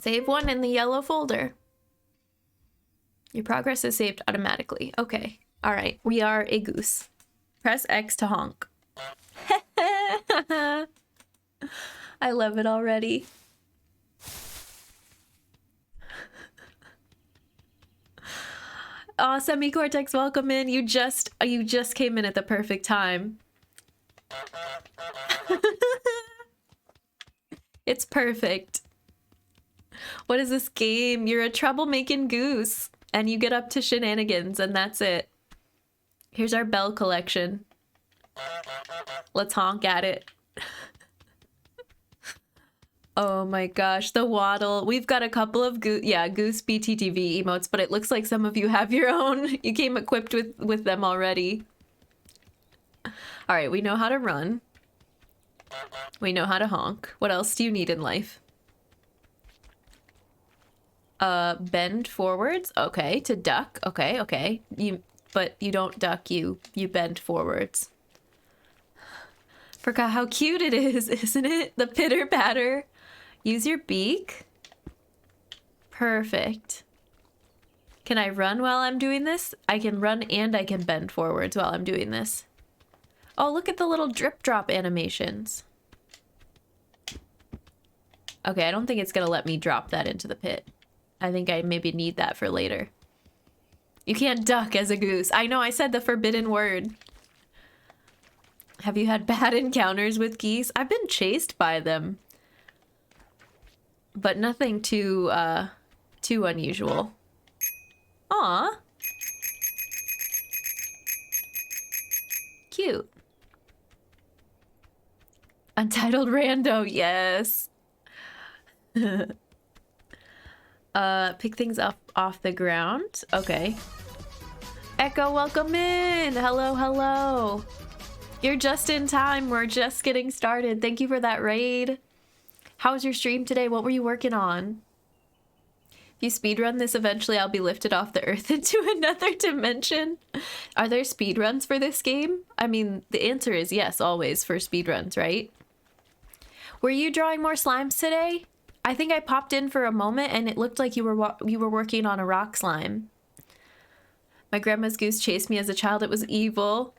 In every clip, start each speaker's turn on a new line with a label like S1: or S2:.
S1: Save one in the yellow folder. Your progress is saved automatically. Okay. All right. We are a goose. Press X to honk. I love it already. Oh, Semi-Cortex, welcome in. You just came in at the perfect time. It's perfect. What is this game? You're a troublemaking goose, and you get up to shenanigans, and that's it. Here's our bell collection. Let's honk at it. Oh my gosh, the waddle. We've got a couple of goose BTTV emotes, but it looks like some of you have your own. You came equipped with them already. All right, we know how to run. We know how to honk. What else do you need in life? Bend forwards. Okay, to duck. Okay. But you don't duck, you bend forwards. Forgot how cute it is, isn't it? The pitter patter. Use your beak. Perfect. Can I run while I'm doing this? I can run and I can bend forwards while I'm doing this. Oh, look at the little drip drop animations. Okay, I don't think it's gonna let me drop that into the pit. I think I maybe need that for later. You can't duck as a goose. I know, I said the forbidden word. Have you had bad encounters with geese? I've been chased by them. But nothing too unusual. Aw. Cute. Untitled Rando, yes. Pick things up off the ground. Okay. Echo, welcome in. Hello. You're just in time. We're just getting started. Thank you for that raid. How was your stream today? What were you working on? If you speedrun this, eventually I'll be lifted off the earth into another dimension. Are there speedruns for this game? I mean, the answer is yes, always for speedruns, right? Were you drawing more slimes today? I think I popped in for a moment and it looked like you were working on a rock slime. My grandma's goose chased me as a child. It was evil.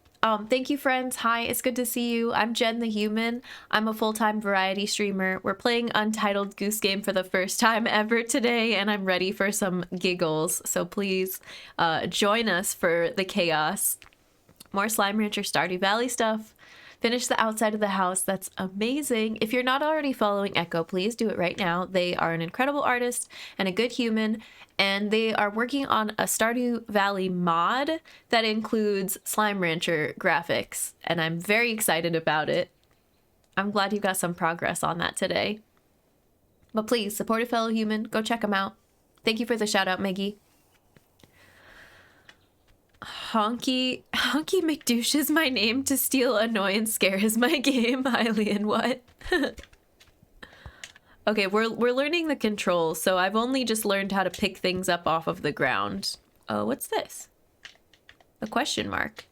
S1: Thank you, friends. Hi, it's good to see you. I'm Jen the Human. I'm a full-time variety streamer. We're playing Untitled Goose Game for the first time ever today, and I'm ready for some giggles. So please join us for the chaos. More Slime Rancher Stardew Valley stuff. Finish the outside of the house. That's amazing. If you're not already following Echo, please do it right now. They are an incredible artist and a good human, and they are working on a Stardew Valley mod that includes Slime Rancher graphics, and I'm very excited about it. I'm glad you got some progress on that today. But please, support a fellow human. Go check them out. Thank you for the shout out, Meggie. Honky McDouche is my name. To steal, annoy, and scare is my game. Hylian, what? Okay, we're learning the controls, so I've only just learned how to pick things up off of the ground. Oh, what's this? A question mark.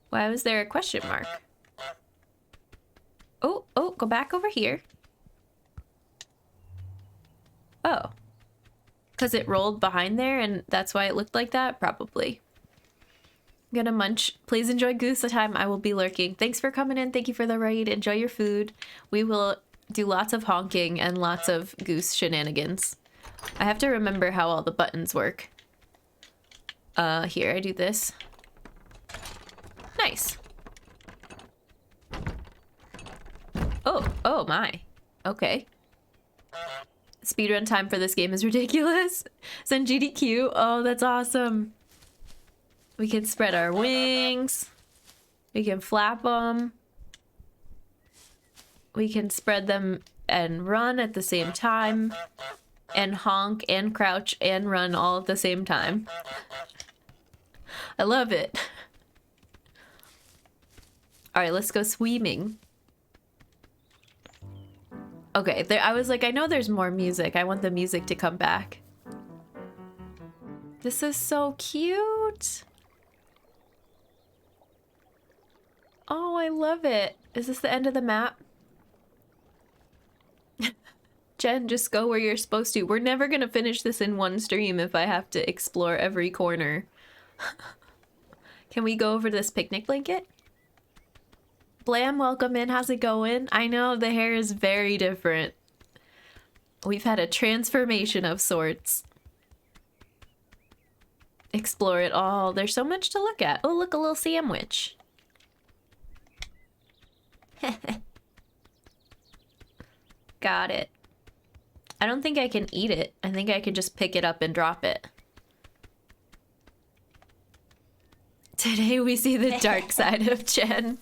S1: Why was there a question mark? Oh, go back over here. Oh. Because it rolled behind there and that's why it looked like that? Probably. I'm gonna munch. Please enjoy goose time. I will be lurking. Thanks for coming in. Thank you for the raid. Enjoy your food. We will do lots of honking and lots of goose shenanigans. I have to remember how all the buttons work. Here, I do this. Nice. Oh my. Okay. Speedrun time for this game is ridiculous. Send GDQ. Oh, that's awesome. We can spread our wings. We can flap them. We can spread them and run at the same time. And honk and crouch and run all at the same time. I love it. All right, let's go swimming. Okay, there, I was like, I know there's more music. I want the music to come back. This is so cute. Oh, I love it. Is this the end of the map? Jen, just go where you're supposed to. We're never gonna finish this in one stream if I have to explore every corner. Can we go over to this picnic blanket? Blam, welcome in. How's it going? I know the hair is very different. We've had a transformation of sorts. Explore it all. There's so much to look at. Oh, look, a little sandwich. Got it. I don't think I can eat it. I think I can just pick it up and drop it. Today we see the dark side of Jen.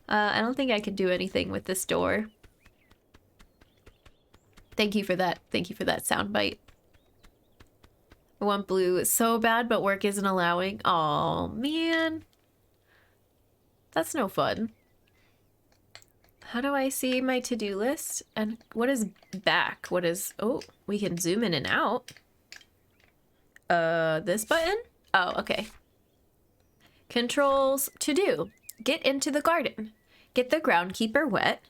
S1: I don't think I can do anything with this door. Thank you for that. Thank you for that soundbite. I want blue so bad, but work isn't allowing. Oh man. That's no fun. How do I see my to-do list? And what is back? What is... Oh, we can zoom in and out. This button? Oh, okay. Controls to-do. Get into the garden. Get the groundskeeper wet.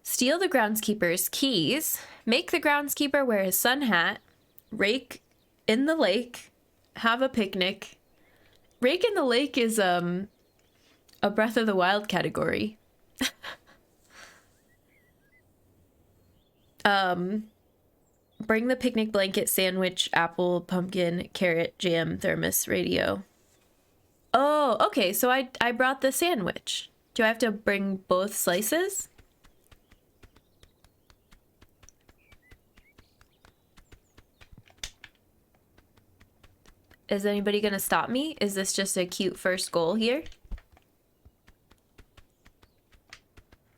S1: Steal the groundskeeper's keys. Make the groundskeeper wear his sun hat. Rake in the lake. Have a picnic. Rake in the lake is, a Breath of the Wild category. Bring the picnic blanket, sandwich, apple, pumpkin, carrot, jam, thermos, radio. Oh, okay, so I brought the sandwich. Do I have to bring both slices? Is anybody gonna stop me? Is this just a cute first goal here?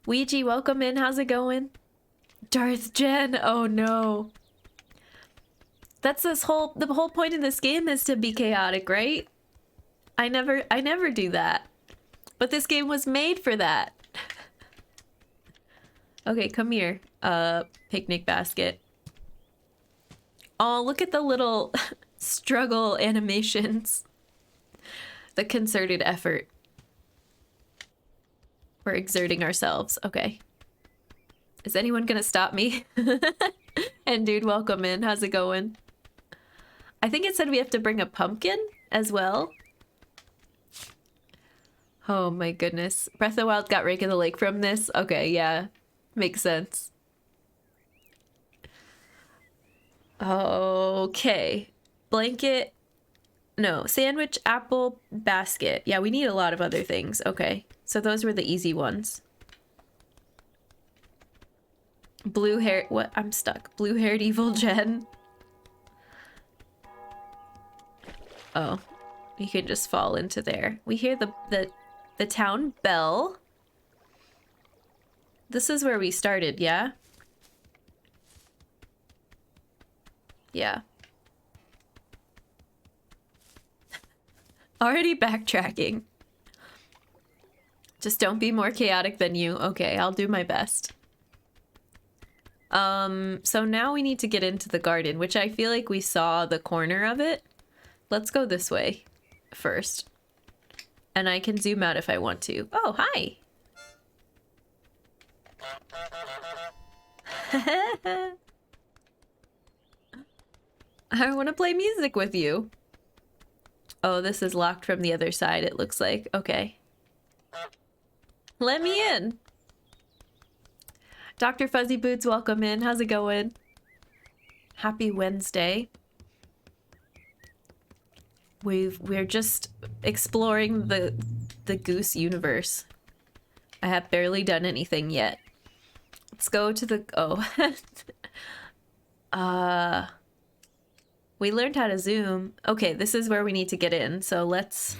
S1: Ouija, welcome in. How's it going? Darth Jen. Oh no. That's the whole point of this game is to be chaotic, right? I never do that. But this game was made for that. Okay, come here. Picnic basket. Oh, look at the little struggle animations. The concerted effort. We're exerting ourselves. Okay. Is anyone gonna stop me? And dude, welcome in. How's it going? I think it said we have to bring a pumpkin as well. Oh my goodness. Breath of the Wild got Rake of the Lake from this? Okay, yeah. Makes sense. Okay. Blanket. No. Sandwich, apple, basket. Yeah, we need a lot of other things. Okay. So those were the easy ones. Blue hair. What? I'm stuck. Blue-haired evil Jen. Oh. You could just fall into there. We hear the town bell. This is where we started, yeah? Yeah. Already backtracking. Just don't be more chaotic than you. Okay, I'll do my best. So now we need to get into the garden, which I feel like we saw the corner of it. Let's go this way first. And I can zoom out if I want to. Oh, hi! I want to play music with you. Oh, this is locked from the other side, it looks like. Okay. Let me in! Dr. Fuzzy Boots, welcome in. How's it going? Happy Wednesday. We're just exploring the goose universe. I have barely done anything yet. Let's go to the... Oh. We learned how to zoom. Okay, this is where we need to get in. So let's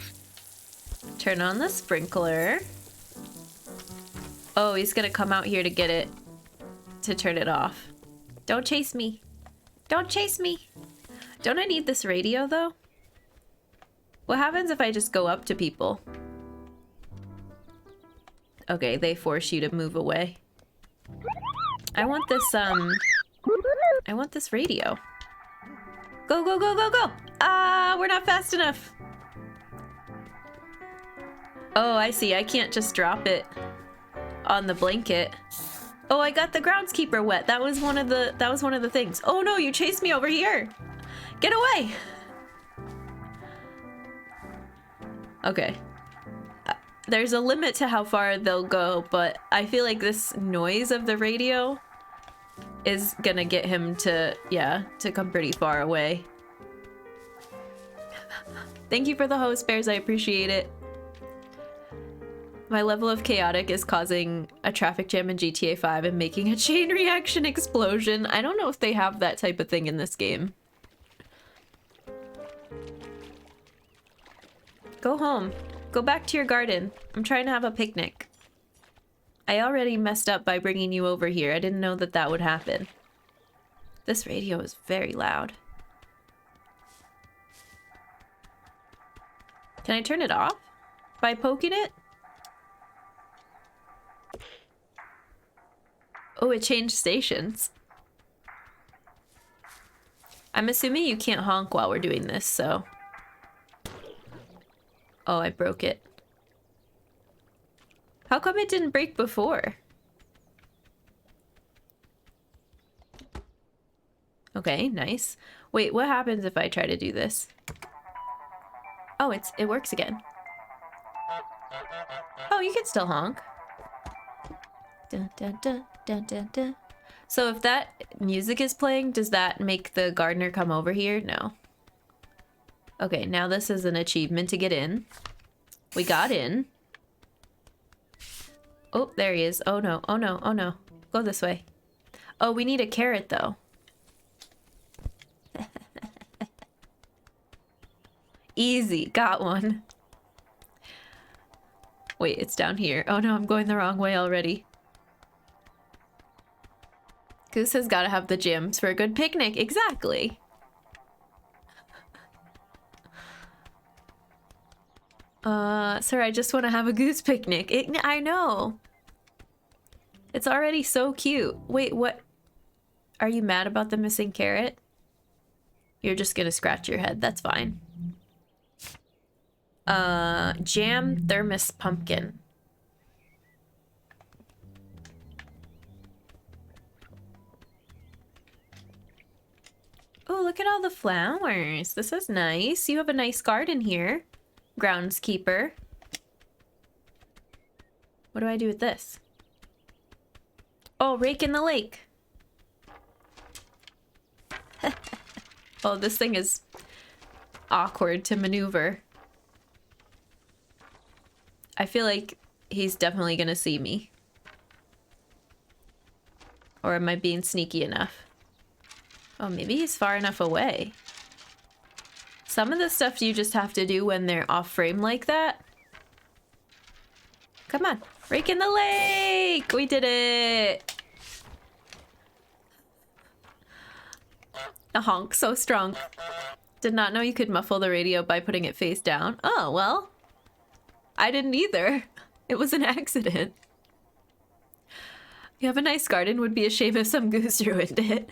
S1: turn on the sprinkler. Oh, he's gonna come out here to get it. To turn it off. Don't chase me. Don't chase me. Don't I need this radio, though? What happens if I just go up to people? Okay, they force you to move away. I want this radio. Go, go, go, go, go! Ah, we're not fast enough. Oh, I see. I can't just drop it. on the blanket. Oh, I got the groundskeeper wet. That was one of the things. Oh no, you chased me over here. Get away. Okay. There's a limit to how far they'll go, but I feel like this noise of the radio is gonna get him to, yeah, to come pretty far away. Thank you for the host, Bears. I appreciate it. My level of chaotic is causing a traffic jam in GTA 5 and making a chain reaction explosion. I don't know if they have that type of thing in this game. Go home. Go back to your garden. I'm trying to have a picnic. I already messed up by bringing you over here. I didn't know that that would happen. This radio is very loud. Can I turn it off by poking it? Oh, it changed stations. I'm assuming you can't honk while we're doing this, so... Oh, I broke it. How come it didn't break before? Okay, nice. Wait, what happens if I try to do this? Oh, it works again. Oh, you can still honk. Dun, dun, dun, dun, dun, dun. So if that music is playing, does that make the gardener come over here? No. Okay, now this is an achievement to get in. We got in. Oh, there he is. Oh no, oh no, oh no. Go this way. Oh, we need a carrot though. Easy, got one. Wait, it's down here. Oh no, I'm going the wrong way already. Goose has got to have the gyms for a good picnic. Exactly. Sir, I just want to have a goose picnic. I know. It's already so cute. Wait, what? Are you mad about the missing carrot? You're just gonna scratch your head. That's fine. Jam thermos pumpkin. Oh, look at all the flowers. This is nice. You have a nice garden here. Groundskeeper. What do I do with this? Oh, rake in the lake. Oh, this thing is awkward to maneuver. I feel like he's definitely gonna see me. Or am I being sneaky enough? Oh, maybe he's far enough away. Some of the stuff you just have to do when they're off frame like that. Come on, rake in the lake! We did it! A honk, so strong. Did not know you could muffle the radio by putting it face down. Oh, well. I didn't either. It was an accident. You have a nice garden. Would be a shame if some goose ruined it.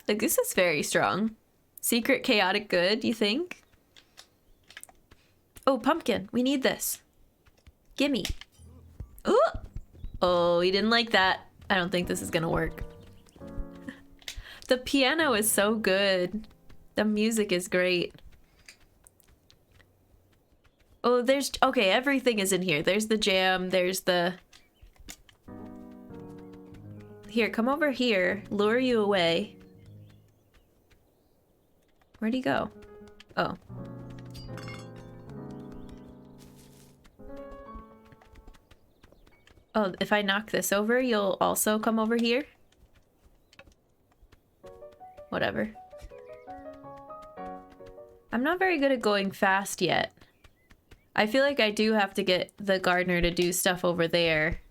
S1: The goose is very strong. Secret chaotic good, you think? Oh, pumpkin. We need this. Gimme. Ooh! Oh, he didn't like that. I don't think this is gonna work. The piano is so good. The music is great. Oh, there's... Okay, everything is in here. There's the jam. There's the... Here, come over here. Lure you away. Where'd he go? Oh. Oh, if I knock this over, you'll also come over here? Whatever. I'm not very good at going fast yet. I feel like I do have to get the gardener to do stuff over there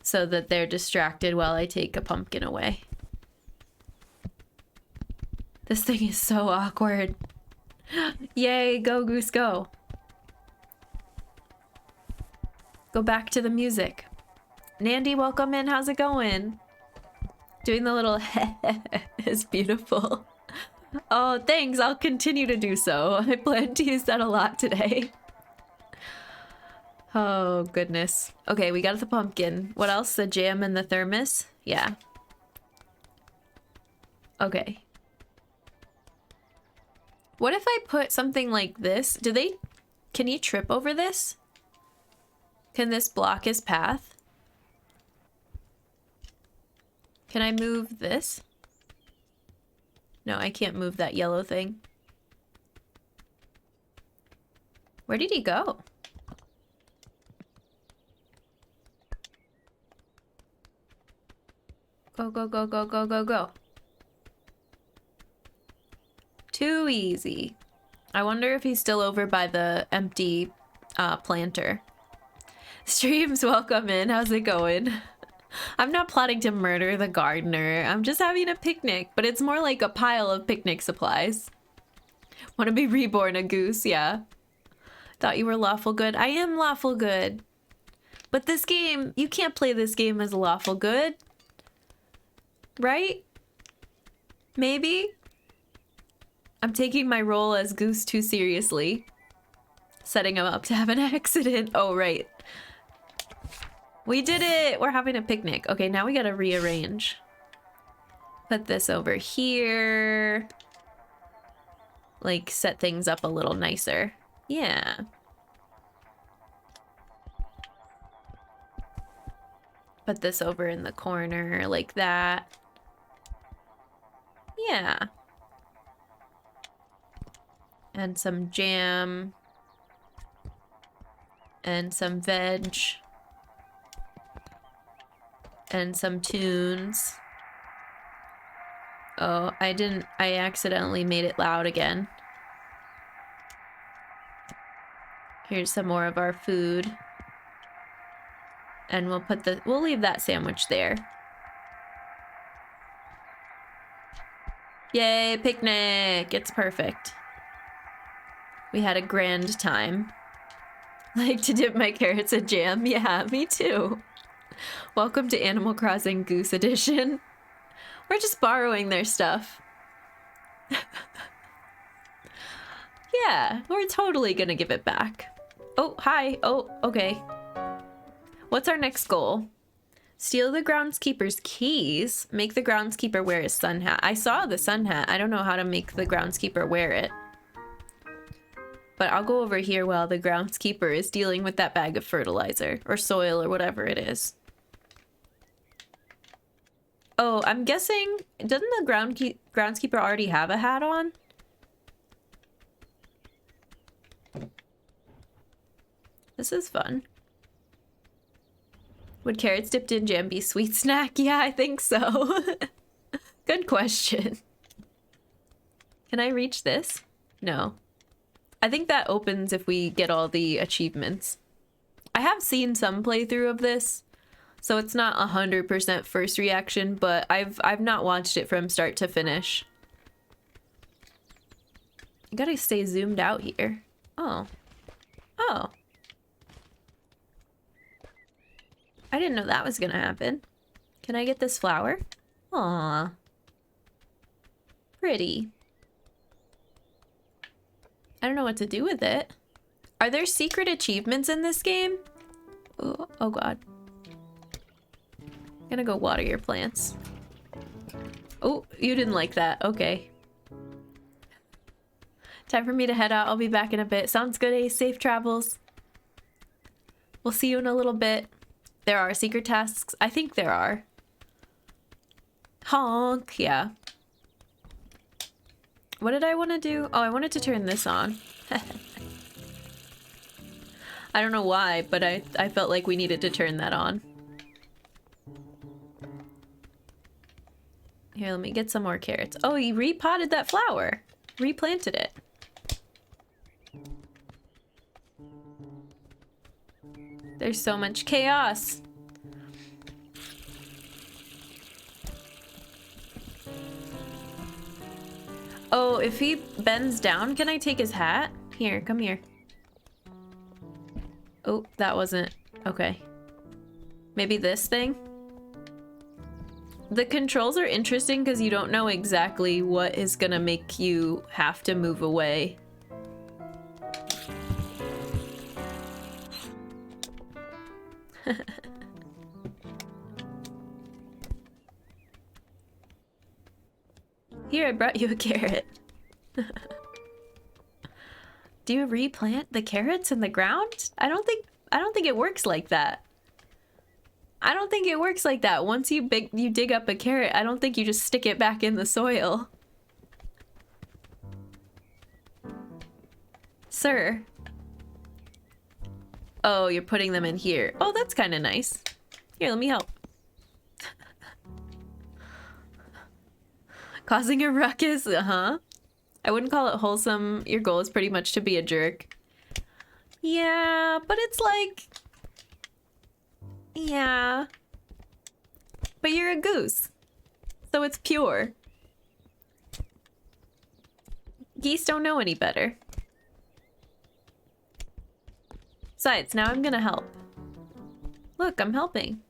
S1: so that they're distracted while I take a pumpkin away. This thing is so awkward. Yay, go goose go. Go back to the music. Nandy, welcome in. How's it going? Doing the little is beautiful. Oh, thanks. I'll continue to do so. I plan to use that a lot today. Oh, goodness. Okay, we got the pumpkin. What else? The jam and the thermos? Yeah. Okay. What if I put something like this? Can you trip over this? Can this block his path? Can I move this? No, I can't move that yellow thing. Where did he go? Go, go, go, go, go, go, go. Too easy. I wonder if he's still over by the empty planter. Streams, welcome in. How's it going? I'm not plotting to murder the gardener. I'm just having a picnic, but it's more like a pile of picnic supplies. Want to be reborn a goose, yeah. Thought you were lawful good. I am lawful good. But this game, you can't play this game as lawful good. Right? Maybe? I'm taking my role as Goose too seriously. Setting him up to have an accident. Oh, right. We did it! We're having a picnic. Okay, now we gotta rearrange. Put this over here. Like, set things up a little nicer. Yeah. Put this over in the corner like that. Yeah. And some jam. And some veg. And some tunes. Oh, I accidentally made it loud again. Here's some more of our food. And we'll leave that sandwich there. Yay, picnic! It's perfect. We had a grand time. Like to dip my carrots in jam? Yeah, me too. Welcome to Animal Crossing Goose Edition. We're just borrowing their stuff. Yeah, we're totally gonna give it back. Oh, hi. Oh, okay. What's our next goal? Steal the groundskeeper's keys. Make the groundskeeper wear his sun hat. I saw the sun hat. I don't know how to make the groundskeeper wear it. But I'll go over here while the groundskeeper is dealing with that bag of fertilizer or soil or whatever it is. Oh, I'm guessing, doesn't the groundskeeper already have a hat on? This is fun. Would carrots dipped in jam be sweet snack? Yeah, I think so. Good question. Can I reach this? No. I think that opens if we get all the achievements. I have seen some playthrough of this, so it's not 100% first reaction, but I've not watched it from start to finish. I gotta stay zoomed out here. Oh. Oh. I didn't know that was gonna happen. Can I get this flower? Aww. Pretty. I don't know what to do with it. Are there secret achievements in this game? Oh, oh god. I'm gonna go water your plants. Oh, you didn't like that. Okay. Time for me to head out. I'll be back in a bit. Sounds good, Ace. Safe travels. We'll see you in a little bit. There are secret tasks. I think there are. Honk. Yeah. What did I want to do? Oh, I wanted to turn this on. I don't know why, but I felt like we needed to turn that on. Here, let me get some more carrots. Oh, he repotted that flower. Replanted it. There's so much chaos. Oh, if he bends down, can I take his hat? Here, come here. Oh, that wasn't... Okay. Maybe this thing? The controls are interesting because you don't know exactly what is gonna make you have to move away. Here, I brought you a carrot. Do you replant the carrots in the ground? I don't think it works like that. I don't think it works like that. Once you dig up a carrot, I don't think you just stick it back in the soil. Sir. Oh, you're putting them in here. Oh, that's kind of nice. Here, let me help. Causing a ruckus? Uh-huh. I wouldn't call it wholesome. Your goal is pretty much to be a jerk. Yeah, but it's like... Yeah. But you're a goose. So it's pure. Geese don't know any better. Besides, now I'm gonna help. Look, I'm helping.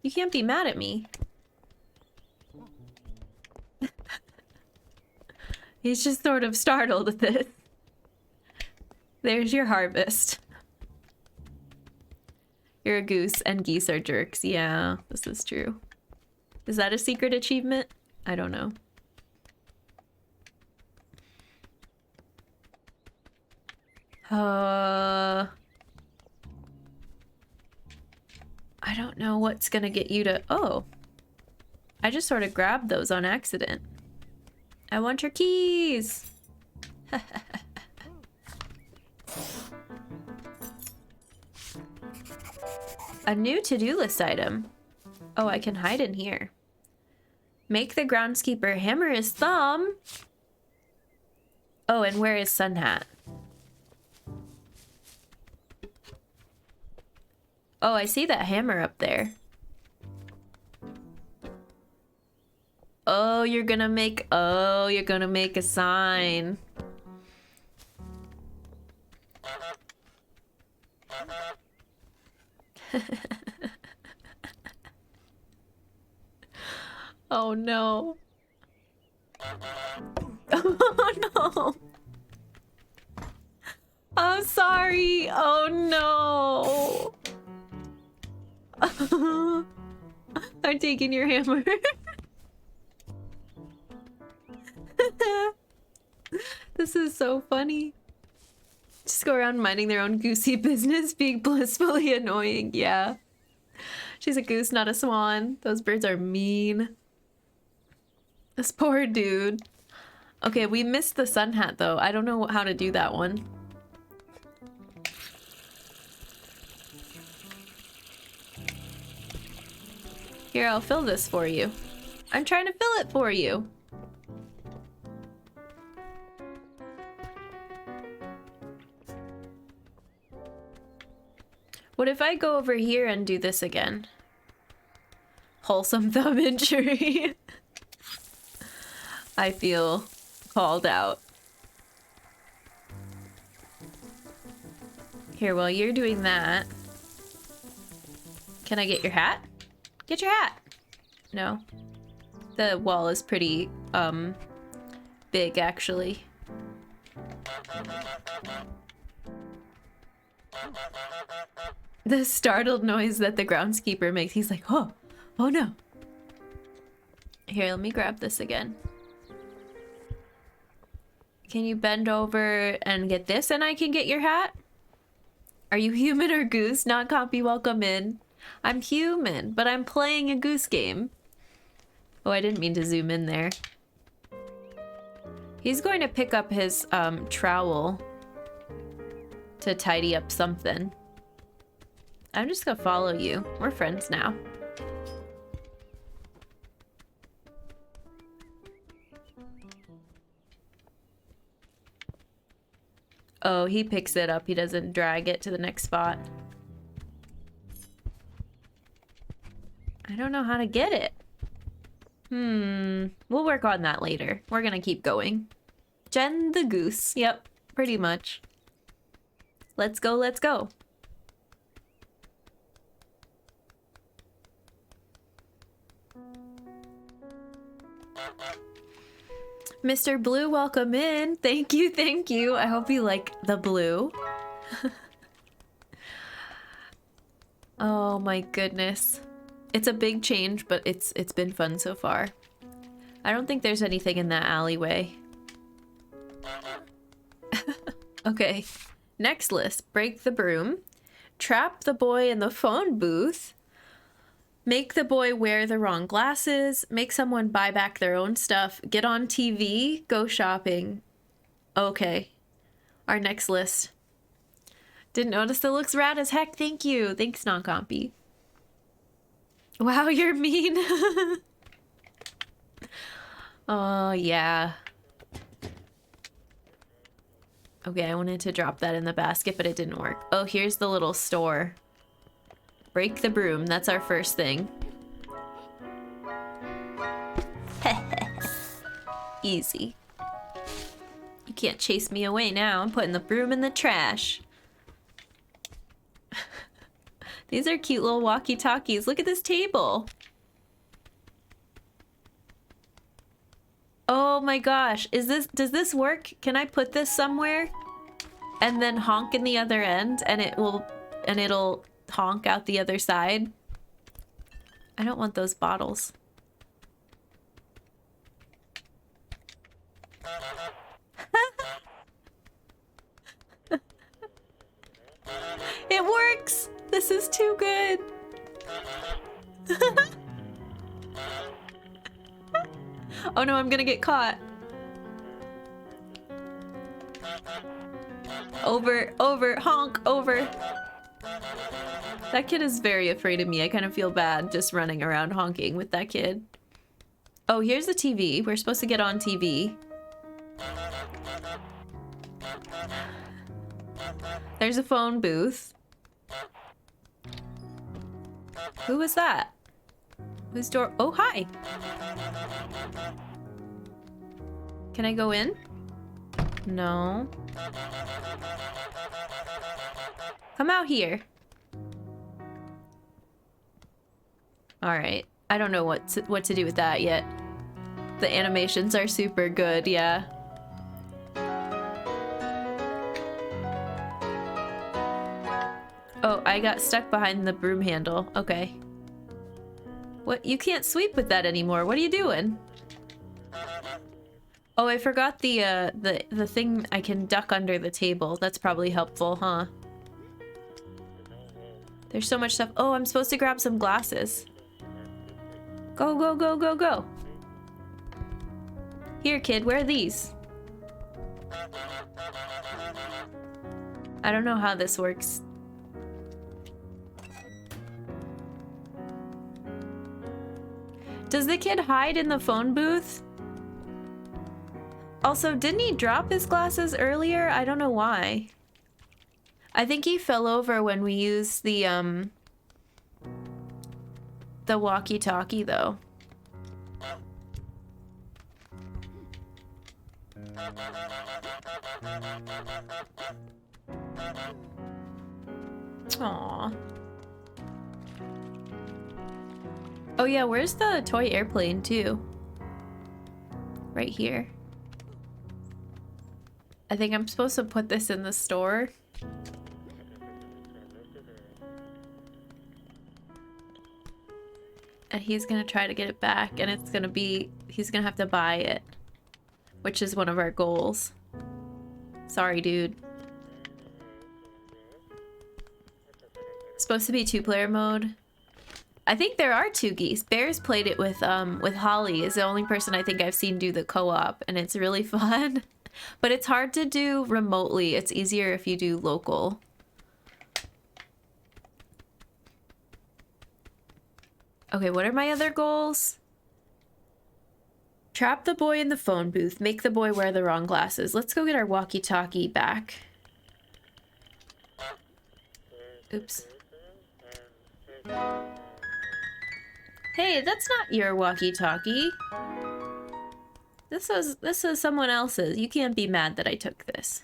S1: You can't be mad at me. He's just sort of startled at this. There's your harvest. You're a goose and geese are jerks. Yeah, this is true. Is that a secret achievement? I don't know. I don't know what's gonna get you to... Oh. I just sort of grabbed those on accident. I want your keys! A new to-do list item. Oh, I can hide in here. Make the groundskeeper hammer his thumb. Oh, and wear his sun hat. Oh, I see that hammer up there. Oh, you're gonna make a sign. Oh no. Oh no. I'm sorry. Oh no. I'm taking your hammer. This is so funny. Just go around minding their own goosey business, being blissfully annoying. Yeah. She's a goose, not a swan. Those birds are mean. This poor dude. Okay, we missed the sun hat though. I don't know how to do that one. Here, I'll fill this for you. I'm trying to fill it for you. What if I go over here and do this again? Wholesome thumb injury. I feel called out. Here, while you're doing that, can I get your hat? Get your hat! No. The wall is pretty, big, actually. The startled noise that the groundskeeper makes, he's like, oh no. Here, let me grab this again. Can you bend over and get this and I can get your hat? Are you human or goose? Not copy, welcome in. I'm human, but I'm playing a goose game. Oh, I didn't mean to zoom in there. He's going to pick up his trowel to tidy up something. I'm just gonna follow you. We're friends now. Oh, he picks it up. He doesn't drag it to the next spot. I don't know how to get it. We'll work on that later. We're gonna keep going. Jen the goose. Yep, pretty much. Let's go, let's go. Mr. Blue, welcome in. Thank you, thank you. I hope you like the blue. Oh my goodness. It's a big change, but it's been fun so far. I don't think there's anything in that alleyway. Okay. Next list. Break the broom. Trap the boy in the phone booth. Make the boy wear the wrong glasses. Make someone buy back their own stuff. Get on TV. Go shopping. Okay. Our next list. Didn't notice it looks rad as heck. Thank you. Thanks, non-compy. Wow, you're mean. Oh, yeah. Okay, I wanted to drop that in the basket, but it didn't work. Oh, here's the little store. Break the broom. That's our first thing. Easy. You can't chase me away now. I'm putting the broom in the trash. These are cute little walkie-talkies. Look at this table. Oh my gosh. Does this work? Can I put this somewhere and then honk in the other end and it'll honk out the other side? I don't want those bottles. It works! This is too good! Oh no, I'm gonna get caught. Over, honk, over. That kid is very afraid of me. I kind of feel bad just running around honking with that kid. Oh, here's the TV. We're supposed to get on TV. There's a phone booth. Who was that? Whose door? Oh, hi. Can I go in? No. Come out here. All right. I don't know what to do with that yet. The animations are super good, yeah. Oh, I got stuck behind the broom handle. Okay. What? You can't sweep with that anymore. What are you doing? Oh, I forgot the thing I can duck under the table. That's probably helpful, huh? There's so much stuff. Oh, I'm supposed to grab some glasses. Go, go, go, go, go. Here, kid, wear these. I don't know how this works. Does the kid hide in the phone booth? Also, didn't he drop his glasses earlier? I don't know why. I think he fell over when we used the walkie-talkie, though. Aww. Oh yeah, where's the toy airplane too? Right here. I think I'm supposed to put this in the store. And he's gonna try to get it back, and it's gonna be, he's gonna have to buy it. Which is one of our goals. Sorry, dude. It's supposed to be 2-player mode. I think there are 2 geese. Bears played it with Holly, is the only person I think I've seen do the co-op, and it's really fun. But it's hard to do remotely. It's easier if you do local. Okay, what are my other goals? Trap the boy in the phone booth. Make the boy wear the wrong glasses. Let's go get our walkie-talkie back. Oops. Hey, that's not your walkie-talkie. This is someone else's. You can't be mad that I took this.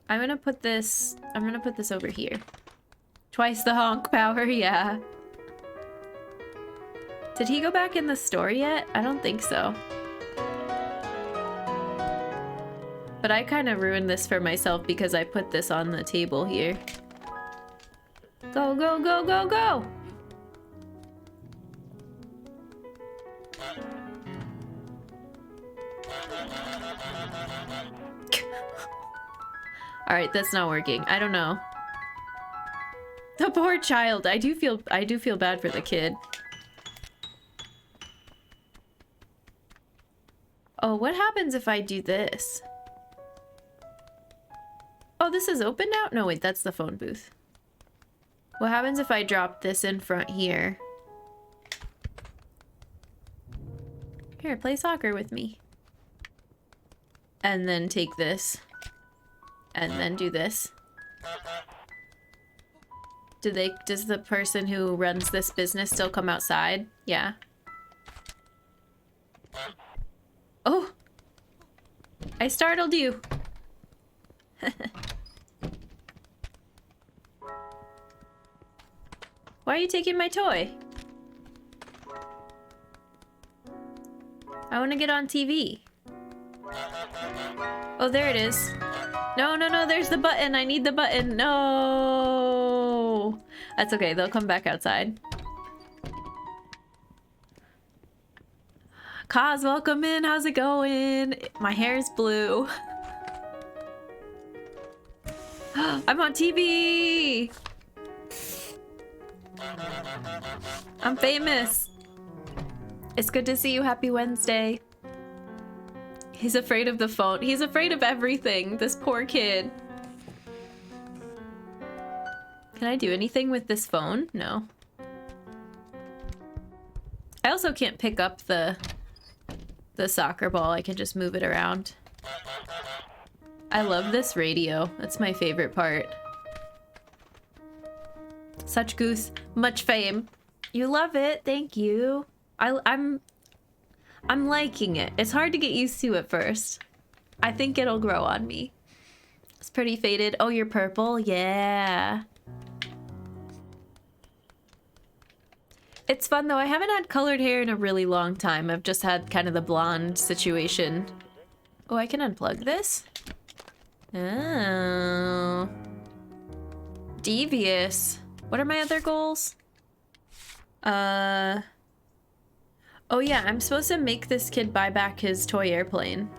S1: I'm gonna put this over here. Twice the honk power, yeah. Did he go back in the store yet? I don't think so. But I kind of ruined this for myself because I put this on the table here. Go, go, go, go, go! Alright, that's not working. I don't know. The poor child. I do feel bad for the kid. Oh, what happens if I do this? Oh, this is open now? No, wait, that's the phone booth. What happens if I drop this in front here? Here, play soccer with me. And then take this. And then do this. Does the person who runs this business still come outside? Yeah. Oh! I startled you! Why are you taking my toy? I want to get on TV. Oh, there it is. No, no, no, there's the button. I need the button. No! That's okay. They'll come back outside. Kaz, welcome in. How's it going? My hair's blue. I'm on TV! I'm famous. It's good to see you. Happy Wednesday. He's afraid of the phone. He's afraid of everything. This poor kid. Can I do anything with this phone? No. I also can't pick up the soccer ball. I can just move it around. I love this radio. That's my favorite part. Such goose, much fame. You love it. Thank you. I'm liking it. It's hard to get used to at first. I think it'll grow on me. It's pretty faded. Oh, you're purple? Yeah. It's fun though. I haven't had colored hair in a really long time. I've just had kind of the blonde situation. Oh, I can unplug this? Oh. Devious. What are my other goals? Oh yeah, I'm supposed to make this kid buy back his toy airplane.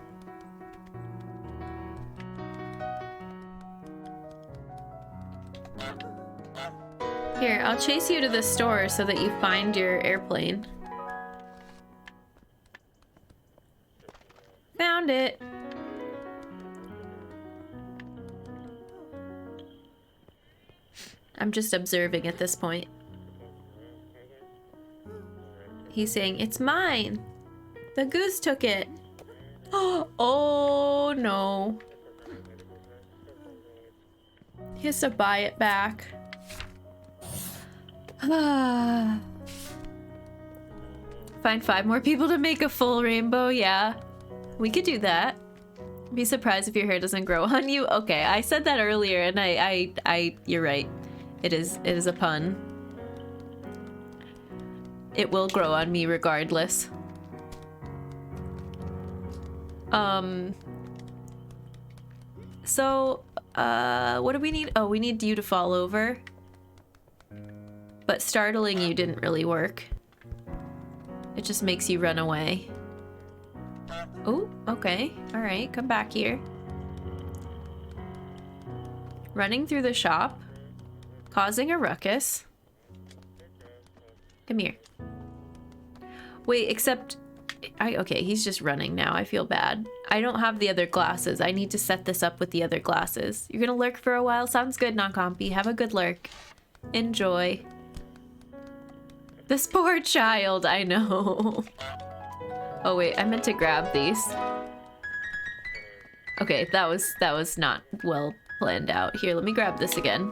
S1: Here, I'll chase you to the store so that you find your airplane. Found it. I'm just observing at this point. He's saying, it's mine. The goose took it. Oh no. He has to buy it back. Find 5 more people to make a full rainbow. Yeah, we could do that. Be surprised if your hair doesn't grow on you. Okay, I said that earlier, and you're right. It is a pun. It will grow on me regardless. So, what do we need? Oh, we need you to fall over. But startling you didn't really work. It just makes you run away. Oh, okay. All right, come back here. Running through the shop, causing a ruckus. Come here. Wait, except... okay, he's just running now. I feel bad. I don't have the other glasses. I need to set this up with the other glasses. You're gonna lurk for a while? Sounds good, non-compy. Have a good lurk. Enjoy. This poor child, I know. Oh wait, I meant to grab these. Okay, that was not well planned out. Here, let me grab this again.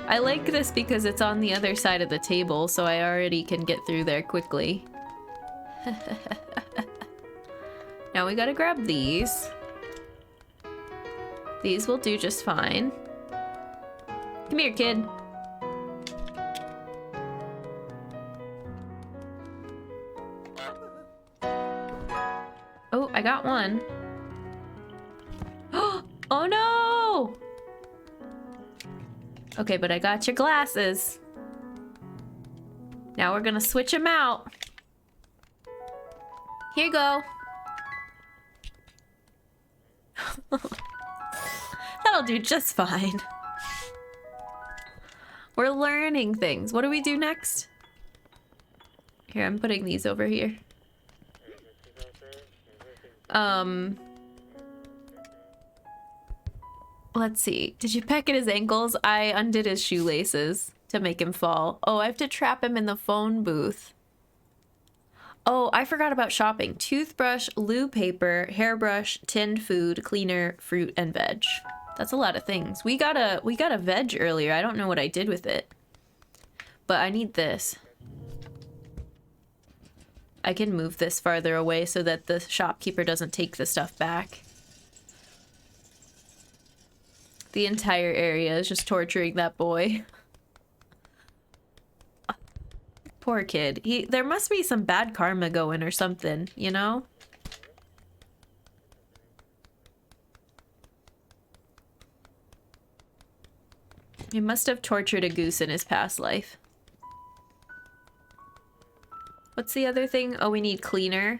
S1: I like this because it's on the other side of the table, so I already can get through there quickly. Now we gotta grab these. These will do just fine. Come here, kid. I got one. Oh no! Okay, but I got your glasses. Now we're gonna switch them out. Here you go. That'll do just fine. We're learning things. What do we do next? Here, I'm putting these over here. Let's see. Did you peck at his ankles? I undid his shoelaces to make him fall. Oh, I have to trap him in the phone booth. Oh, I forgot about shopping. Toothbrush, loo paper, hairbrush, tinned food, cleaner, fruit, and veg. That's a lot of things. We got a veg earlier. I don't know what I did with it. But I need this. I can move this farther away so that the shopkeeper doesn't take the stuff back. The entire area is just torturing that boy. Poor kid. There must be some bad karma going or something, you know? He must have tortured a goose in his past life. What's the other thing? Oh, we need cleaner.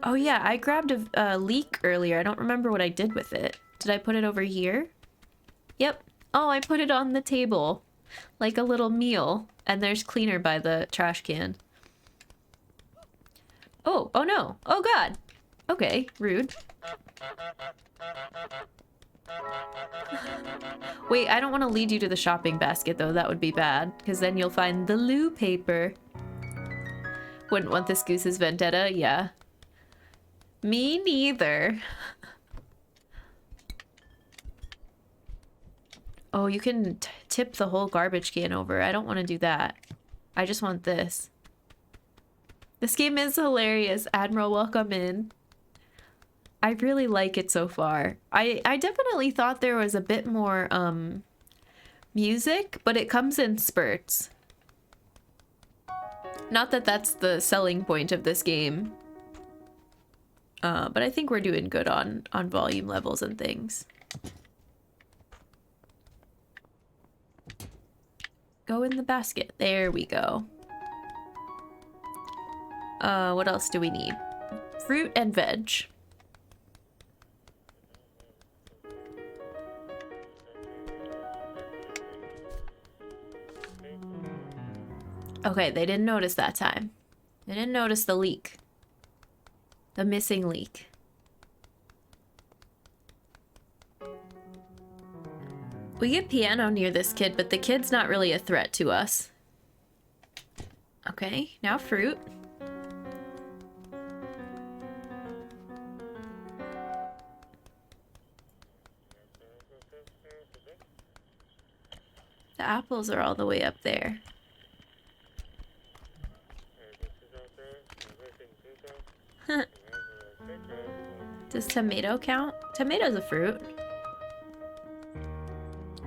S1: Oh yeah, I grabbed a leek earlier. I don't remember what I did with it. Did I put it over here? Yep. Oh, I put it on the table. Like a little meal. And there's cleaner by the trash can. Oh, oh no. Oh god. Okay, rude. Wait, I don't want to lead you to the shopping basket though. That would be bad. Because then you'll find the loo paper. Wouldn't want this goose's vendetta? Yeah. Me neither. Oh, you can tip the whole garbage can over. I don't want to do that. I just want this. This game is hilarious. Admiral, welcome in. I really like it so far. I definitely thought there was a bit more music, but it comes in spurts. Not that that's the selling point of this game. But I think we're doing good on volume levels and things. Go in the basket. There we go. What else do we need? Fruit and veg. Okay, they didn't notice that time. They didn't notice the leak. The missing leak. We get piano near this kid, but the kid's not really a threat to us. Okay, now fruit. The apples are all the way up there. Does tomato count? Tomato's a fruit.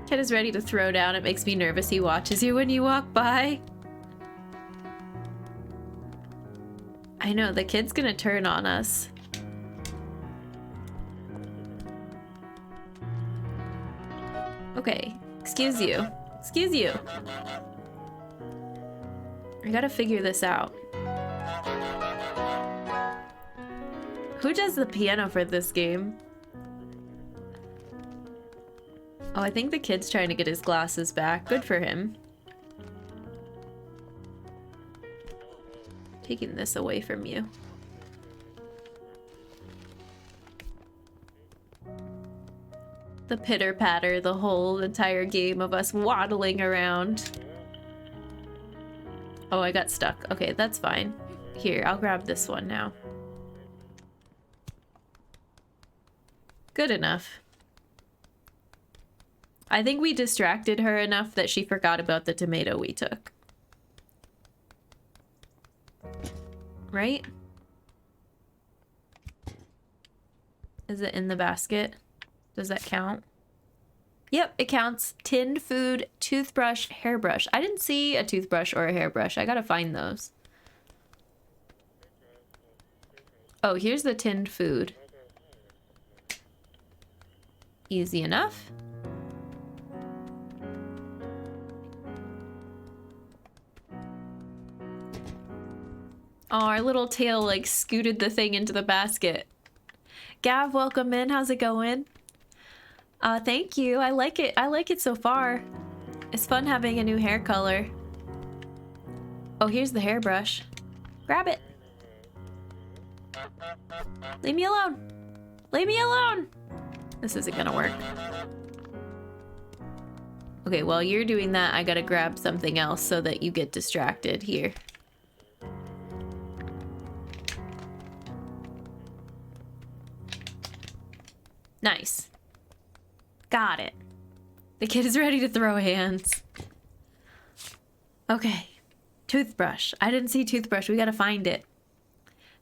S1: Kid is ready to throw down. It makes me nervous. He watches you when you walk by. I know, the kid's gonna turn on us. Okay, excuse you. Excuse you. I gotta figure this out. Who does the piano for this game? Oh, I think the kid's trying to get his glasses back. Good for him. Taking this away from you. The pitter-patter, the whole entire game of us waddling around. Oh, I got stuck. Okay, that's fine. Here, I'll grab this one now. Good enough. I think we distracted her enough that she forgot about the tomato we took. Right? Is it in the basket? Does that count? Yep, it counts. Tinned food, toothbrush, hairbrush. I didn't see a toothbrush or a hairbrush. I gotta find those. Oh, here's the tinned food. Easy enough. Oh, our little tail like scooted the thing into the basket. Gav, welcome in. How's it going? Thank you. I like it. I like it so far. It's fun having a new hair color. Oh, here's the hairbrush. Grab it. Leave me alone. Leave me alone. This isn't gonna work. Okay, while you're doing that, I gotta grab something else so that you get distracted here. Nice. Got it. The kid is ready to throw hands. Okay. Toothbrush. I didn't see toothbrush. We gotta find it.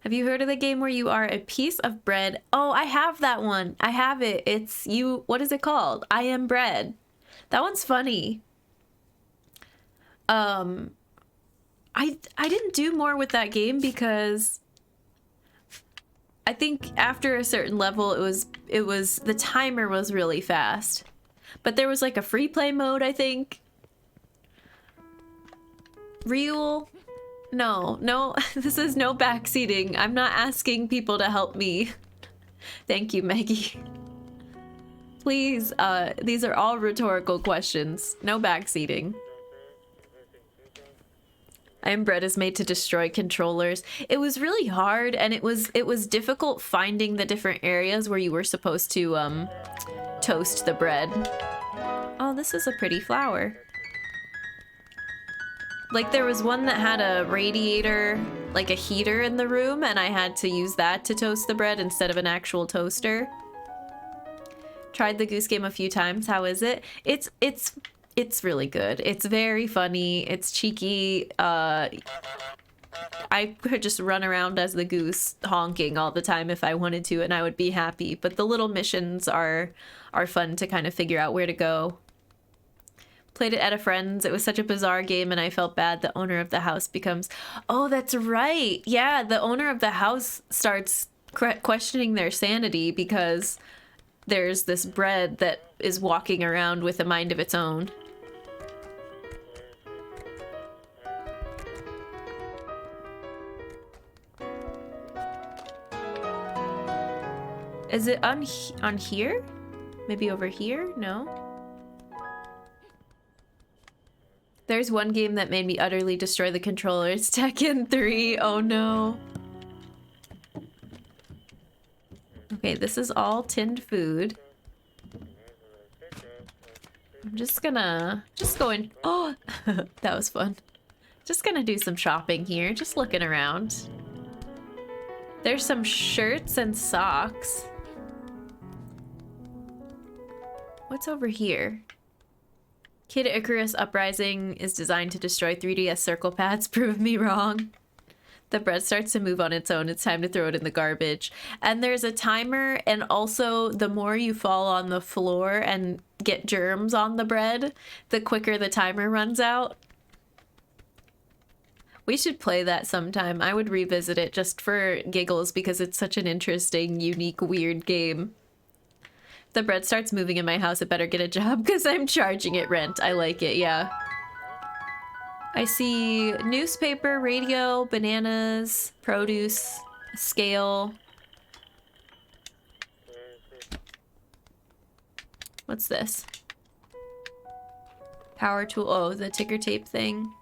S1: Have you heard of the game where you are a piece of bread? Oh, I have that one. I have it. It's you. What is it called? I am bread. That one's funny. I didn't do more with that game because I think after a certain level it was the timer was really fast. But there was like a free play mode, I think. Real? No, this is no backseating. I'm not asking people to help me. Thank you, Maggie. Please, these are all rhetorical questions. No backseating. I Am Bread is made to destroy controllers. It was really hard, and it was difficult finding the different areas where you were supposed to toast the bread. Oh, this is a pretty flower. Like, there was one that had a radiator, like a heater in the room, and I had to use that to toast the bread instead of an actual toaster. Tried the Goose Game a few times. How is it? It's really good. It's very funny. It's cheeky. I could just run around as the goose honking all the time if I wanted to, and I would be happy. But the little missions are fun to kind of figure out where to go. Played it at a friend's. It was such a bizarre game, and I felt bad. The owner of the house becomes... Oh, that's right. Yeah, the owner of the house starts questioning their sanity because there's this bread that is walking around with a mind of its own. Is it on here? Maybe over here? No? There's one game that made me utterly destroy the controllers. Tekken 3. Oh no. Okay, this is all tinned food. I'm just going. Oh, that was fun. Just gonna do some shopping here. Just looking around. There's some shirts and socks. What's over here? Kid Icarus Uprising is designed to destroy 3DS circle pads. Prove me wrong. The bread starts to move on its own. It's time to throw it in the garbage. And there's a timer, and also the more you fall on the floor and get germs on the bread, the quicker the timer runs out. We should play that sometime. I would revisit it just for giggles because it's such an interesting, unique, weird game. The bread starts moving in my house. It better get a job because I'm charging it rent. I like it, yeah. I see newspaper, radio, bananas, produce, scale. What's this? Power tool. Oh, the ticker tape thing.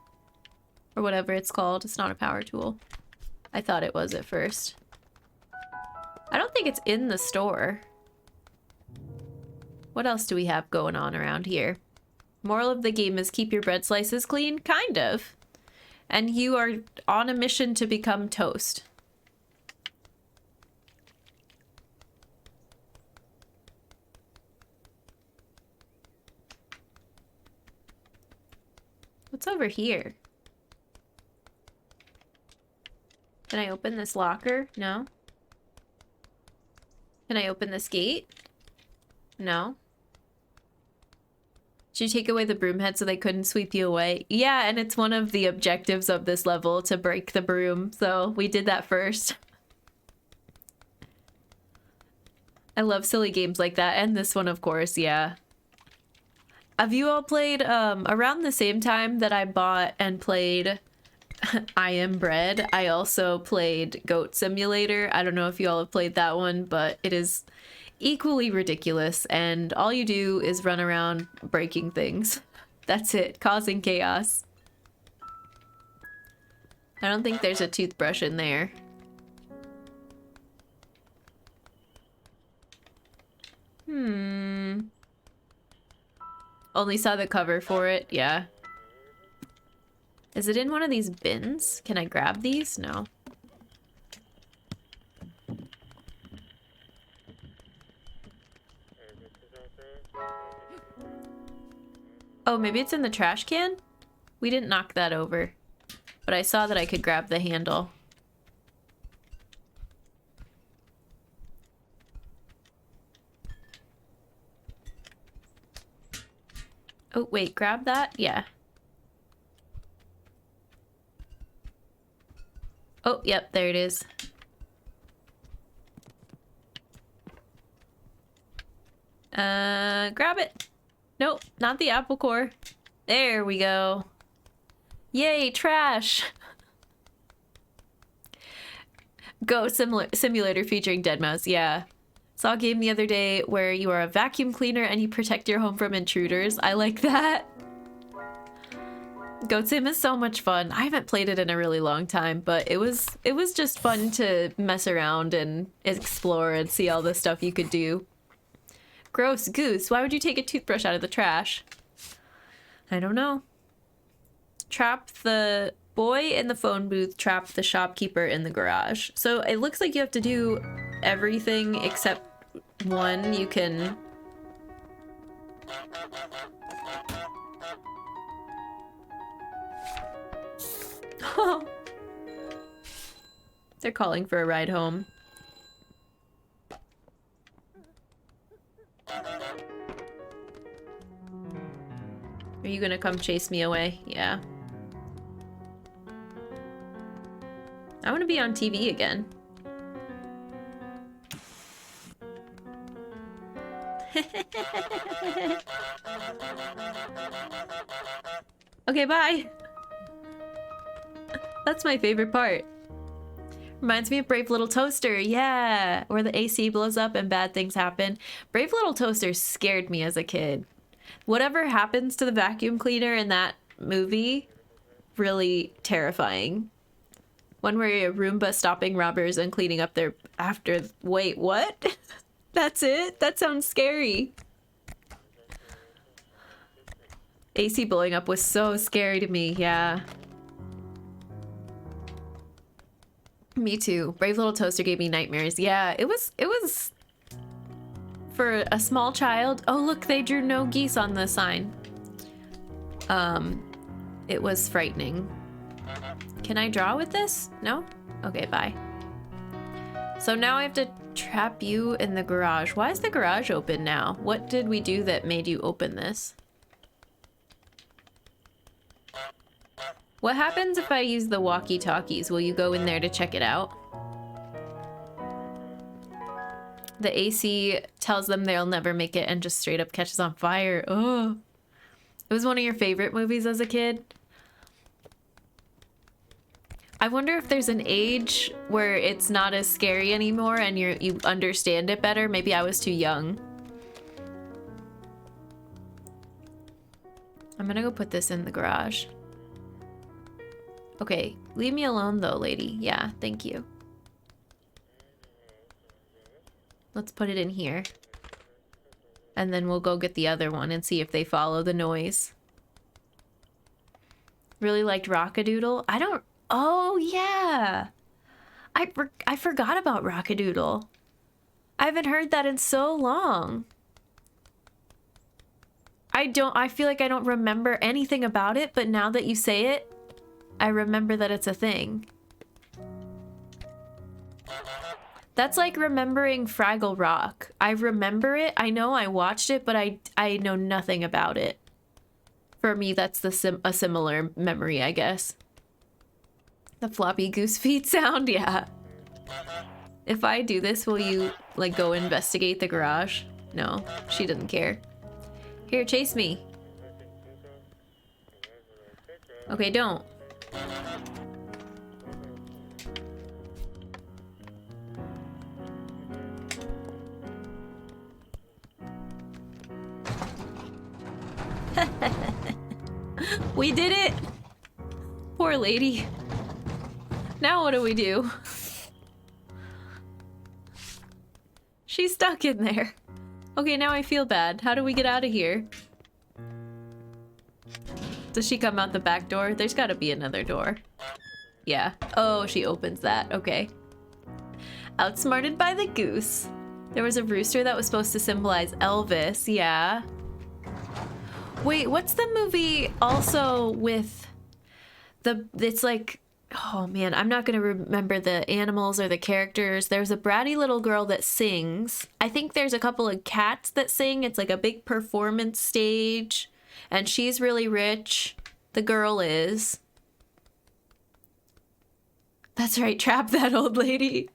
S1: Or whatever it's called. It's not a power tool. I thought it was at first. I don't think it's in the store. What else do we have going on around here? Moral of the game is keep your bread slices clean? Kind of. And you are on a mission to become toast. What's over here? Can I open this locker? No. Can I open this gate? No. Should you take away the broom head so they couldn't sweep you away? Yeah, and it's one of the objectives of this level to break the broom, so we did that first. I love silly games like that, and this one, of course, yeah. Have you all played, around the same time that I bought and played I Am Bread, I also played Goat Simulator. I don't know if you all have played that one, but it is equally ridiculous, and all you do is run around breaking things. That's it, causing chaos. I don't think there's a toothbrush in there. Only saw the cover for it, yeah. Is it in one of these bins? Can I grab these? No. Oh, maybe it's in the trash can? We didn't knock that over. But I saw that I could grab the handle. Oh, wait, grab that? Yeah. Oh, yep, there it is. Grab it. Nope, not the apple core. There we go. Yay, trash! Go Simulator featuring Deadmau5, yeah. Saw a game the other day where you are a vacuum cleaner and you protect your home from intruders. I like that. Goat Sim is so much fun. I haven't played it in a really long time, but it was just fun to mess around and explore and see all the stuff you could do. Gross goose, why would you take a toothbrush out of the trash? I don't know. Trap the boy in the phone booth, trap the shopkeeper in the garage. So it looks like you have to do everything except one. You can... Oh. They're calling for a ride home. Are you gonna come chase me away? Yeah. I want to be on TV again. Okay, bye. That's my favorite part. Reminds me of Brave Little Toaster, yeah! Where the AC blows up and bad things happen. Brave Little Toaster scared me as a kid. Whatever happens to the vacuum cleaner in that movie, really terrifying. One where you're a Roomba stopping robbers and cleaning up their after... Wait, what? That's it? That sounds scary. AC blowing up was so scary to me, yeah. Me too. Brave Little Toaster gave me nightmares. Yeah, it was for a small child. Oh, look, they drew no geese on the sign. It was frightening. Can I draw with this? No? Okay, bye. So now I have to trap you in the garage. Why is the garage open now? What did we do that made you open this? What happens if I use the walkie-talkies? Will you go in there to check it out? The AC tells them they'll never make it and just straight up catches on fire. Oh, it was one of your favorite movies as a kid. I wonder if there's an age where it's not as scary anymore and you understand it better. Maybe I was too young. I'm gonna go put this in the garage. Okay, leave me alone though, lady. Yeah, thank you. Let's put it in here. And then we'll go get the other one and see if they follow the noise. Really liked Rockadoodle? I don't... Oh, yeah! I forgot about Rockadoodle. I haven't heard that in so long. I feel like I don't remember anything about it, but now that you say it, I remember that it's a thing. That's like remembering Fraggle Rock. I remember it, I know I watched it, but I know nothing about it. For me, that's a similar memory, I guess. The floppy goose feet sound, yeah. If I do this, will you, like, go investigate the garage? No, she doesn't care. Here, chase me. Okay, don't. We did it! Poor lady. Now what do we do? She's stuck in there. Okay, now I feel bad. How do we get out of here? Does she come out the back door? There's gotta be another door. Yeah. Oh, she opens that. Okay. Outsmarted by the goose. There was a rooster that was supposed to symbolize Elvis. Yeah. Wait, what's the movie also with the... It's like... Oh man, I'm not gonna remember the animals or the characters. There's a bratty little girl that sings. I think there's a couple of cats that sing. It's like a big performance stage. And she's really rich. The girl is. That's right, trap that old lady.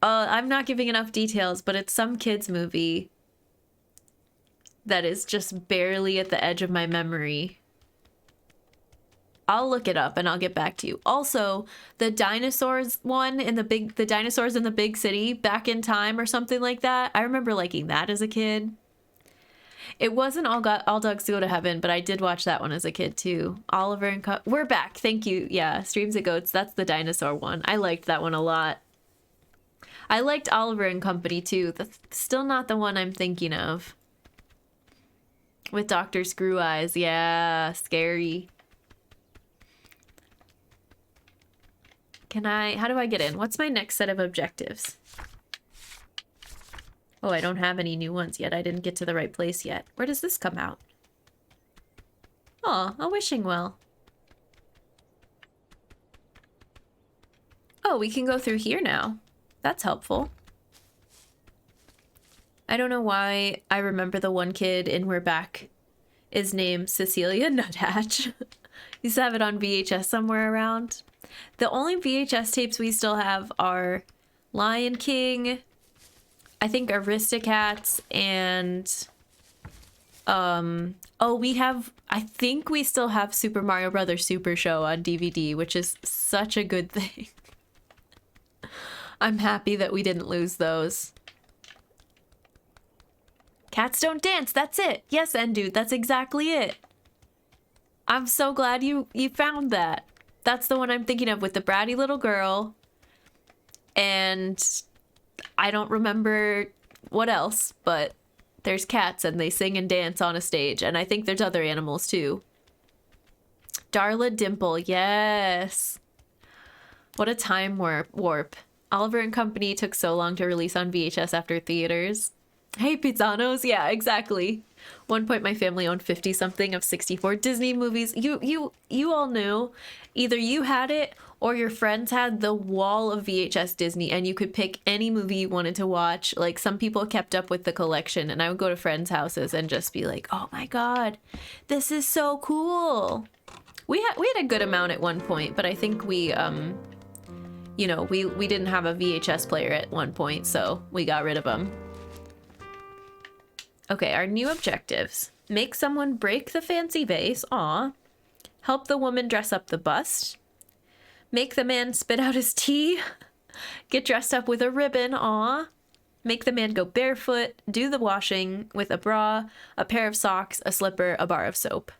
S1: I'm not giving enough details, but it's some kids movie that is just barely at the edge of my memory. I'll look it up and I'll get back to you. Also, the dinosaurs one in the dinosaurs in the big city, Back in Time or something like that. I remember liking that as a kid. It wasn't All Dogs Go to Heaven, but I did watch that one as a kid too. Oliver and we're back. Thank you. Yeah, Streams and Goats. That's the dinosaur one. I liked that one a lot. I liked Oliver and Company too. That's still not the one I'm thinking of. With Dr. Screw Eyes. Yeah, scary. How do I get in? What's my next set of objectives? Oh, I don't have any new ones yet. I didn't get to the right place yet. Where does this come out? Oh, a wishing well. Oh, we can go through here now. That's helpful. I don't know why I remember the one kid in We're Back is named Cecilia Nuthatch. Used to have it on VHS somewhere around. The only VHS tapes we still have are Lion King, I think Aristocats, and I think we still have Super Mario Brothers Super Show on DVD, which is such a good thing. I'm happy that we didn't lose those. Cats don't dance, that's it. Yes, Endude, that's exactly it. I'm so glad you found that. That's the one I'm thinking of with the bratty little girl. And I don't remember what else, but there's cats and they sing and dance on a stage. And I think there's other animals too. Darla Dimple, yes. What a time warp. Oliver and Company took so long to release on VHS after theaters. Hey, Pizzanos. Yeah, exactly. One point my family owned 50-something of 64 Disney movies. You all knew. Either you had it or your friends had the wall of VHS Disney and you could pick any movie you wanted to watch. Like, some people kept up with the collection and I would go to friends' houses and just be like, oh my god, this is so cool. We had a good amount at one point, but I think we we didn't have a VHS player at one point, so we got rid of them. Okay, our new objectives. Make someone break the fancy vase. Aw. Help the woman dress up the bust. Make the man spit out his tea. Get dressed up with a ribbon. Aw. Make the man go barefoot. Do the washing with a bra, a pair of socks, a slipper, a bar of soap.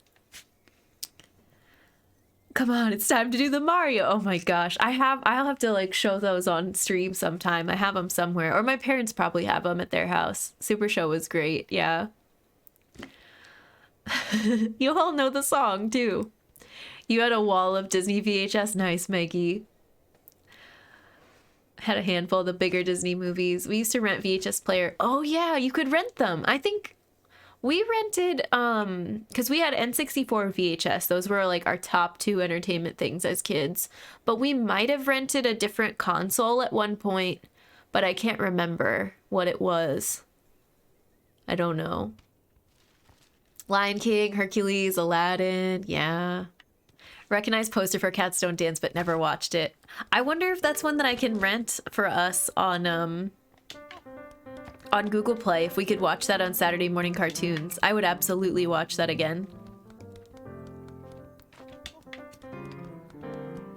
S1: Come on, it's time to do the Mario. Oh my gosh. I'll have to like show those on stream sometime. I have them somewhere. Or my parents probably have them at their house. Super Show was great. Yeah. You all know the song too. You had a wall of Disney VHS. Nice, Maggie. Had a handful of the bigger Disney movies. We used to rent VHS player. Oh yeah, you could rent them. I think we rented, because we had N64 VHS. Those were like our top two entertainment things as kids. But we might have rented a different console at one point, but I can't remember what it was. I don't know. Lion King, Hercules, Aladdin, yeah. Recognize poster for Cats Don't Dance, but never watched it. I wonder if that's one that I can rent for us on Google Play. If we could watch that on Saturday morning cartoons, I would absolutely watch that again.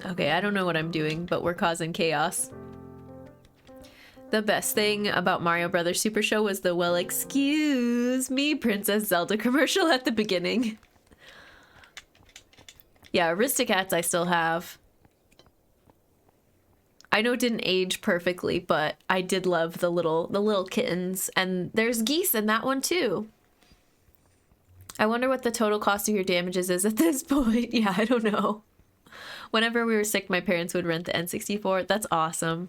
S1: Okay, I don't know what I'm doing, but we're causing chaos. The best thing about Mario Brothers Super Show was the "well, excuse me, Princess Zelda" commercial at the beginning. Yeah, Aristocats I still have. I know it didn't age perfectly, but I did love the little kittens, and there's geese in that one too. I wonder what the total cost of your damages is at this point. Yeah, I don't know. Whenever we were sick, my parents would rent the N64. That's awesome.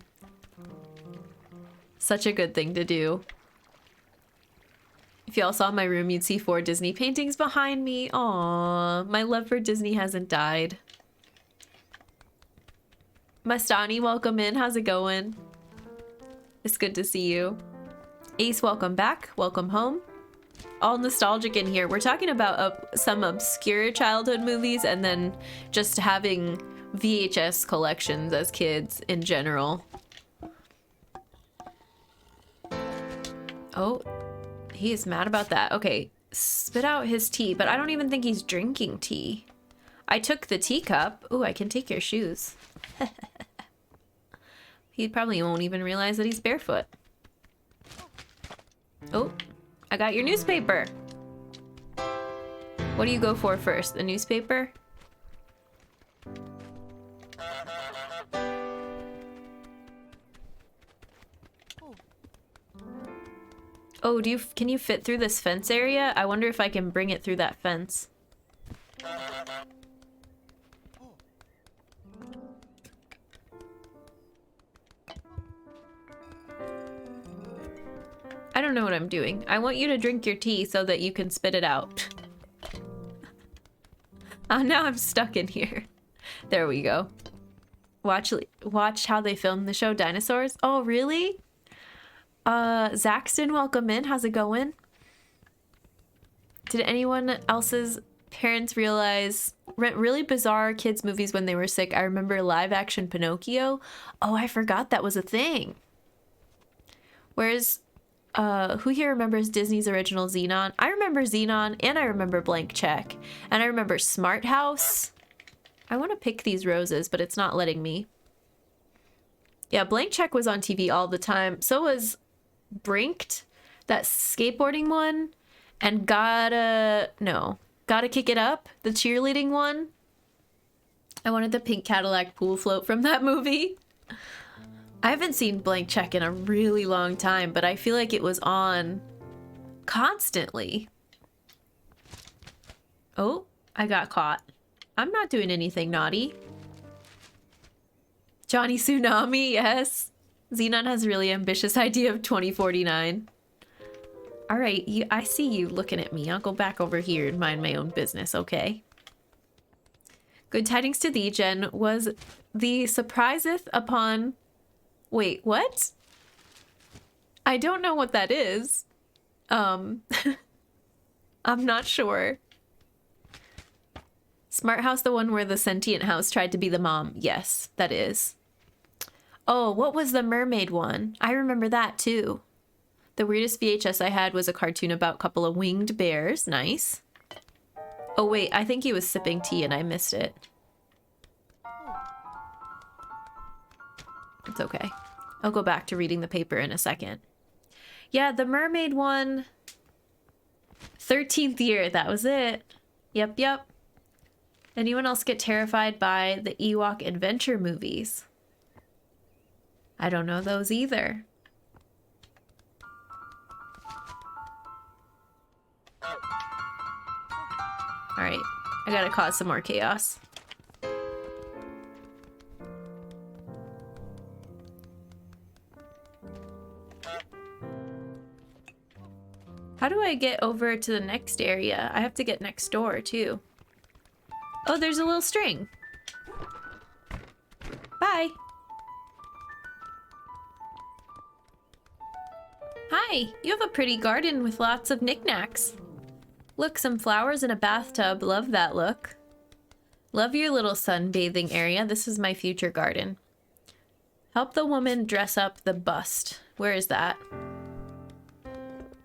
S1: Such a good thing to do. If y'all saw my room, you'd see 4 Disney paintings behind me. Aww, my love for Disney hasn't died. Mastani, welcome in. How's it going? It's good to see you. Ace, welcome back. Welcome home. All nostalgic in here. We're talking about some obscure childhood movies and then just having VHS collections as kids in general. Oh, he is mad about that. Okay, spit out his tea, but I don't even think he's drinking tea. I took the teacup. Ooh, I can take your shoes. He probably won't even realize that he's barefoot. Oh, I got your newspaper. What do you go for first? The newspaper? Oh, can you fit through this fence area? I wonder if I can bring it through that fence. I don't know what I'm doing. I want you to drink your tea so that you can spit it out. Oh, now I'm stuck in here. There we go. Watch how they filmed the show Dinosaurs. Oh, really? Zaxton, welcome in. How's it going? Did anyone else's parents rent really bizarre kids movies when they were sick? I remember live action Pinocchio. Oh, I forgot that was a thing. Whereas, who here remembers Disney's original Xenon? I remember Xenon, and I remember Blank Check, and I remember Smart House. I want to pick these roses, but it's not letting me. Yeah, Blank Check was on TV all the time. So was Brinked, that skateboarding one, and Gotta Kick It Up, the cheerleading one. I wanted the pink Cadillac pool float from that movie. I haven't seen Blank Check in a really long time, but I feel like it was on constantly. Oh, I got caught. I'm not doing anything naughty. Johnny Tsunami, yes. Xenon has a really ambitious idea of 2049. All right, I see you looking at me. I'll go back over here and mind my own business, okay? Good tidings to thee, Jen, was the surpriseth upon... Wait, what? I don't know what that is. I'm not sure. Smart House, the one where the sentient house tried to be the mom. Yes, that is. Oh, what was the mermaid one? I remember that too. The weirdest VHS I had was a cartoon about a couple of winged bears. Nice. Oh wait, I think he was sipping tea and I missed it. It's okay. I'll go back to reading the paper in a second. Yeah, the mermaid one. 13th year, that was it. Yep. Anyone else get terrified by the Ewok adventure movies? I don't know those either. All right, I gotta cause some more chaos. How do I get over to the next area? I have to get next door too. Oh, there's a little string. Bye. Hi, you have a pretty garden with lots of knickknacks. Look, some flowers in a bathtub. Love that look. Love your little sunbathing area. This is my future garden. Help the woman dress up the bust. Where is that?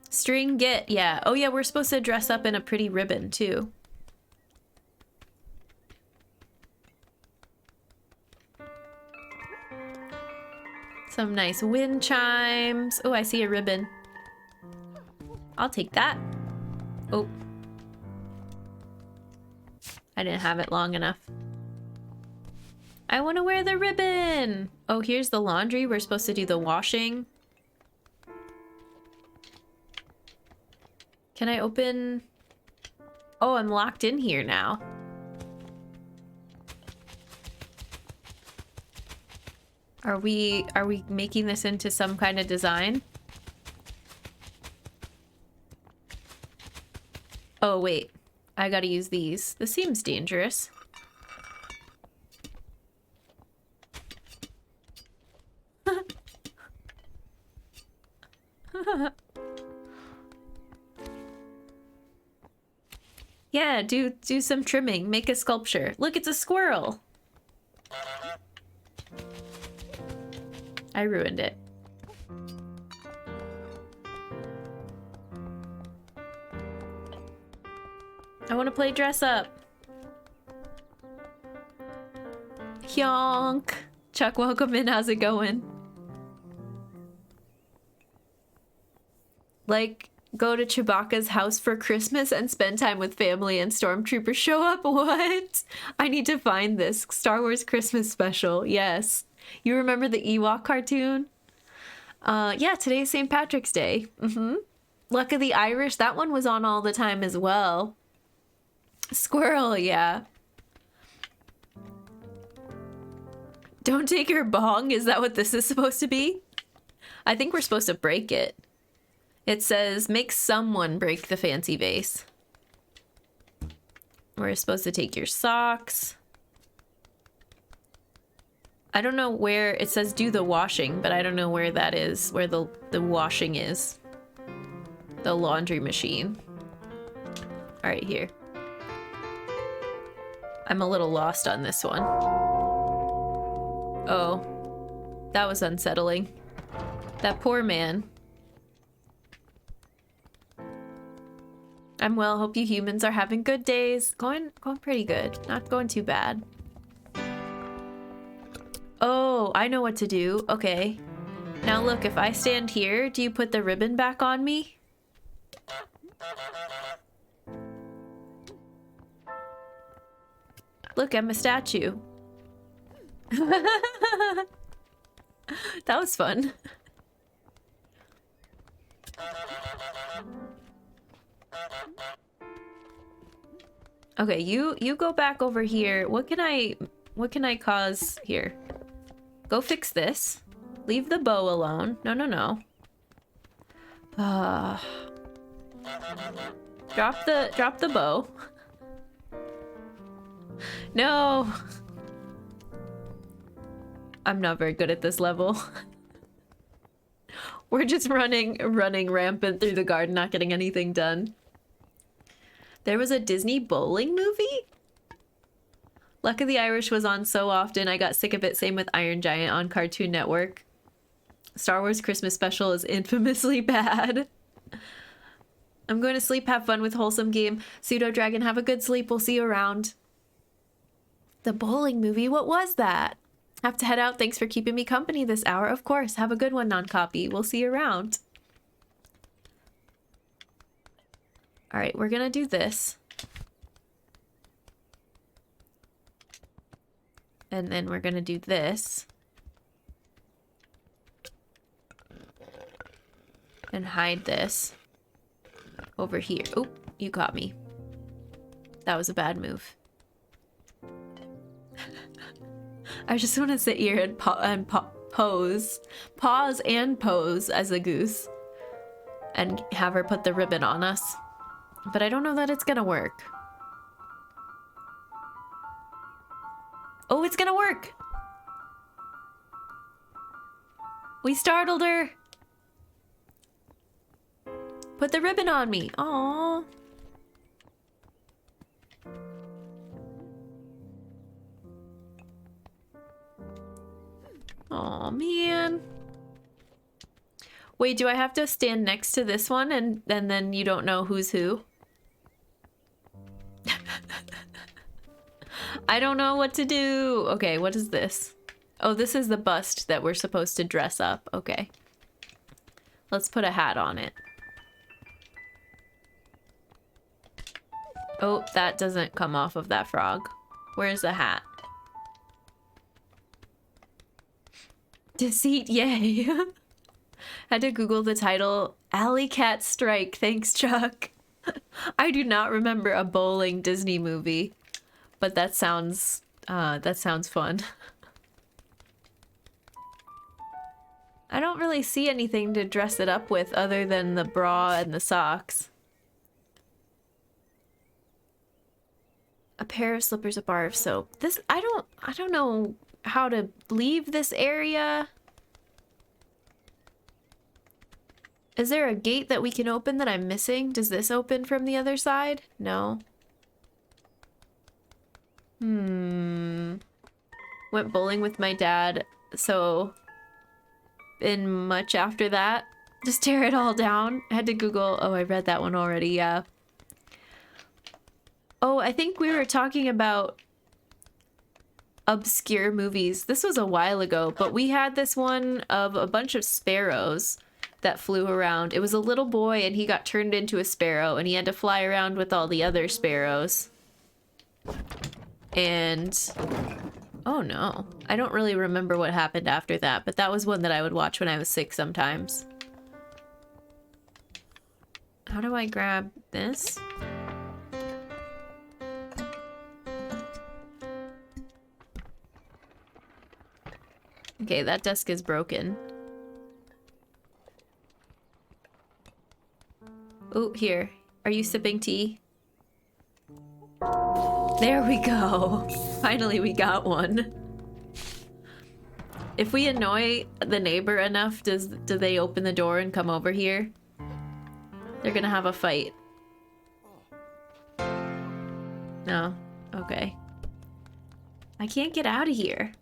S1: String get, yeah. Oh yeah, we're supposed to dress up in a pretty ribbon too. Some nice wind chimes. Oh, I see a ribbon. I'll take that. Oh. I didn't have it long enough. I want to wear the ribbon. Oh, here's the laundry. We're supposed to do the washing. Can I open? Oh, I'm locked in here now. Are we making this into some kind of design? Oh, wait. I gotta use these. This seems dangerous. Yeah, do some trimming. Make a sculpture. Look, it's a squirrel. I ruined it. I want to play dress up. Hyonk. Chuck, welcome in. How's it going? Like, go to Chewbacca's house for Christmas and spend time with family and stormtroopers show up? What? I need to find this. Star Wars Christmas special. Yes. You remember the Ewok cartoon? Yeah, today's St. Patrick's Day. Luck of the Irish. That one was on all the time as well. Squirrel, yeah. Don't take your bong. Is that what this is supposed to be? I think we're supposed to break it. It says, make someone break the fancy vase. We're supposed to take your socks. I don't know where, it says do the washing, but I don't know where that is, where the washing is. The laundry machine. All right, here. I'm a little lost on this one. Oh, that was unsettling. That poor man. I'm well, hope you humans are having good days. Going pretty good, not going too bad. Oh, I know what to do. Okay. Now look, if I stand here, do you put the ribbon back on me? Look, I'm a statue. That was fun. Okay, you go back over here. What can I cause here? Go fix this. Leave the bow alone. No. Drop the bow. No. I'm not very good at this level. We're just running rampant through the garden, not getting anything done. There was a Disney bowling movie? Luck of the Irish was on so often, I got sick of it. Same with Iron Giant on Cartoon Network. Star Wars Christmas special is infamously bad. I'm going to sleep. Have fun with Wholesome Game. Pseudo Dragon, have a good sleep. We'll see you around. The bowling movie? What was that? Have to head out. Thanks for keeping me company this hour. Of course. Have a good one, non-copy. We'll see you around. All right, we're gonna do this. And then we're gonna do this. And hide this over here. Oh, you caught me. That was a bad move. I just want to sit here and pose and pose as a goose and have her put the ribbon on us. But I don't know that it's gonna work. Oh, it's gonna work! We startled her! Put the ribbon on me. Aww. Oh man. Wait, do I have to stand next to this one and then you don't know who's who? I don't know what to do. Okay, what is this? Oh, this is the bust that we're supposed to dress up. Okay. Let's put a hat on it. Oh, that doesn't come off of that frog. Where's the hat? Deceit, yay. Had to Google the title. Alley Cat Strike. Thanks, Chuck. I do not remember a bowling Disney movie, but that sounds fun. I don't really see anything to dress it up with other than the bra and the socks. A pair of slippers, a bar of soap. This, I don't know how to leave this area. Is there a gate that we can open that I'm missing? Does this open from the other side? No. Went bowling with my dad, so in much after that, just tear it all down. I had to Google. Oh, I read that one already, yeah. Oh, I think we were talking about obscure movies. This was a while ago, but we had this one of a bunch of sparrows that flew around. It was a little boy and he got turned into a sparrow and he had to fly around with all the other sparrows. And oh no, I don't really remember what happened after that, but that was one that I would watch when I was sick sometimes. How do I grab this? Okay, that desk is broken. Oh, here. Are you sipping tea? There we go. Finally, we got one. If we annoy the neighbor enough, do they open the door and come over here? They're gonna have a fight. No. Okay. I can't get out of here.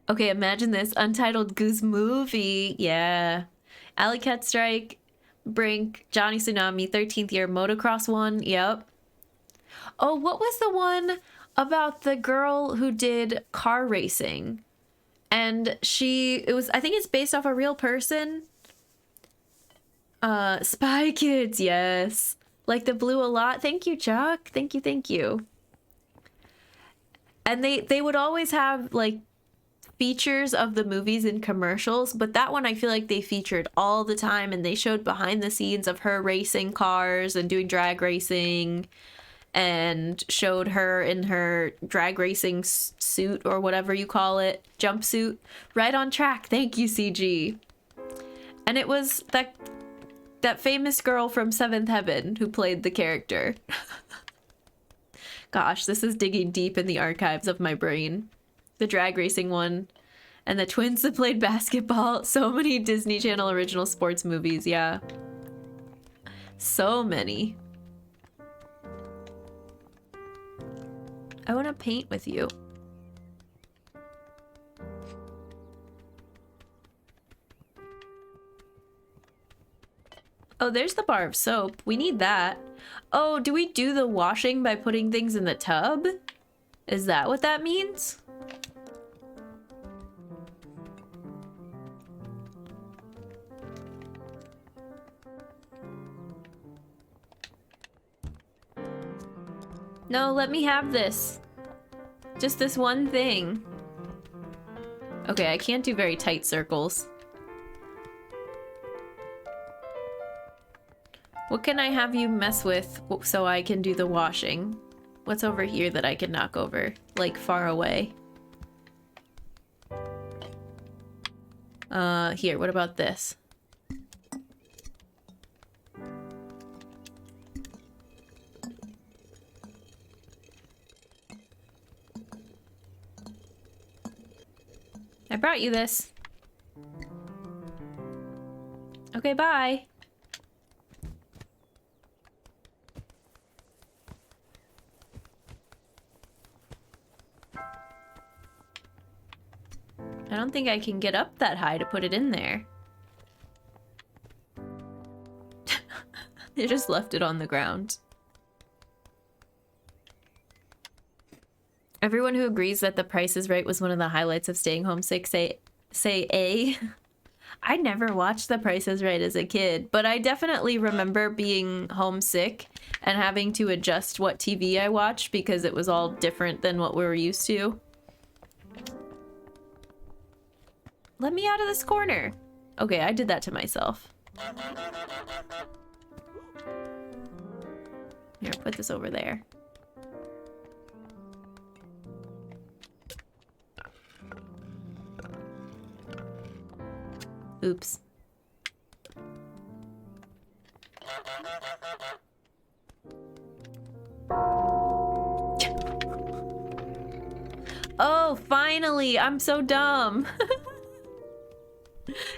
S1: Okay, imagine this. Untitled Goose movie. Yeah. Alley Cat Strike, Brink, Johnny Tsunami, 13th Year, Motocross one. Yep. Oh, what was the one about the girl who did car racing? And I think it's based off a real person. Spy Kids, yes. Like the Blue a lot. Thank you, Chuck. Thank you, thank you. And they would always have like features of the movies in commercials, but that one I feel like they featured all the time, and they showed behind the scenes of her racing cars and doing drag racing, and showed her in her drag racing suit or whatever you call it, jumpsuit. Right on track. Thank you, CG. And it was that famous girl from Seventh Heaven who played the character. Gosh, this is digging deep in the archives of my brain. The drag racing one, and the twins that played basketball. So many Disney Channel original sports movies, yeah. So many. I want to paint with you. Oh, there's the bar of soap. We need that. Oh, do we do the washing by putting things in the tub? Is that what that means? No, let me have this. Just this one thing. Okay, I can't do very tight circles. What can I have you mess with so I can do the washing? What's over here that I can knock over? Like, far away. Here, what about this? I brought you this. Okay, bye. I don't think I can get up that high to put it in there. They just left it on the ground. Everyone who agrees that The Price is Right was one of the highlights of staying homesick say A. I never watched The Price is Right as a kid, but I definitely remember being homesick and having to adjust what TV I watched because it was all different than what we were used to. Let me out of this corner. Okay, I did that to myself. Here, put this over there. Oops. Oh, finally! I'm so dumb.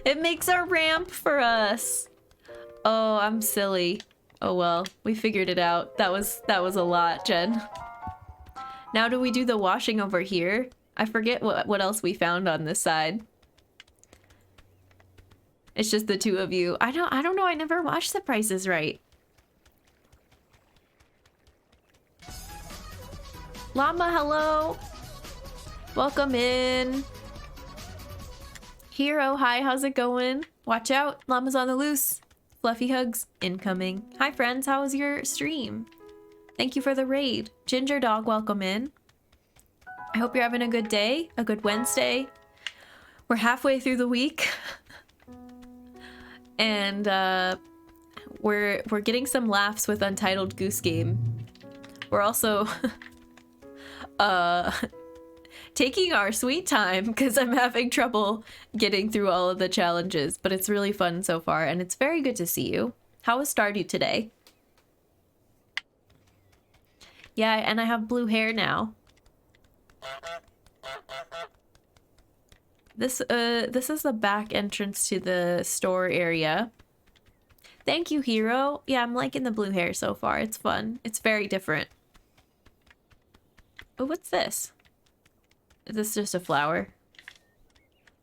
S1: It makes our ramp for us. Oh, I'm silly. Oh well, we figured it out. That was a lot, Jen. Now do we do the washing over here? I forget what else we found on this side. It's just the two of you. I don't know, I never watched The Price is Right. Llama, hello. Welcome in. Hero, hi, how's it going? Watch out, Llama's on the loose. Fluffy hugs incoming. Hi friends, how was your stream? Thank you for the raid. Ginger Dog, welcome in. I hope you're having a good day, a good Wednesday. We're halfway through the week. And we're getting some laughs with Untitled Goose Game. We're also taking our sweet time because I'm having trouble getting through all of the challenges, but it's really fun so far and it's very good to see you. How was Stardew today? Yeah, and I have blue hair now. This is the back entrance to the store area. Thank you, Hero. Yeah, I'm liking the blue hair so far. It's fun. It's very different. Oh, what's this? Is this just a flower?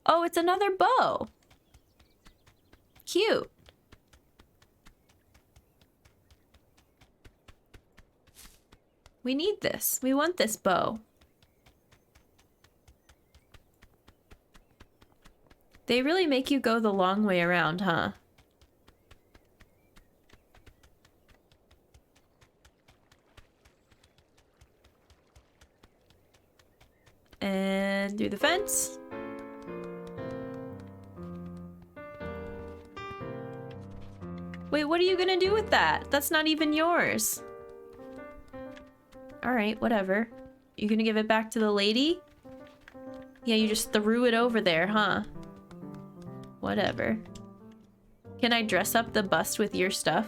S1: Oh, it's another bow. Cute. We need this. We want this bow. They really make you go the long way around, huh? And through the fence. Wait, what are you gonna do with that? That's not even yours. Alright, whatever. You gonna give it back to the lady? Yeah, you just threw it over there, huh? Whatever. Can I dress up the bust with your stuff?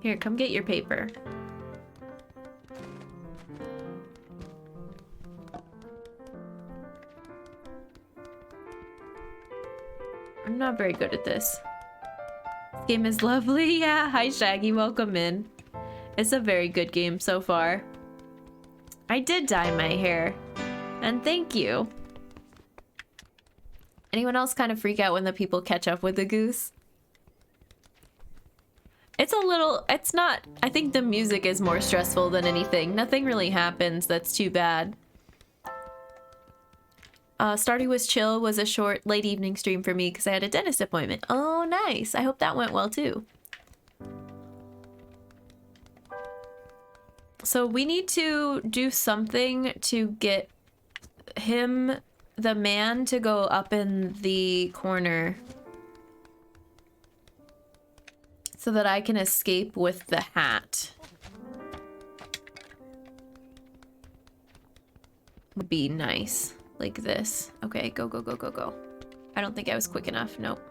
S1: Here, come get your paper. I'm not very good at this. This game is lovely. Yeah, hi Shaggy, welcome in. It's a very good game so far. I did dye my hair. And thank you. Anyone else kind of freak out when the people catch up with the goose? It's a little, it's not, I think the music is more stressful than anything. Nothing really happens that's too bad. Stardew was chill was a short late evening stream for me because I had a dentist appointment. Oh, nice. I hope that went well too. So we need to do something to get him, the man, to go up in the corner so that I can escape with the hat. Would be nice. Like this. Okay, go, go, go, go, go. I don't think I was quick enough. Nope.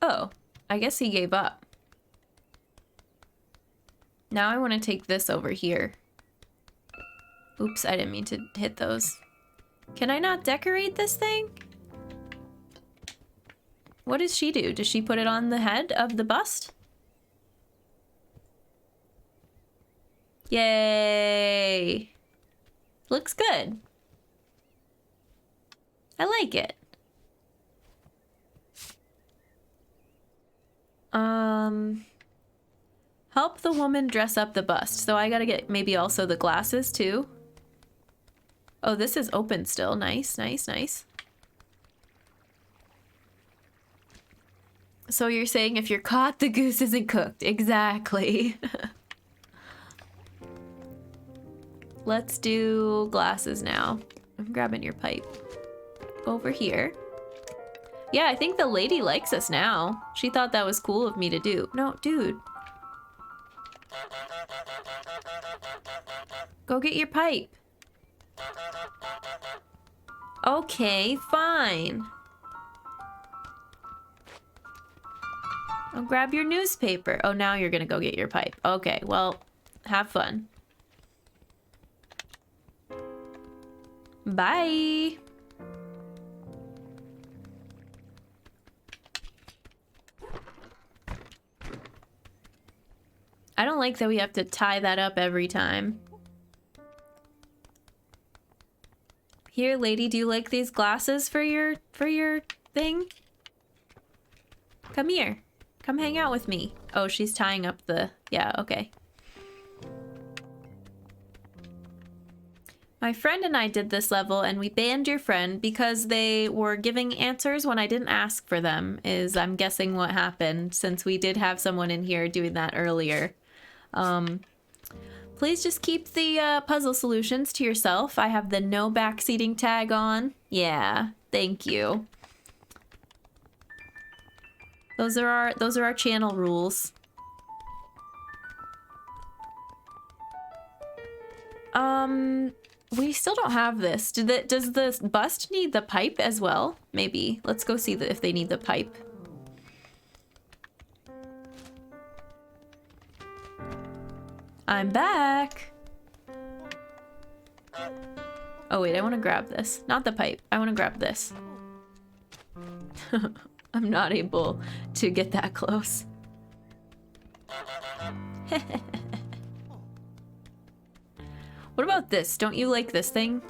S1: Oh, I guess he gave up. Now I want to take this over here. Oops, I didn't mean to hit those. Can I not decorate this thing? What does she do? Does she put it on the head of the bust? Yay! Looks good. I like it. Help the woman dress up the bust. So I gotta get maybe also the glasses too. Oh, this is open still. Nice, nice, nice. So you're saying if you're caught, the goose isn't cooked. Exactly. Let's do glasses now. I'm grabbing your pipe. Over here. Yeah, I think the lady likes us now. She thought that was cool of me to do. No, dude. Go get your pipe. Okay, fine. I'll grab your newspaper. Oh, now you're gonna go get your pipe. Okay, well, have fun. Bye. I don't like that we have to tie that up every time. Here, lady, do you like these glasses for your thing? Come here. Come hang out with me. Oh, she's tying up the... Yeah, okay. My friend and I did this level, and we banned your friend because they were giving answers when I didn't ask for them, is I'm guessing what happened, since we did have someone in here doing that earlier. Please just keep the puzzle solutions to yourself. I have the no backseating tag on. Yeah, thank you. Those are our channel rules. We still don't have this. Does the bust need the pipe as well? Maybe. Let's go see if they need the pipe. I'm back. Oh wait, I want to grab this. Not the pipe. I want to grab this. I'm not able to get that close. What about this? Don't you like this thing?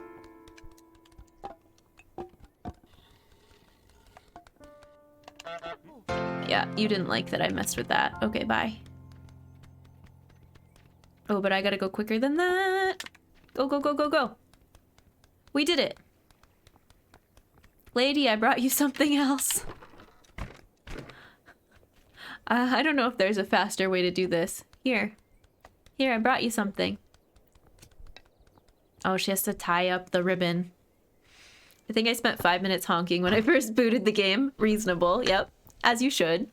S1: Yeah, you didn't like that I messed with that. Okay, bye. Oh, but I gotta go quicker than that. Go, go, go, go, go. We did it. Lady, I brought you something else. I don't know if there's a faster way to do this. Here. Here, I brought you something. Oh, she has to tie up the ribbon. I think I spent 5 minutes honking when I first booted the game. Reasonable, yep. As you should.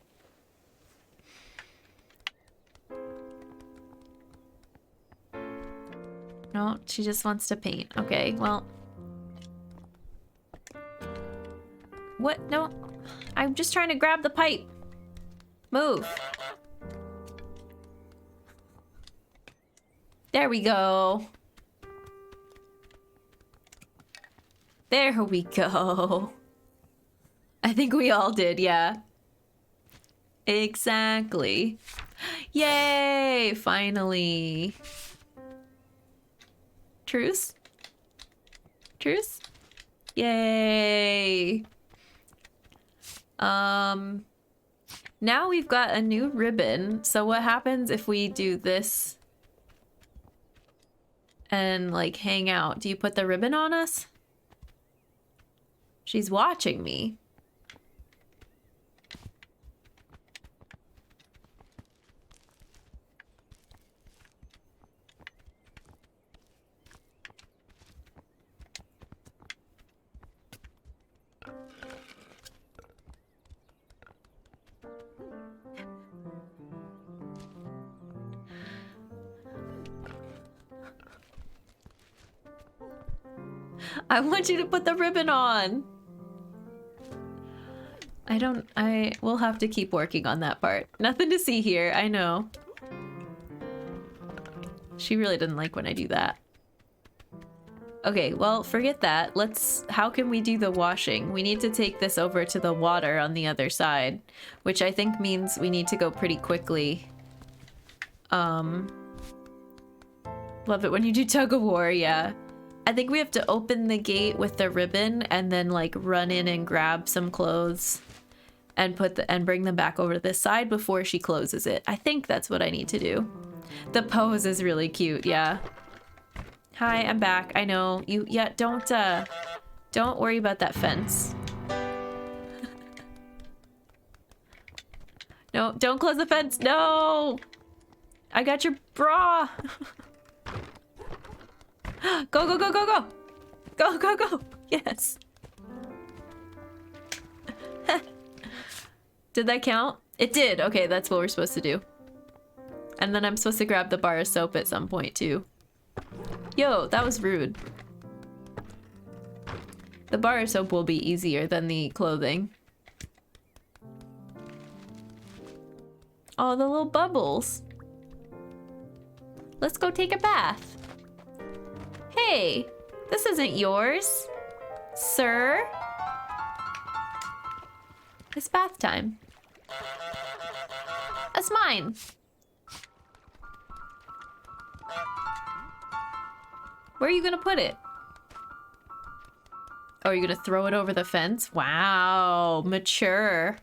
S1: No, she just wants to paint. Okay, well. What? No. I'm just trying to grab the pipe. Move. There we go. There we go. I think we all did, yeah. Exactly. Yay! Finally. Truce? Truce? Yay! Now we've got a new ribbon. So what happens if we do this and like hang out? Do you put the ribbon on us? She's watching me. I want you to put the ribbon on. I will have to keep working on that part. Nothing to see here, I know. She really didn't like when I do that. Okay, well, forget that. How can we do the washing? We need to take this over to the water on the other side, which I think means we need to go pretty quickly. Love it when you do tug of war, yeah. I think we have to open the gate with the ribbon and then like run in and grab some clothes and bring them back over to this side before she closes it. I think that's what I need to do. The pose is really cute, yeah. Hi, I'm back. I know. Yeah, don't worry about that fence. No, don't close the fence. No! I got your bra. Go, go, go, go, go. Go, go, go. Yes. Did that count? It did. Okay, that's what we're supposed to do. And then I'm supposed to grab the bar of soap at some point too. Yo, that was rude. The bar of soap will be easier than the clothing. Oh, the little bubbles. Let's go take a bath. Hey, this isn't yours, sir. It's bath time. That's mine. Where are you gonna put it? Oh, are you gonna throw it over the fence? Wow, mature.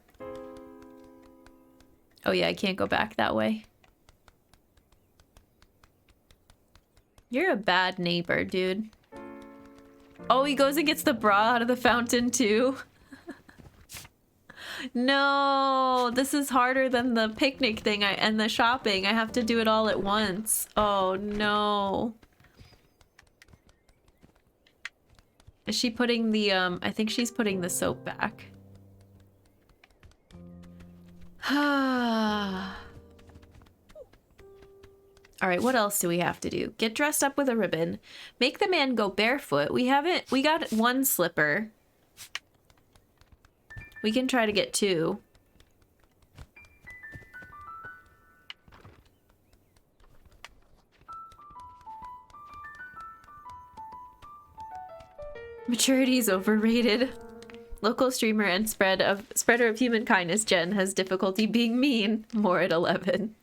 S1: Oh yeah, I can't go back that way. You're a bad neighbor, dude. Oh, he goes and gets the bra out of the fountain too. No, this is harder than the picnic thing and the shopping. I have to do it all at once. Oh no. Is she putting the, I think she's putting the soap back. All right, what else do we have to do? Get dressed up with a ribbon. Make the man go barefoot. We got one slipper. We can try to get two. Maturity is overrated. Local streamer and spreader of human kindness, Jen, has difficulty being mean. More at 11.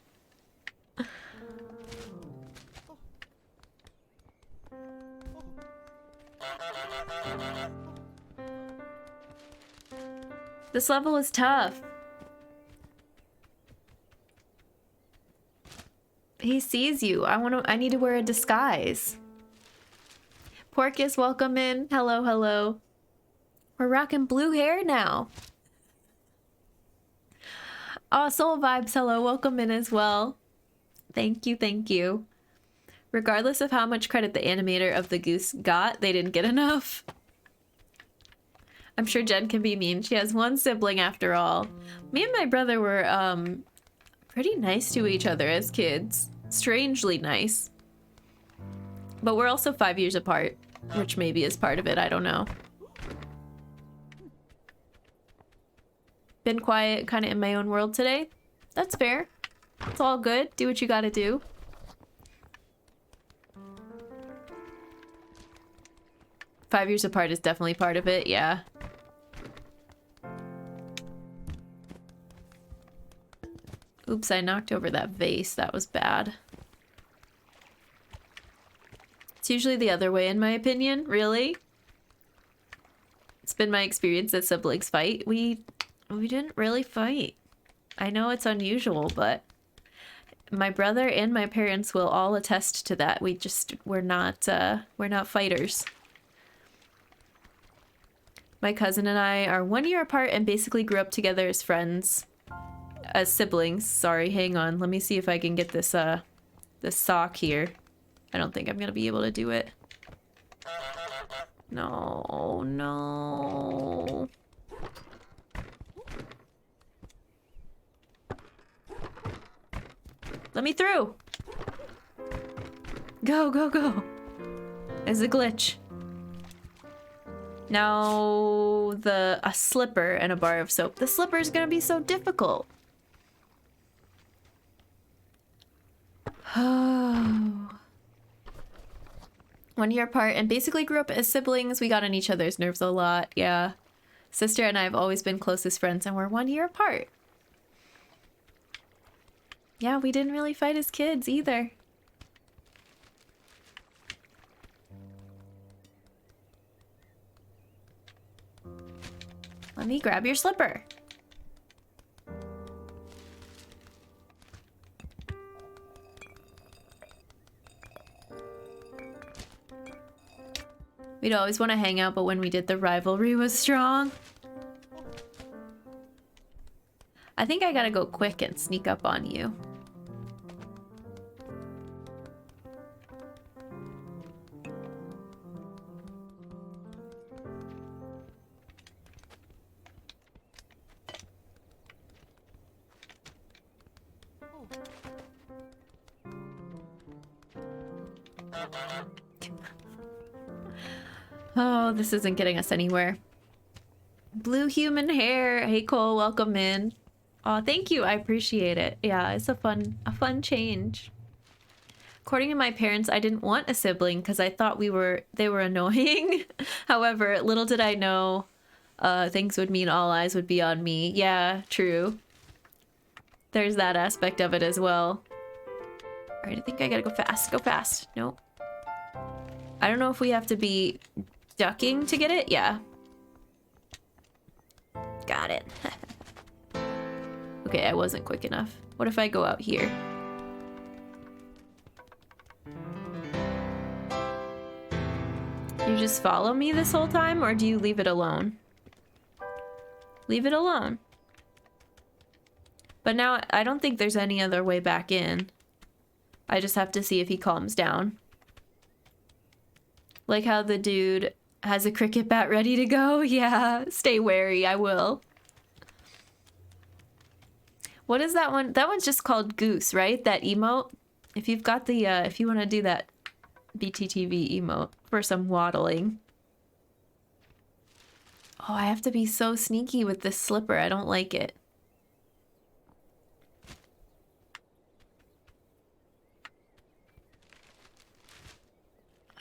S1: This level is tough. He sees you. I need to wear a disguise. Porcus, welcome in. Hello, hello. We're rocking blue hair now. Oh, Soul Vibes, hello. Welcome in as well. Thank you, thank you. Regardless of how much credit the animator of the goose got, they didn't get enough. I'm sure Jen can be mean. She has one sibling after all. Me and my brother were pretty nice to each other as kids. Strangely nice. But we're also 5 years apart, which maybe is part of it. I don't know. Been quiet, kind of in my own world today. That's fair. It's all good. Do what you gotta do. 5 years apart is definitely part of it, yeah. Oops, I knocked over that vase. That was bad. It's usually the other way in my opinion, really. It's been my experience that siblings fight. We didn't really fight. I know it's unusual, but my brother and my parents will all attest to that. We're not fighters. My cousin and I are 1 year apart and basically grew up together as friends. As siblings. Sorry, hang on. Let me see if I can get this this sock here. I don't think I'm gonna be able to do it. No, no. Let me through. Go, go, go. There's a glitch. Now a slipper and a bar of soap. The slipper is gonna be so difficult. Oh. 1 year apart and basically grew up as siblings. We got on each other's nerves a lot. Yeah. Sister and I have always been closest friends and we're 1 year apart. Yeah, we didn't really fight as kids either. Let me grab your slipper. We'd always want to hang out, but when we did, the rivalry was strong. I think I gotta go quick and sneak up on you. Oh, this isn't getting us anywhere. Blue human hair. Hey Cole, welcome in. Oh, thank you. I appreciate it. Yeah, it's a fun change. According to my parents, I didn't want a sibling because I thought they were annoying. However, little did I know things would mean all eyes would be on me. Yeah, true. There's that aspect of it as well. All right, I think I gotta go fast. Go fast. Nope. I don't know if we have to be ducking to get it. Yeah. Got it. Okay, I wasn't quick enough. What if I go out here? You just follow me this whole time, or do you leave it alone? Leave it alone. But now I don't think there's any other way back in. I just have to see if he calms down. Like how the dude has a cricket bat ready to go. Yeah, stay wary, I will. What is that one? That one's just called Goose, right? That emote? If you've got the, if you want to do that BTTV emote for some waddling. Oh, I have to be so sneaky with this slipper. I don't like it.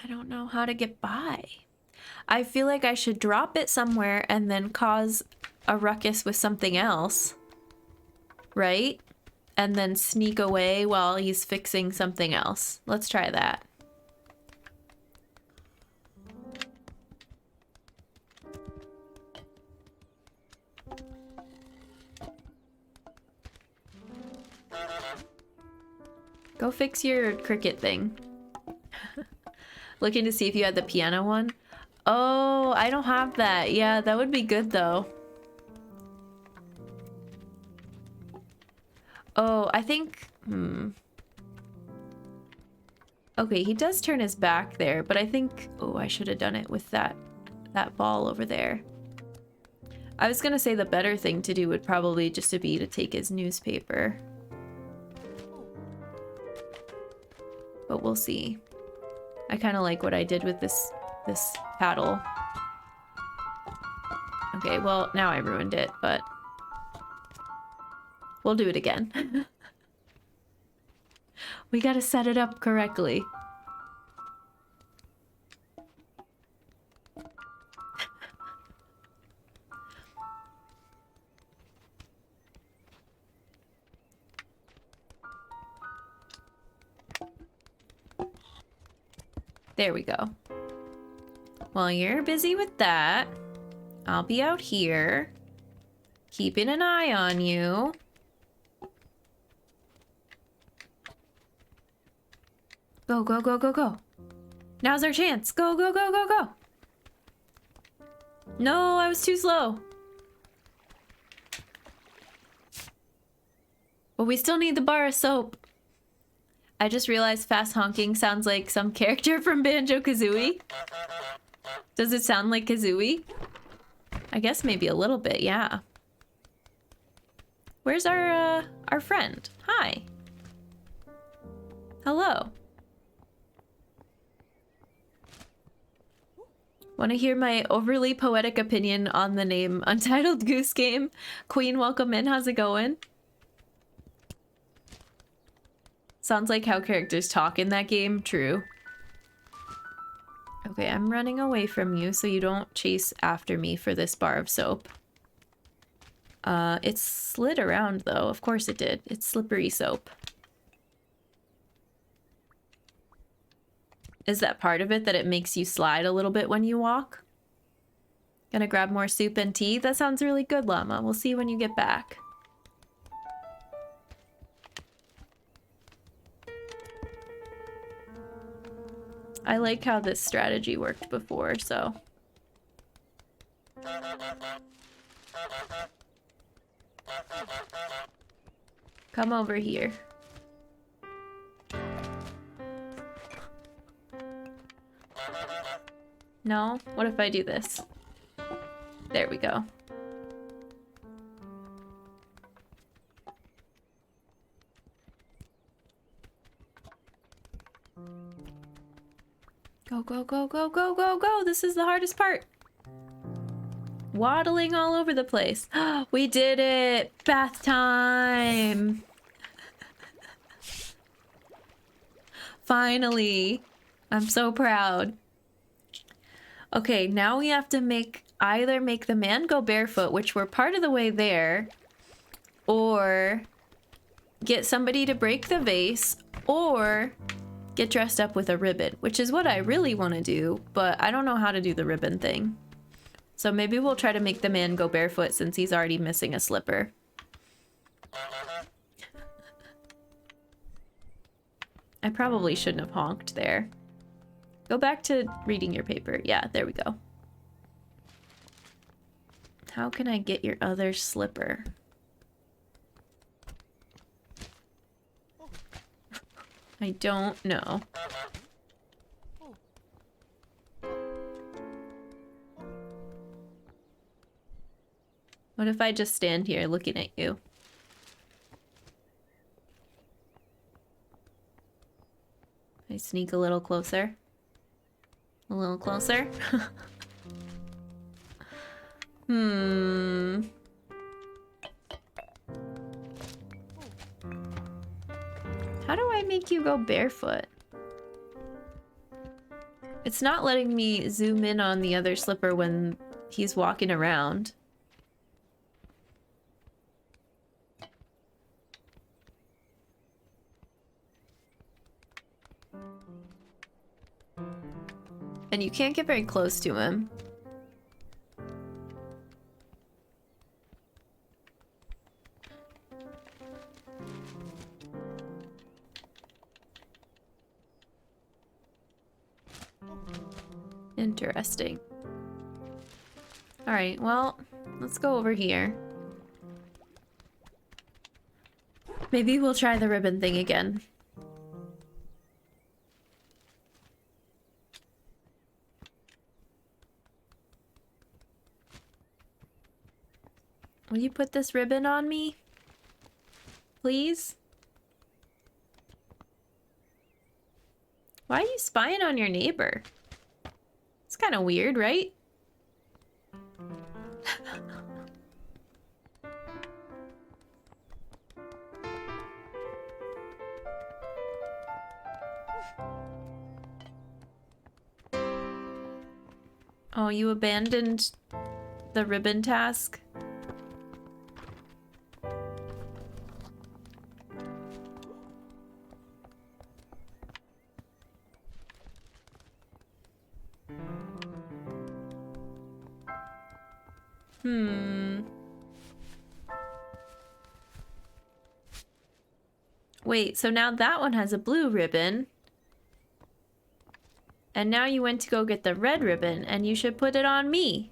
S1: I don't know how to get by. I feel like I should drop it somewhere and then cause a ruckus with something else. Right? And then sneak away while he's fixing something else. Let's try that. Go fix your cricket thing. Looking to see if you had the piano one. Oh, I don't have that. Yeah, that would be good though. Oh, I think... Okay, he does turn his back there, but I think... Oh, I should have done it with that ball over there. I was gonna say the better thing to do would probably just be to take his newspaper. But we'll see. I kind of like what I did with this paddle. Okay, well, now I ruined it, but... We'll do it again. We gotta set it up correctly. There we go. While you're busy with that, I'll be out here, keeping an eye on you. Go, go, go, go, go. Now's our chance. Go, go, go, go, go. No, I was too slow. But we still need the bar of soap. I just realized fast honking sounds like some character from Banjo-Kazooie. Does it sound like Kazooie? I guess maybe a little bit, yeah. Where's our friend? Hi. Hello. Want to hear my overly poetic opinion on the name Untitled Goose Game? Queen, welcome in. How's it going? Sounds like how characters talk in that game. True. Okay, I'm running away from you so you don't chase after me for this bar of soap. It slid around though. Of course it did. It's slippery soap. Is that part of it that it makes you slide a little bit when you walk? Gonna grab more soup and tea? That sounds really good, Llama. We'll see when you get back. I like how this strategy worked before, so... Come over here. No? What if I do this? There we go. Go, go, go, go, go, go, go! This is the hardest part! Waddling all over the place. We did it! Bath time! Finally! I'm so proud. Okay, now we have to either make the man go barefoot, which we're part of the way there, or get somebody to break the vase, or get dressed up with a ribbon, which is what I really want to do, but I don't know how to do the ribbon thing. So maybe we'll try to make the man go barefoot since he's already missing a slipper. I probably shouldn't have honked there. Go back to reading your paper. Yeah, there we go. How can I get your other slipper? I don't know. What if I just stand here looking at you? I sneak a little closer. A little closer. How do I make you go barefoot? It's not letting me zoom in on the other slipper when he's walking around. And you can't get very close to him. Interesting. All right, well, let's go over here. Maybe we'll try the ribbon thing again. Will you put this ribbon on me? Please? Why are you spying on your neighbor? It's kind of weird, right? Oh, you abandoned the ribbon task? Wait, so now that one has a blue ribbon. And now you went to go get the red ribbon, and you should put it on me.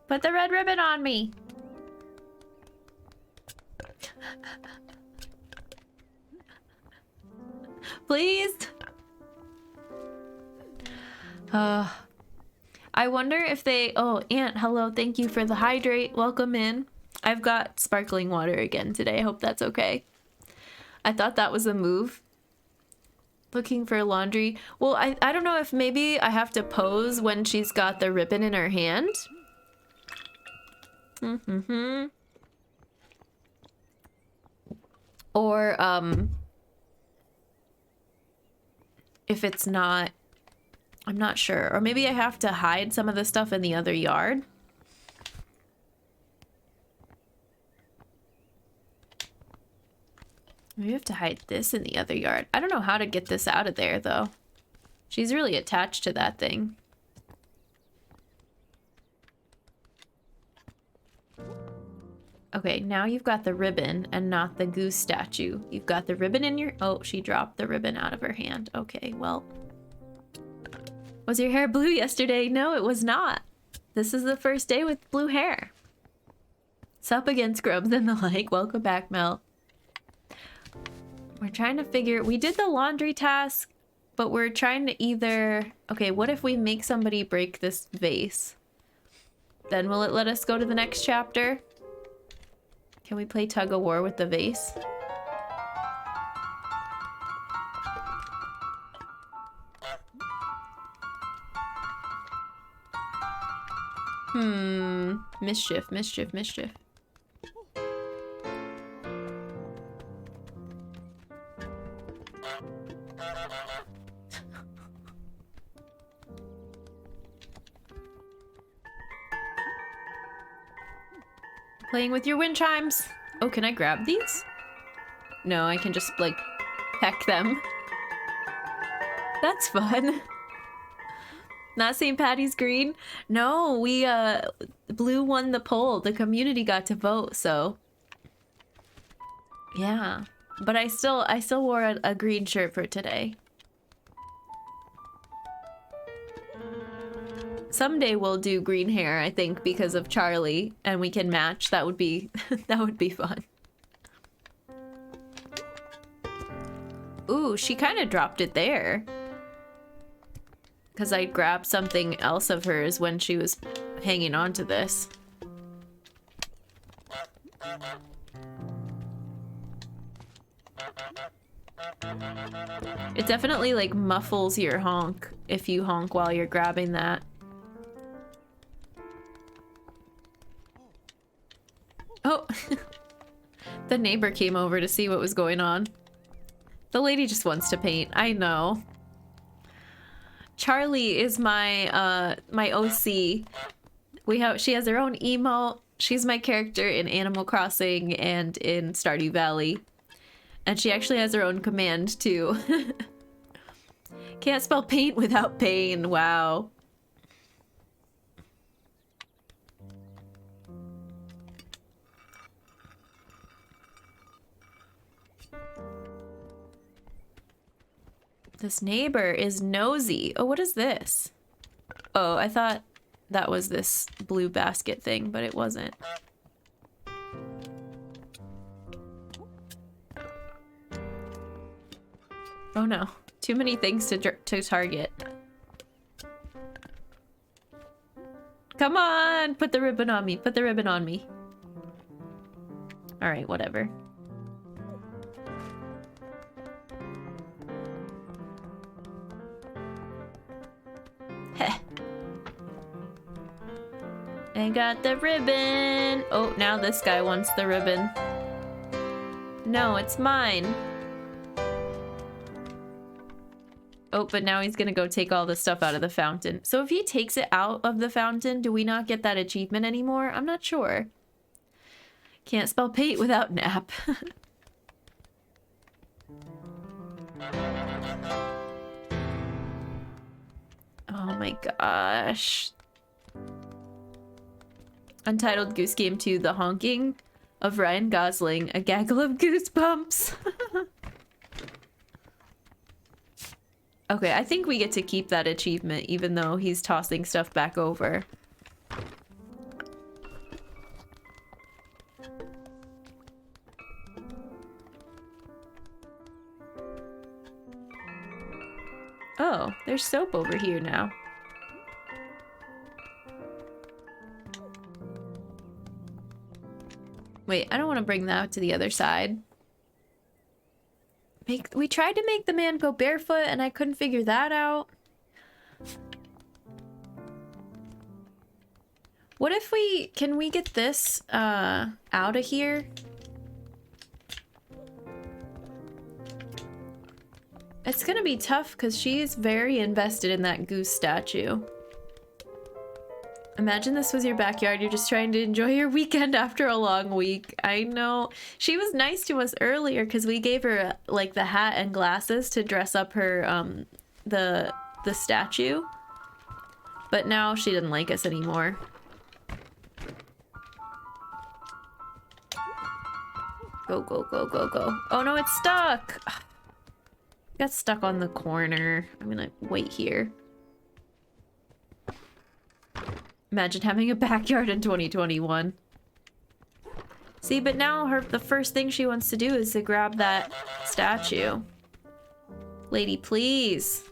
S1: Put the red ribbon on me. Please? I wonder if they... Oh, Aunt, hello. Thank you for the hydrate. Welcome in. I've got sparkling water again today. I hope that's okay. I thought that was a move. Looking for laundry. Well, I don't know if maybe I have to pose when she's got the ribbon in her hand. Or, if it's not, I'm not sure. Or maybe I have to hide some of the stuff in the other yard. Maybe I have to hide this in the other yard. I don't know how to get this out of there, though. She's really attached to that thing. Okay, now you've got the ribbon and not the goose statue. You've got the ribbon in your... Oh, she dropped the ribbon out of her hand. Okay, well... Was your hair blue yesterday? No, it was not. This is the first day with blue hair. Sup again, scrubs and the like. Welcome back, Mel. We're trying to figure... We did the laundry task, but we're trying to either... Okay, what if we make somebody break this vase? Then will it let us go to the next chapter? Can we play tug of war with the vase? Mischief, mischief, mischief. Playing with your wind chimes. Oh, can I grab these? No, I can just, like, peck them. That's fun. Not St. Patty's Green? No, we, Blue won the poll. The community got to vote, so... Yeah. But I still wore a green shirt for today. Someday we'll do green hair, I think, because of Charlie, and we can match. That would be that would be fun. Ooh, she kind of dropped it there. Because I grabbed something else of hers when she was hanging on to this. It definitely, like, muffles your honk if you honk while you're grabbing that. Oh, the neighbor came over to see what was going on. The lady just wants to paint. I know. Charlie is my my OC. She has her own emote. She's my character in Animal Crossing and in Stardew Valley. And she actually has her own command too. Can't spell paint without pain. Wow. This neighbor is nosy. Oh, what is this? Oh, I thought that was this blue basket thing, but it wasn't. Oh no, too many things to target. Come on, put the ribbon on me, put the ribbon on me. All right, whatever. I got the ribbon. Oh, now this guy wants the ribbon. No, it's mine. Oh, but now he's gonna go take all the stuff out of the fountain. So if he takes it out of the fountain, do we not get that achievement anymore? I'm not sure. Can't spell paint without nap. Oh my gosh. Untitled Goose Game 2, The Honking of Ryan Gosling, a gaggle of goosebumps. Okay, I think we get to keep that achievement even though he's tossing stuff back over. Oh, there's soap over here now. Wait, I don't want to bring that to the other side. We tried to make the man go barefoot and I couldn't figure that out. What if can we get this out of here? It's gonna be tough because she's very invested in that goose statue. Imagine this was your backyard. You're just trying to enjoy your weekend after a long week. I know. She was nice to us earlier because we gave her like the hat and glasses to dress up her the statue. But now she didn't like us anymore. Go, go, go, go, go. Oh no, it's stuck! Got stuck on the corner. I'm gonna wait here. Imagine having a backyard in 2021. See, but now the first thing she wants to do is to grab that statue. Lady, please.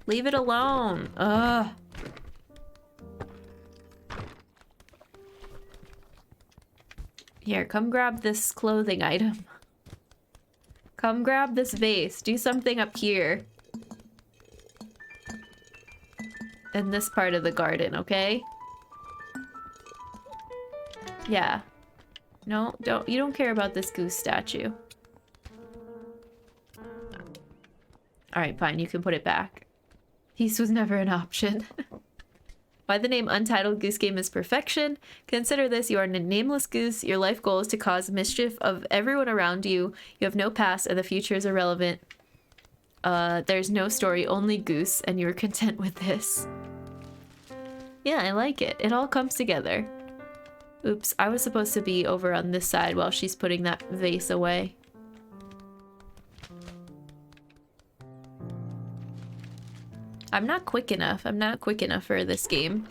S1: Leave it alone. Ugh. Here, come grab this clothing item. Come grab this vase. Do something up here. In this part of the garden, okay? Yeah. No, you don't care about this goose statue. Alright, fine, you can put it back. Peace was never an option. Why the name Untitled Goose Game is perfection. Consider this, you are a nameless goose. Your life goal is to cause mischief of everyone around you. You have no past and the future is irrelevant. There's no story, only goose, and you're content with this. Yeah, I like it. It all comes together. Oops, I was supposed to be over on this side while she's putting that vase away. I'm not quick enough. I'm not quick enough for this game.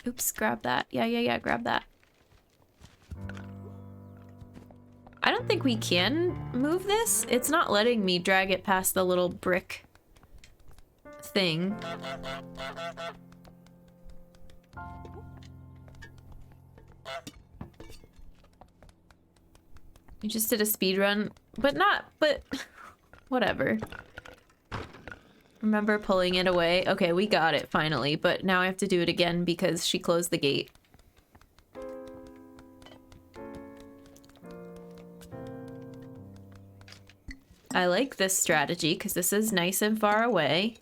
S1: Oops, grab that. Yeah, grab that. I don't think we can move this. It's not letting me drag it past the little brick thing. You just did a speed run, but whatever. Remember pulling it away? Okay, we got it finally, but now I have to do it again because she closed the gate. I like this strategy because this is nice and far away.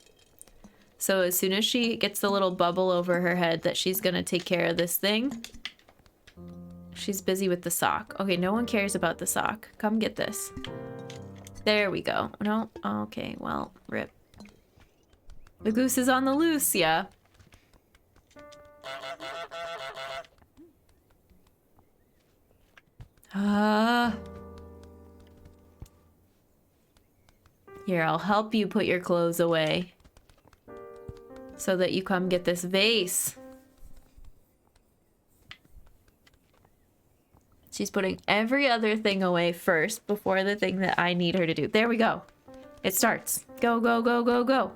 S1: So as soon as she gets the little bubble over her head that she's gonna take care of this thing, she's busy with the sock. Okay, no one cares about the sock. Come get this. There we go. No? Okay, well, rip. The goose is on the loose, yeah. Here, I'll help you put your clothes away. So that you come get this vase. She's putting every other thing away first before the thing that I need her to do. There we go. It starts. Go, go, go, go, go.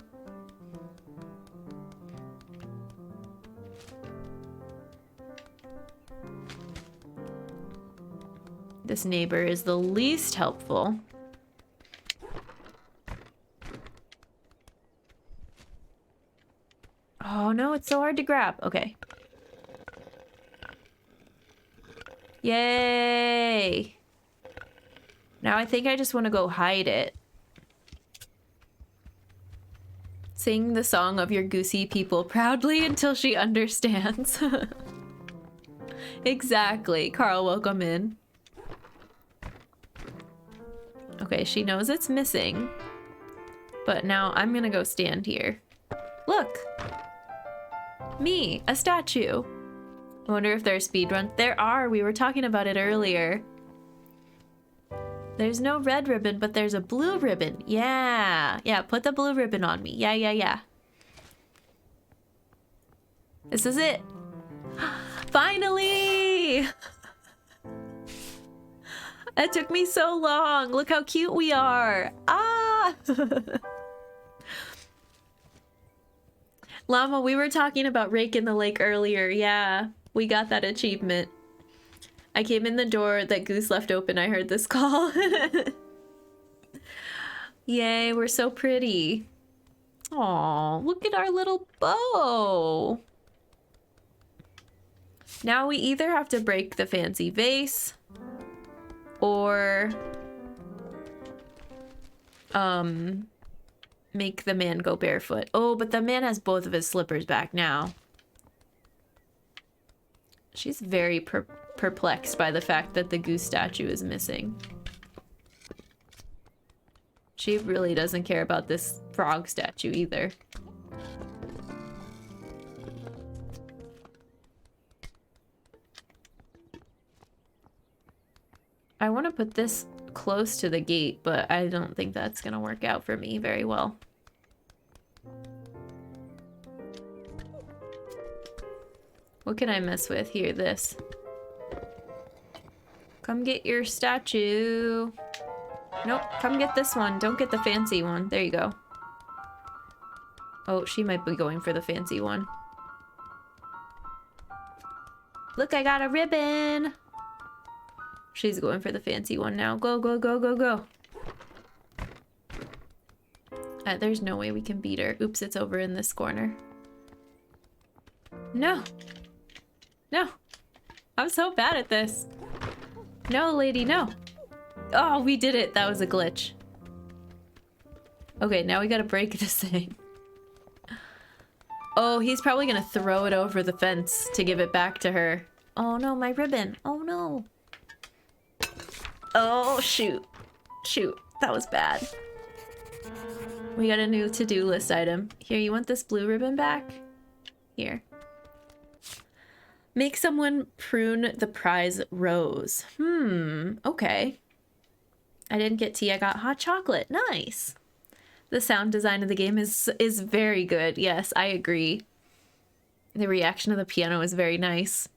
S1: This neighbor is the least helpful. Oh no, it's so hard to grab. Okay. Yay! Now I think I just want to go hide it. Sing the song of your goosey people proudly until she understands. Exactly. Carl, welcome in. Okay, she knows it's missing. But now I'm gonna go stand here. Look! Me, a statue. I wonder if there are speedruns. There are. We were talking about it earlier. There's no red ribbon, but there's a blue ribbon. Yeah. Yeah, put the blue ribbon on me. Yeah, yeah, yeah. This is it. Finally! It took me so long. Look how cute we are. Ah! Llama, we were talking about Rake in the Lake earlier. Yeah, we got that achievement. I came in the door that Goose left open. I heard this call. Yay, we're so pretty. Aw, look at our little bow. Now we either have to break the fancy vase Or make the man go barefoot. Oh, but the man has both of his slippers back now. She's very perplexed by the fact that the goose statue is missing. She really doesn't care about this frog statue either. I want to put this close to the gate, but I don't think that's gonna work out for me very well. What can I mess with here? This. Come get your statue. Nope, come get this one. Don't get the fancy one. There you go. Oh, she might be going for the fancy one. Look, I got a ribbon! She's going for the fancy one now. Go, go, go, go, go. There's no way we can beat her. Oops, it's over in this corner. No. No. I'm so bad at this. No, lady, no. Oh, we did it. That was a glitch. Okay, now we gotta break this thing. Oh, he's probably gonna throw it over the fence to give it back to her. Oh no, my ribbon. Oh no. Oh, shoot. Shoot. That was bad. We got a new to-do list item. Here, you want this blue ribbon back? Here. Make someone prune the prize rose. Okay. I didn't get tea, I got hot chocolate. Nice. The sound design of the game is very good. Yes, I agree. The reaction of the piano is very nice.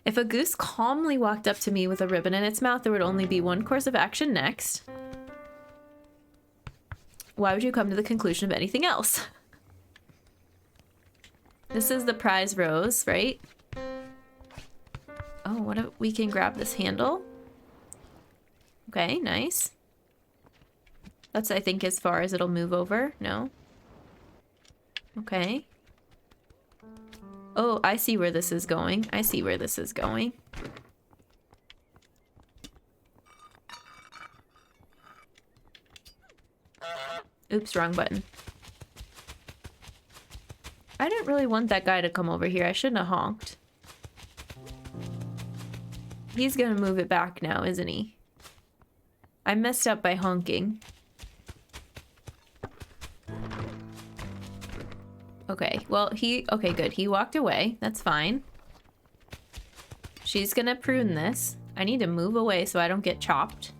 S1: If a goose calmly walked up to me with a ribbon in its mouth, there would only be one course of action next. Why would you come to the conclusion of anything else? This is the prize rose, right? Oh, what if we can grab this handle? Okay, nice. That's, I think, as far as it'll move over. No? Okay. Oh, I see where this is going. I see where this is going. Oops, wrong button. I didn't really want that guy to come over here. I shouldn't have honked. He's gonna move it back now, isn't he? I messed up by honking. Okay, well, okay, good. He walked away. That's fine. She's gonna prune this. I need to move away so I don't get chopped.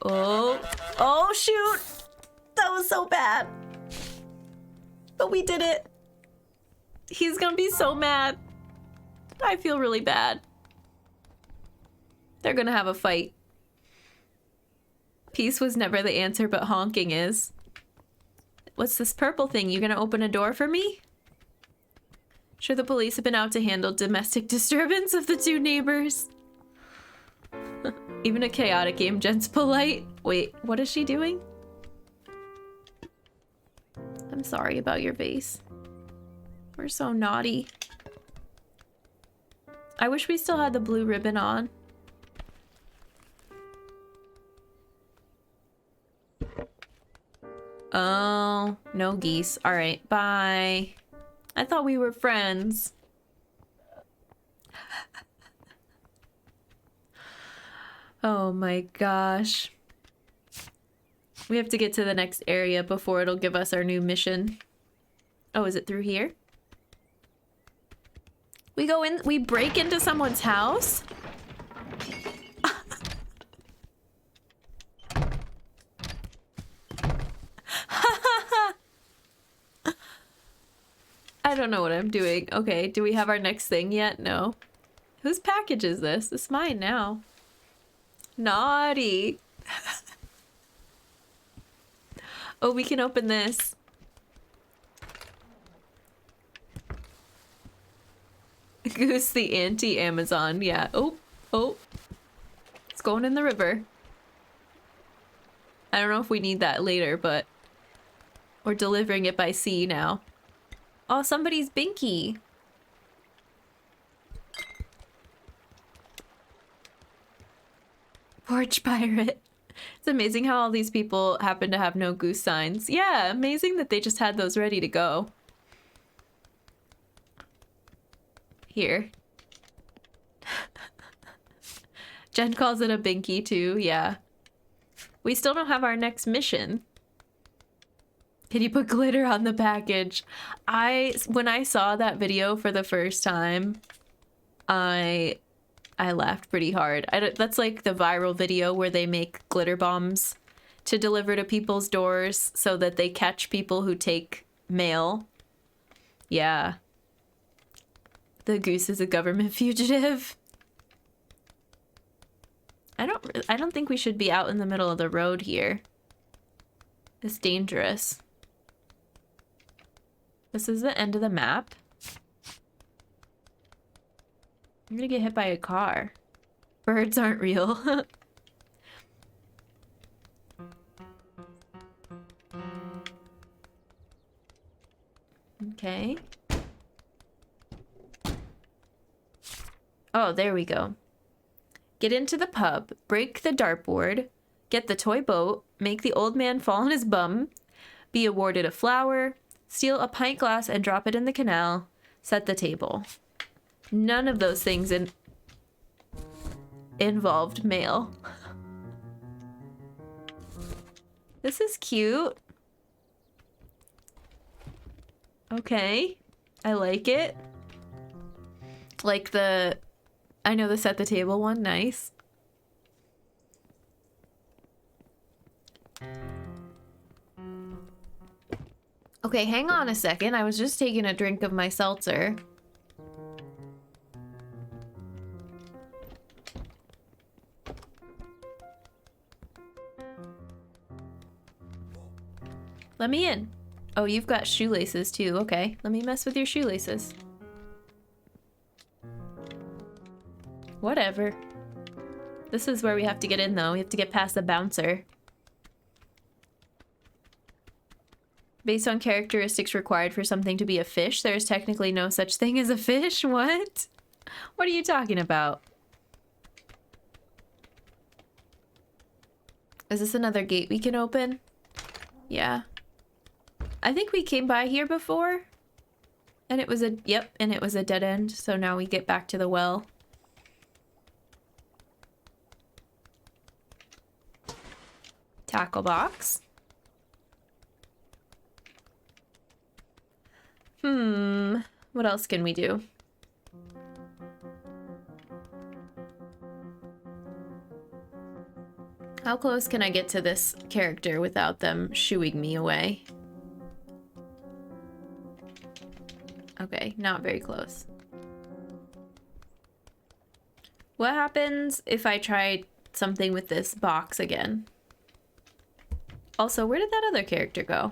S1: Oh, oh, shoot. That was so bad. But we did it. He's gonna be so mad. I feel really bad. They're gonna have a fight. Peace was never the answer, but honking is. What's this purple thing? You gonna open a door for me? Sure, the police have been out to handle domestic disturbance of the two neighbors. Even a chaotic game, gents polite. Wait, what is she doing? I'm sorry about your vase. We're so naughty. I wish we still had the blue ribbon on. Oh, no geese. All right, bye. I thought we were friends. Oh my gosh. We have to get to the next area before it'll give us our new mission. Oh, is it through here? We go in, we break into someone's house? I don't know what I'm doing. Okay, do we have our next thing yet? No. Whose package is this? It's mine now. Naughty. Oh, we can open this. Goose the anti-Amazon. Yeah. Oh, oh. It's going in the river. I don't know if we need that later, but we're delivering it by sea now. Oh, somebody's binky. Porch pirate. It's amazing how all these people happen to have no goose signs. Yeah, amazing that they just had those ready to go. Here. Jen calls it a binky too, yeah. We still don't have our next mission. Can you put glitter on the package? When I saw that video for the first time, I laughed pretty hard. That's like the viral video where they make glitter bombs to deliver to people's doors so that they catch people who take mail. Yeah. The goose is a government fugitive. I don't think we should be out in the middle of the road here. It's dangerous. This is the end of the map. I'm gonna get hit by a car. Birds aren't real. Okay. Oh, there we go. Get into the pub, break the dartboard, get the toy boat, make the old man fall on his bum, be awarded a flower, steal a pint glass and drop it in the canal, set the table. None of those things involved mail. This is cute. Okay. I like it. Like I know the set the table one. Nice. Okay, hang on a second. I was just taking a drink of my seltzer. Let me in. Oh, you've got shoelaces too. Okay, let me mess with your shoelaces. Whatever. This is where we have to get in though. We have to get past the bouncer. Based on characteristics required for something to be a fish, there is technically no such thing as a fish. What? What are you talking about? Is this another gate we can open? Yeah. I think we came by here before. And it was a, yep, and it was a dead end. So now we get back to the well. Tackle box. What else can we do? How close can I get to this character without them shooing me away? Okay, not very close. What happens if I try something with this box again? Also, where did that other character go?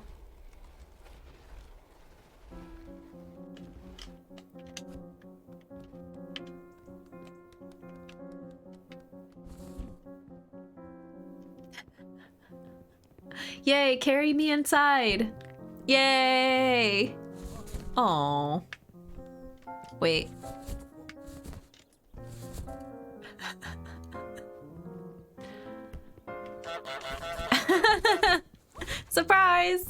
S1: Yay, carry me inside. Yay. Oh. Wait. Surprise.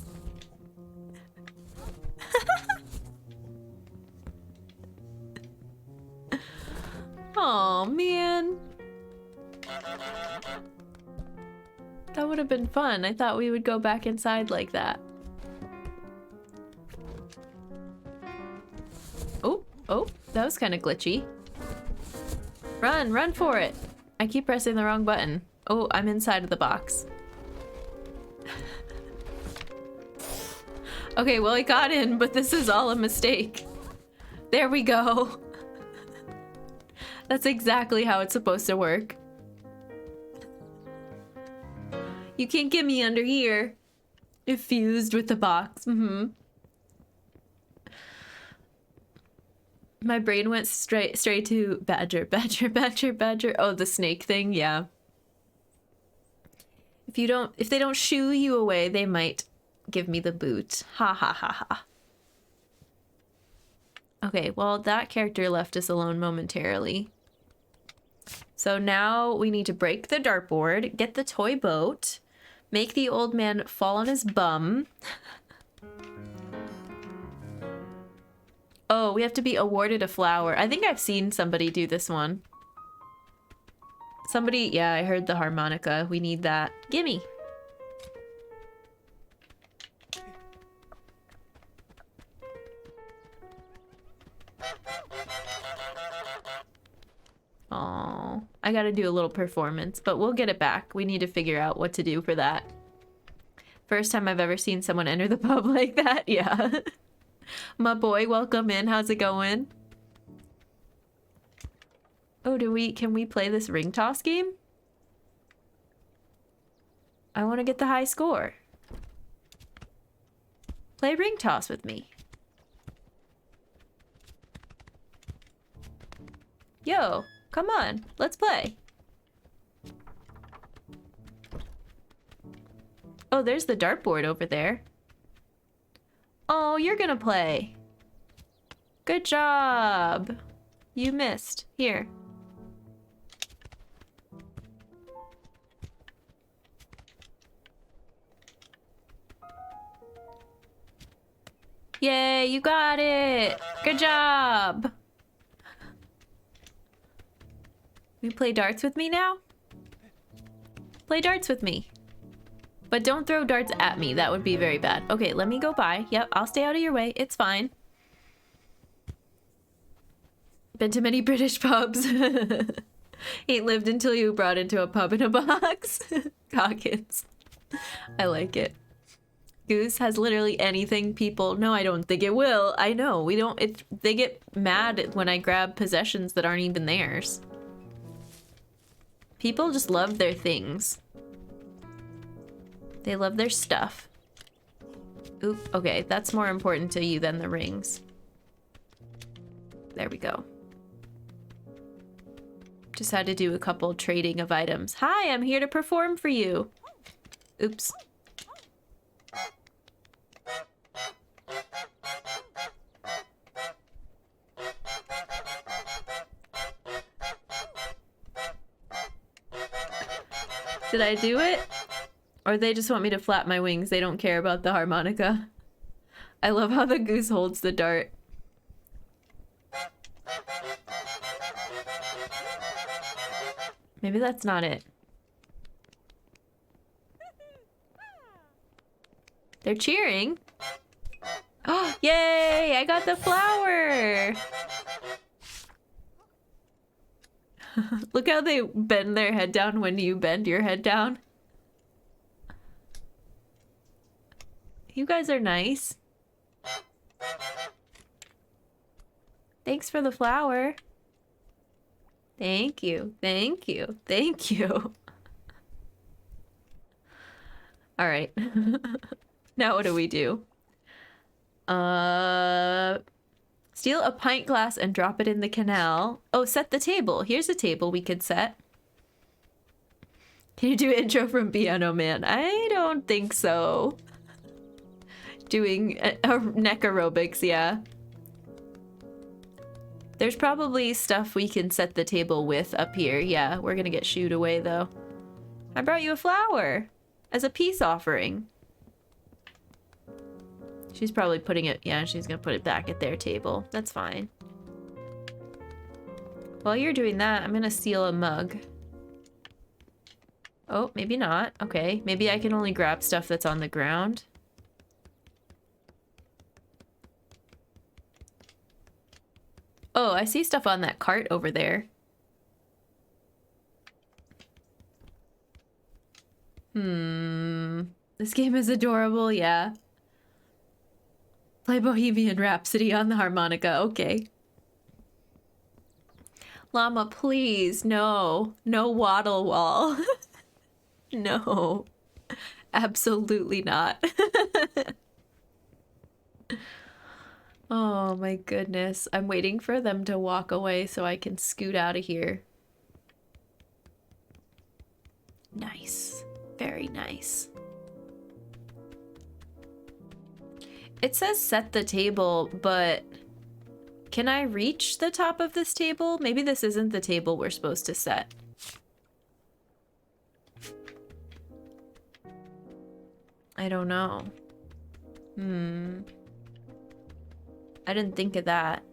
S1: Oh, man. That would have been fun. I thought we would go back inside like that. Oh, that was kind of glitchy. Run for it. I keep pressing the wrong button. Oh, I'm inside of the box. Okay, well, I got in, but this is all a mistake. There we go. That's exactly how it's supposed to work. You can't get me under here. It fused with the box. My brain went straight to badger. Oh, the snake thing, yeah. If they don't shoo you away, they might give me the boot. Ha ha ha ha. Okay, well, that character left us alone momentarily. So now we need to break the dartboard, get the toy boat, make the old man fall on his bum. Oh, we have to be awarded a flower. I think I've seen somebody do this one. Somebody, yeah, I heard the harmonica. We need that. Gimme. Oh, I gotta do a little performance, but we'll get it back. We need to figure out what to do for that. First time I've ever seen someone enter the pub like that. Yeah. My boy, welcome in. How's it going? Oh, can we play this ring toss game? I want to get the high score. Play ring toss with me. Yo, come on, let's play. Oh, there's the dartboard over there. Oh, you're gonna play. Good job. You missed. Here. Yay, you got it. Good job. You play darts with me now? Play darts with me. But don't throw darts at me. That would be very bad. Okay, let me go by. Yep, I'll stay out of your way. It's fine. Been to many British pubs. Ain't lived until you brought into a pub in a box. Hawkins. I like it. Goose has literally anything people... No, I don't think it will. I know. We don't... They get mad when I grab possessions that aren't even theirs. People just love their things. They love their stuff. Oop, okay, that's more important to you than the rings. There we go. Just had to do a couple trading of items. Hi, I'm here to perform for you. Oops. Did I do it? Or they just want me to flap my wings. They don't care about the harmonica. I love how the goose holds the dart. Maybe that's not it. They're cheering. Oh, yay! I got the flower! Look how they bend their head down when you bend your head down. You guys are nice. Thanks for the flower. Thank you. Thank you. Thank you. All right. Now what do we do? Steal a pint glass and drop it in the canal. Oh, set the table. Here's a table we could set. Can you do intro from Piano Man? I don't think so. Doing neck aerobics, yeah. There's probably stuff we can set the table with up here. Yeah, we're gonna get shooed away though. I brought you a flower as a peace offering. She's probably putting it, yeah, she's gonna put it back at their table. That's fine. While you're doing that, I'm gonna steal a mug. Oh, maybe not. Okay, maybe I can only grab stuff that's on the ground. Oh, I see stuff on that cart over there. This game is adorable, yeah. Play Bohemian Rhapsody on the harmonica, okay. Llama, please, no. No waddle wall. No. Absolutely not. Oh my goodness. I'm waiting for them to walk away so I can scoot out of here. Nice. Very nice. It says set the table, but can I reach the top of this table? Maybe this isn't the table we're supposed to set. I don't know. I didn't think of that.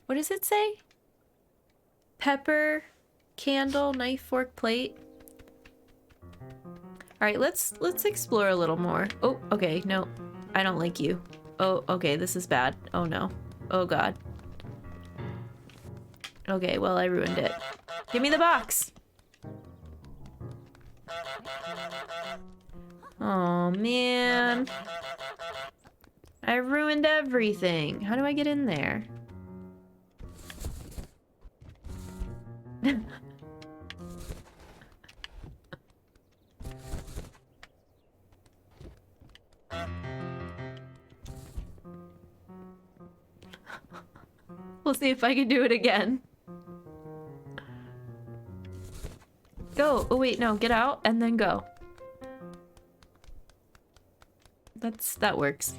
S1: What does it say? Pepper, candle, knife, fork, plate. Alright, let's explore a little more. Oh, okay, no. I don't like you. Oh, okay, this is bad. Oh no. Oh god. Okay, well, I ruined it. Give me the box! Oh man. I ruined everything. How do I get in there? We'll see if I can do it again. Go. Oh wait, no, get out and then go. That works.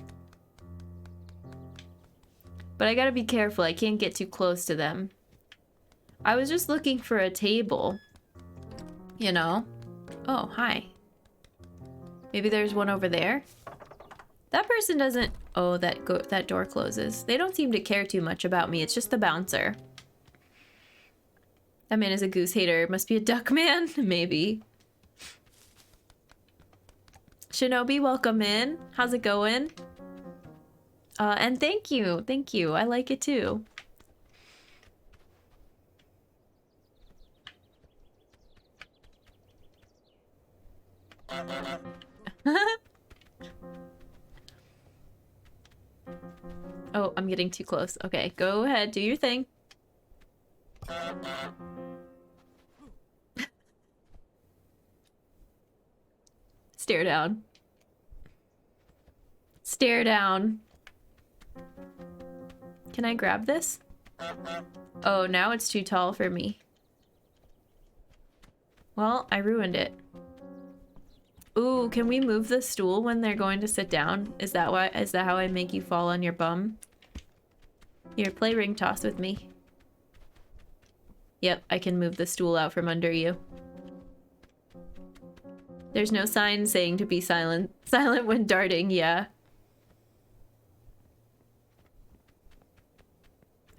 S1: But I gotta be careful. I can't get too close to them. I was just looking for a table. You know? Oh, hi. Maybe there's one over there? That person doesn't... Oh, that door closes. They don't seem to care too much about me. It's just the bouncer. That man is a goose hater. Must be a duck man? Maybe. Shinobi, welcome in. How's it going? And thank you. Thank you. I like it too. Oh, I'm getting too close. Okay, go ahead. Do your thing. Stare down. Stare down. Can I grab this? Oh, now it's too tall for me. Well, I ruined it. Ooh, can we move the stool when they're going to sit down? Is that how I make you fall on your bum? Here, play ring toss with me. Yep, I can move the stool out from under you. There's no sign saying to be silent. Silent when darting, yeah.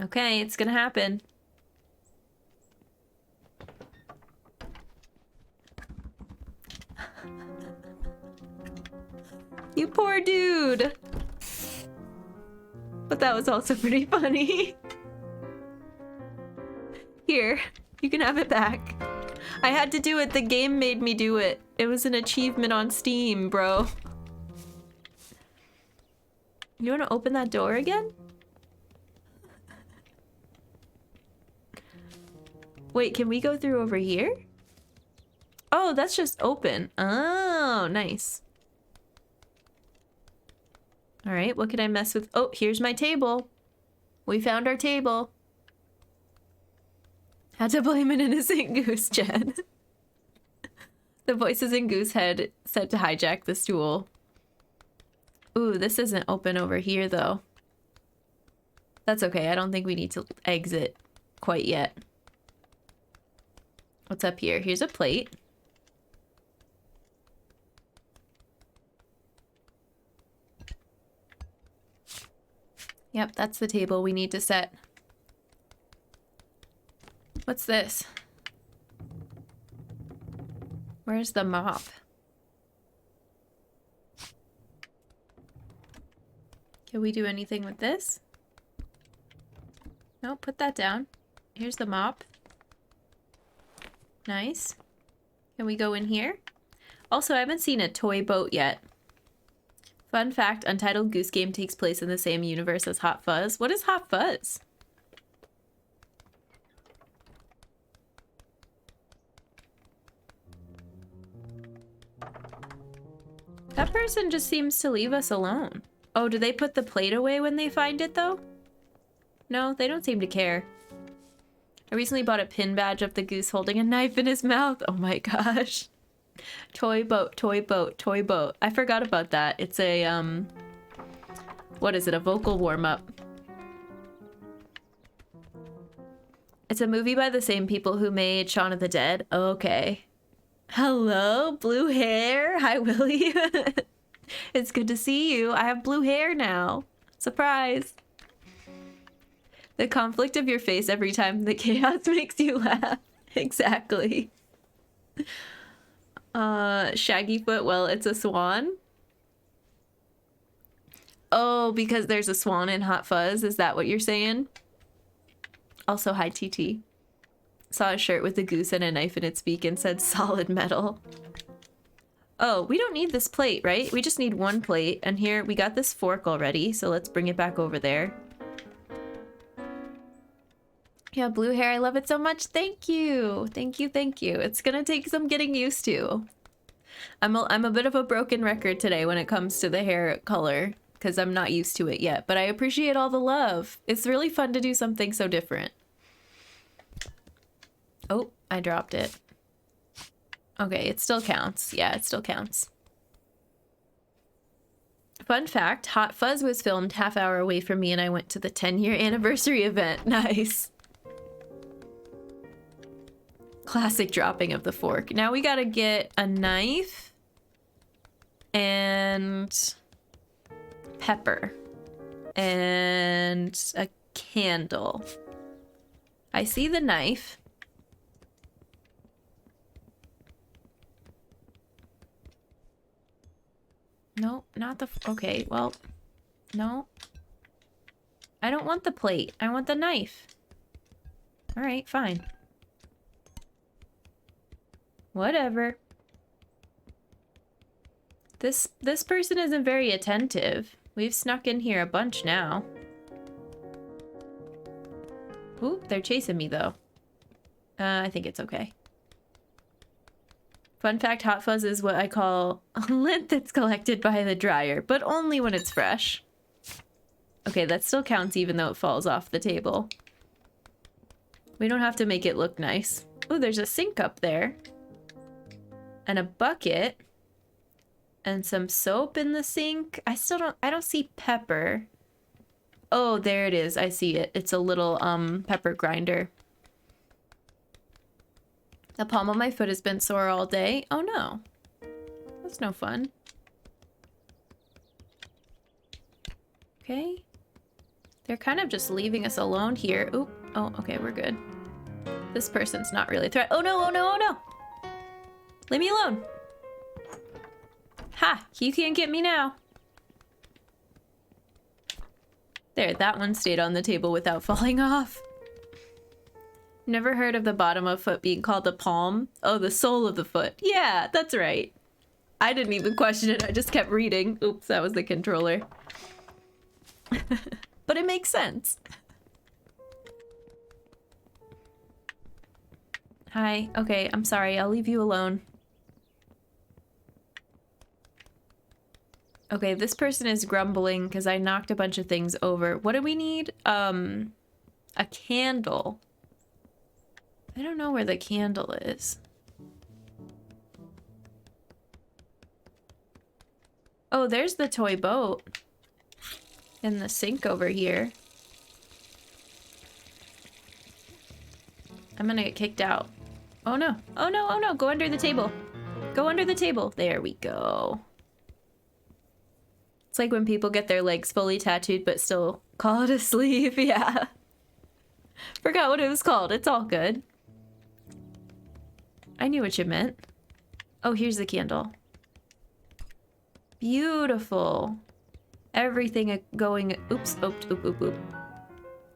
S1: Okay, it's gonna happen. You poor dude! But that was also pretty funny. Here, you can have it back. I had to do it. The game made me do it. It was an achievement on Steam, bro. You want to open that door again? Wait, can we go through over here? Oh, that's just open. Oh, nice. All right, what can I mess with? Oh, here's my table. We found our table. Had to blame an innocent goose, Jen. The voices in Goose Head said to hijack the stool. Ooh, this isn't open over here, though. That's okay. I don't think we need to exit quite yet. What's up here? Here's a plate. Yep, that's the table we need to set. What's this? Where's the mop? Can we do anything with this? No, put that down. Here's the mop. Nice. Can we go in here? Also, I haven't seen a toy boat yet. Fun fact, Untitled Goose Game takes place in the same universe as Hot Fuzz. What is Hot Fuzz? That person just seems to leave us alone. Oh, do they put the plate away when they find it, though? No, they don't seem to care. I recently bought a pin badge of the goose holding a knife in his mouth. Oh my gosh. Toy boat, toy boat, toy boat. I forgot about that. It's a, what is it? A vocal warm-up. It's a movie by the same people who made Shaun of the Dead. Okay. Hello, blue hair. Hi, Willie. It's good to see you. I have blue hair now. Surprise. The conflict of your face every time the chaos makes you laugh. Exactly. Shaggy foot, well, it's a swan. Oh, because there's a swan in Hot Fuzz. Is that what you're saying? Also, hi, TT. Saw a shirt with a goose and a knife in its beak and said solid metal. Oh, we don't need this plate, right? We just need one plate. And here, we got this fork already, so let's bring it back over there. Yeah, blue hair, I love it so much. Thank you. Thank you, thank you. It's gonna take some getting used to. I'm a bit of a broken record today when it comes to the hair color, because I'm not used to it yet, but I appreciate all the love. It's really fun to do something so different. Oh, I dropped it. Okay, it still counts. Yeah, it still counts. Fun fact, Hot Fuzz was filmed half-hour away from me and I went to the 10-year anniversary event. Nice. Classic dropping of the fork. Now we gotta get a knife and pepper and a candle. I see the knife. No, not the... Okay, well, no. I don't want the plate. I want the knife. All right, fine. Whatever. This person isn't very attentive. We've snuck in here a bunch now. Ooh, they're chasing me though. I think it's okay. Fun fact, Hot Fuzz is what I call lint that's collected by the dryer, but only when it's fresh. Okay, that still counts even though it falls off the table. We don't have to make it look nice. Oh, there's a sink up there. And a bucket. And some soap in the sink. I don't see pepper. Oh, there it is. I see it. It's a little pepper grinder. The palm of my foot has been sore all day. Oh no. That's no fun. Okay. They're kind of just leaving us alone here. Oop. Oh, okay, we're good. This person's not really a threat. Oh no, oh no, oh no! Leave me alone! Ha! You can't get me now. There, that one stayed on the table without falling off. Never heard of the bottom of foot being called the palm? Oh, the sole of the foot. Yeah, that's right. I didn't even question it. I just kept reading. Oops, that was the controller. But it makes sense. Hi. Okay, I'm sorry. I'll leave you alone. Okay, this person is grumbling because I knocked a bunch of things over. What do we need? A candle. I don't know where the candle is. Oh, there's the toy boat. In the sink over here. I'm gonna get kicked out. Oh no. Oh no, oh no. Go under the table. Go under the table. There we go. It's like when people get their legs fully tattooed but still call it a sleeve. Yeah. Forgot what it was called. It's all good. I knew what you meant. Oh, here's the candle. Beautiful. Everything going... Oops. Oop, oop, oop, oop.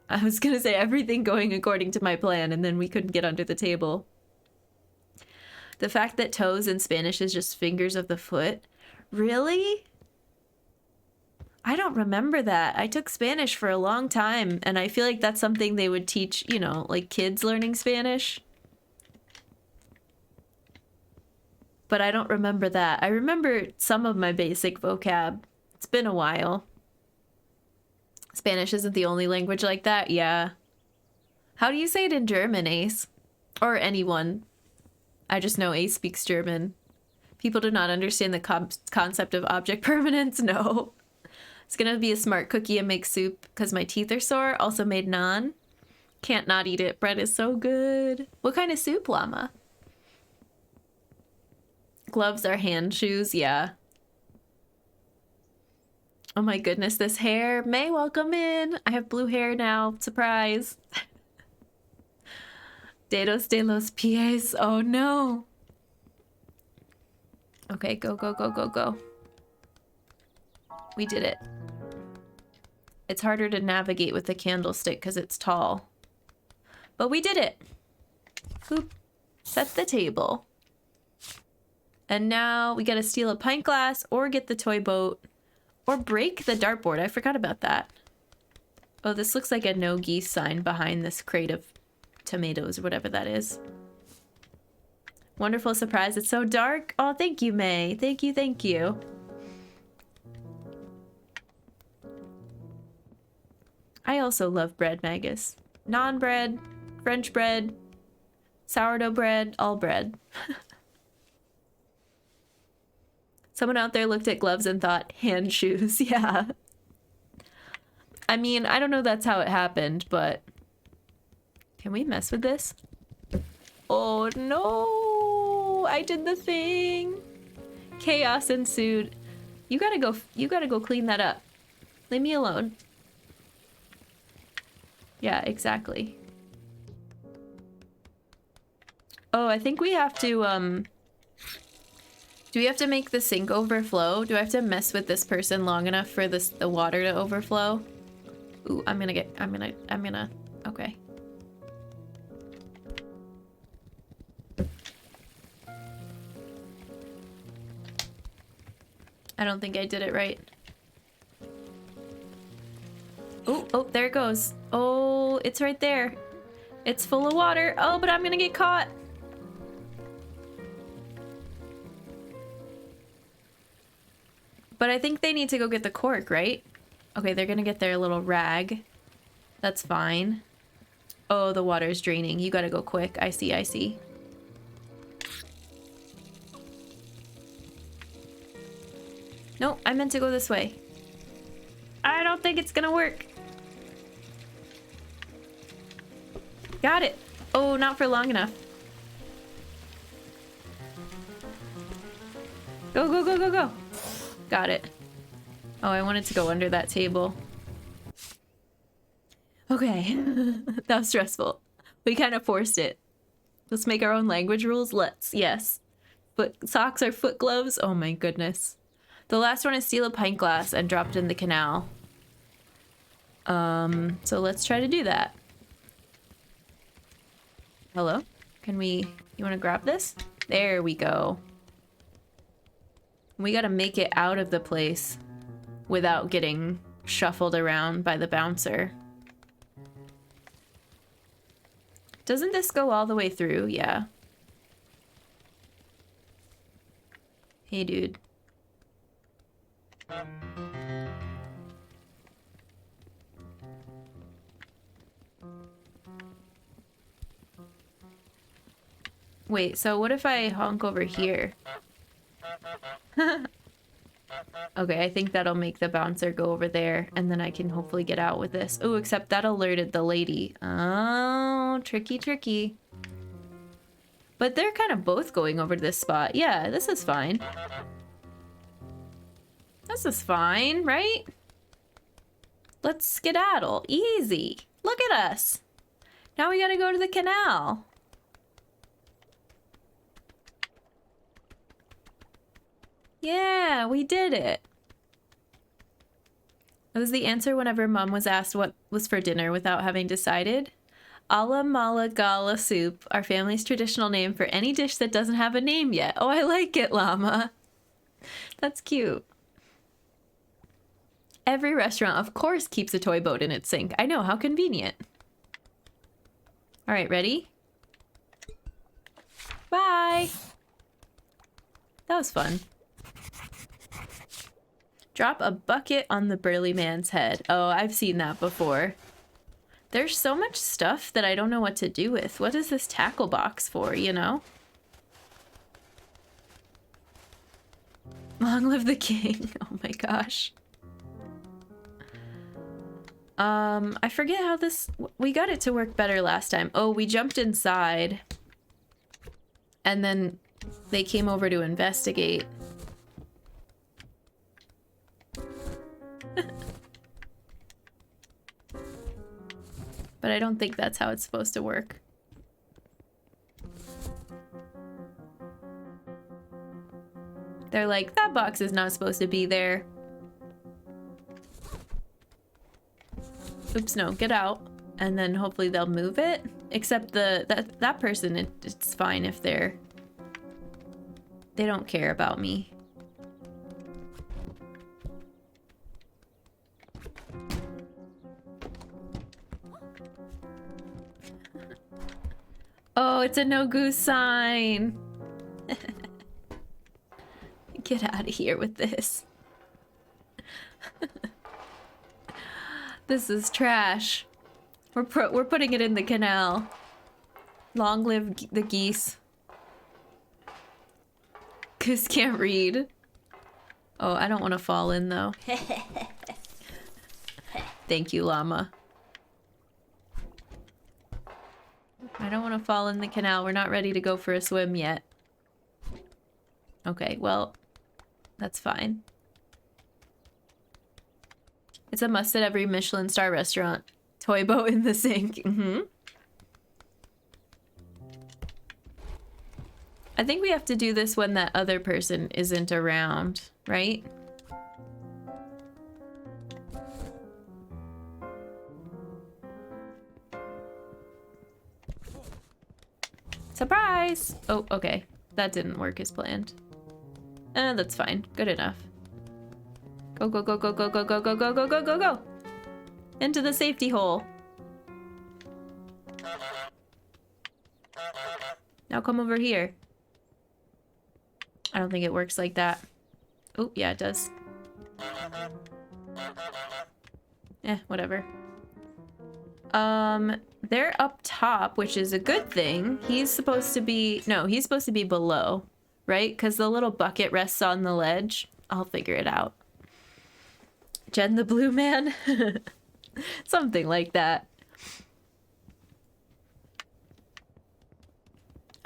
S1: I was gonna say everything going according to my plan, and then we couldn't get under the table. The fact that toes in Spanish is just fingers of the foot. Really? I don't remember that. I took Spanish for a long time, and I feel like that's something they would teach, you know, like kids learning Spanish. But I don't remember that. I remember some of my basic vocab. It's been a while. Spanish isn't the only language like that? Yeah. How do you say it in German, Ace? Or anyone. I just know Ace speaks German. People do not understand the concept of object permanence? No. It's gonna be a smart cookie and make soup because my teeth are sore. Also made naan. Can't not eat it. Bread is so good. What kind of soup, llama? Gloves are hand shoes, yeah. Oh my goodness, this hair. May, welcome in. I have blue hair now. Surprise. Dedos de los pies. Oh no. Okay, go, go, go, go, go. We did it. It's harder to navigate with the candlestick because it's tall. But we did it. Boop. Set the table. And now we gotta steal a pint glass or get the toy boat or break the dartboard. I forgot about that. Oh, this looks like a no geese sign behind this crate of tomatoes or whatever that is. Wonderful surprise. It's so dark. Oh, thank you, May. Thank you, thank you. I also love bread, Magus. Non-bread, French bread, sourdough bread, all bread. Someone out there looked at gloves and thought, hand shoes, yeah. I mean, I don't know that's how it happened, but... Can we mess with this? Oh no! I did the thing! Chaos ensued. You gotta go clean that up. Leave me alone. Yeah, exactly. Oh, I think we have to, do we have to make the sink overflow? Do I have to mess with this person long enough for the water to overflow? Ooh, I'm gonna, okay. I don't think I did it right. Oh, oh, there it goes. Oh, it's right there. It's full of water. Oh, but I'm gonna get caught. But I think they need to go get the cork, right? Okay, they're gonna get their little rag. That's fine. Oh, the water's draining. You gotta go quick. I see, I see. No, I meant to go this way. I don't think it's gonna work. Got it. Oh, not for long enough. Go, go, go, go, go. Got it. Oh, I wanted to go under that table. Okay. That was stressful. We kind of forced it. Let's make our own language rules. Let's. Yes. Socks are foot gloves. Oh my goodness. The last one is steal a pint glass and drop it in the canal. So let's try to do that. Hello? You want to grab this? There we go. We gotta make it out of the place without getting shuffled around by the bouncer. Doesn't this go all the way through? Yeah. Hey, dude. Wait, so what if I honk over here? Okay, I think that'll make the bouncer go over there, and then I can hopefully get out with this. Oh, except that alerted the lady. Oh, tricky, tricky. But they're kind of both going over to this spot. Yeah, this is fine. This is fine, right? Let's skedaddle. Easy. Look at us. Now we gotta go to the canal. Yeah, we did it. That was the answer whenever Mom was asked what was for dinner without having decided. Alla mala gala soup, our family's traditional name for any dish that doesn't have a name yet. Oh, I like it, Llama. That's cute. Every restaurant, of course, keeps a toy boat in its sink. I know, how convenient. All right, ready? Bye. That was fun. Drop a bucket on the burly man's head. Oh, I've seen that before. There's so much stuff that I don't know what to do with. What is this tackle box for, you know? Long live the king. Oh my gosh. I forget how this... We got it to work better last time. Oh, we jumped inside. And then they came over to investigate. But I don't think that's how it's supposed to work. They're like, that box is not supposed to be there. Oops, no, get out. And then hopefully they'll move it. Except that person, it's fine if they don't care about me. Oh, it's a no goose sign. Get out of here with this. This is trash. We're putting it in the canal. Long live the geese. Goose can't read. Oh, I don't want to fall in though. Thank you, llama. I don't want to fall in the canal. We're not ready to go for a swim yet. Okay, well, that's fine. It's a must at every Michelin star restaurant. Toy boat in the sink. I think we have to do this when that other person isn't around, right? Surprise! Oh, okay. That didn't work as planned. That's fine. Good enough. Go, go, go, go, go, go, go, go, go, go, go, go, go! Into the safety hole. Now come over here. I don't think it works like that. Oh, yeah, it does. Whatever. They're up top, which is a good thing. He's supposed to be... No, he's supposed to be below, right? Because the little bucket rests on the ledge. I'll figure it out. Jen the Blue Man? Something like that.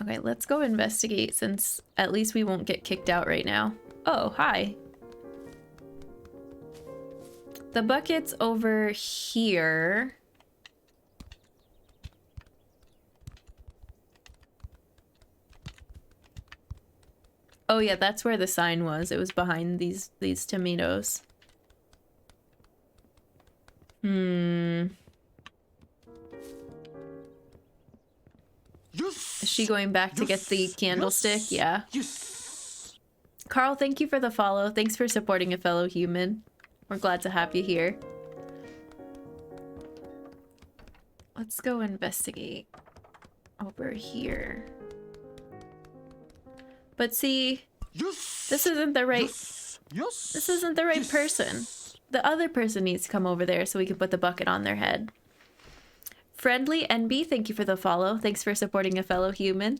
S1: Okay, let's go investigate since at least we won't get kicked out right now. Oh, hi. The bucket's over here. Oh yeah, that's where the sign was. It was behind these tomatoes. Yes. Is she going back to get the candlestick? Yeah. Yes. Carl, thank you for the follow. Thanks for supporting a fellow human. We're glad to have you here. Let's go investigate over here. But see, this isn't the right... This isn't the right person. The other person needs to come over there so we can put the bucket on their head. Friendly NB, thank you for the follow. Thanks for supporting a fellow human.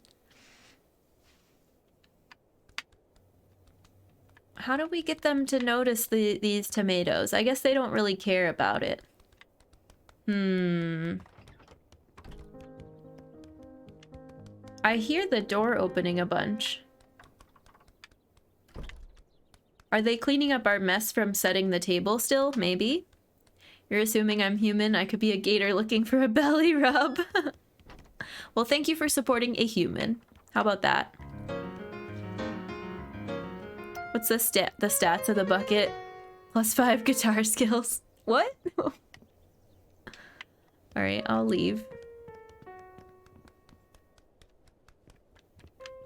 S1: How do we get them to notice these tomatoes? I guess they don't really care about it. I hear the door opening a bunch. Are they cleaning up our mess from setting the table still? Maybe. You're assuming I'm human. I could be a gator looking for a belly rub. Well, thank you for supporting a human. How about that? What's the stats of the bucket? +5 guitar skills. What? Alright, I'll leave.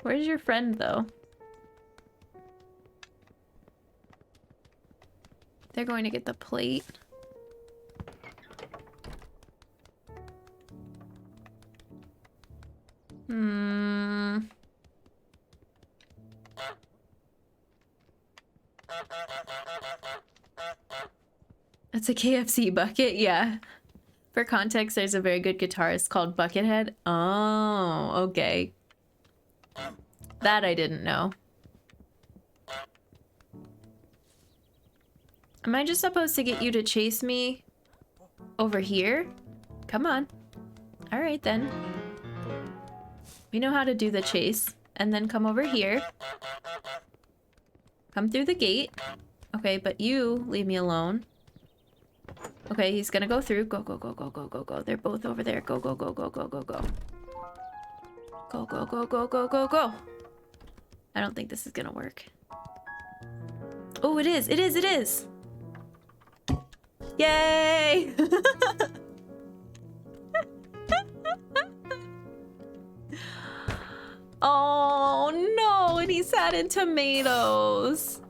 S1: Where's your friend, though? They're going to get the plate. That's a KFC bucket? Yeah. For context, there's a very good guitarist called Buckethead. Oh, okay. That I didn't know. Am I just supposed to get you to chase me over here? Come on. Alright then. We know how to do the chase. and then come over here. Come through the gate. Okay, but you leave me alone. Okay, he's gonna go through. Go, go, go, go, go, go, go. They're both over there. Go, go, go, go, go, go, go. Go, go, go, go, go, go, go. I don't think this is gonna work. Oh, it is. It is. It is. Yay! Oh, no. And he sat in tomatoes.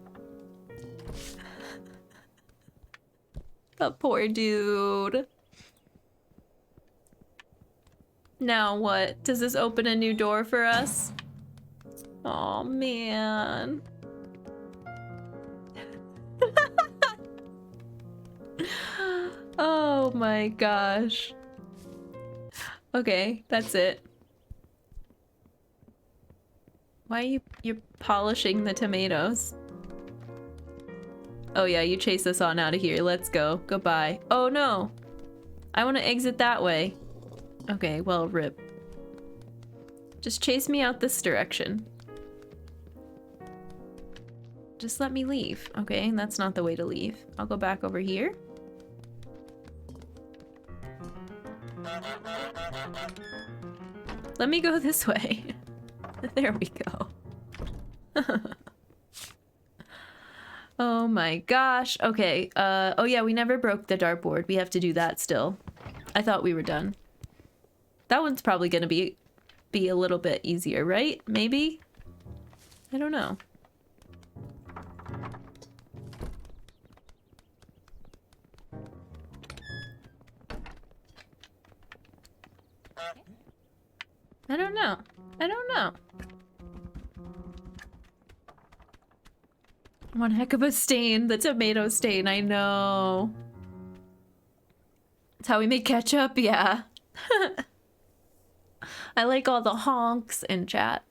S1: The poor dude. Now what? Does this open a new door for us? Oh man. Oh my gosh. Okay, that's it. Why are you're polishing the tomatoes? Oh yeah, you chase us on out of here. Let's go. Goodbye. Oh no. I want to exit that way. Okay, well, rip. Just chase me out this direction. Just let me leave. Okay, that's not the way to leave. I'll go back over here. Let me go this way. There we go. Oh my gosh. Okay, oh yeah, we never broke the dartboard. We have to do that still. I thought we were done. That one's probably gonna be a little bit easier, right? Maybe? I don't know. I don't know. I don't know. One heck of a stain, the tomato stain, I know. It's how we make ketchup, yeah. I like all the honks in chat.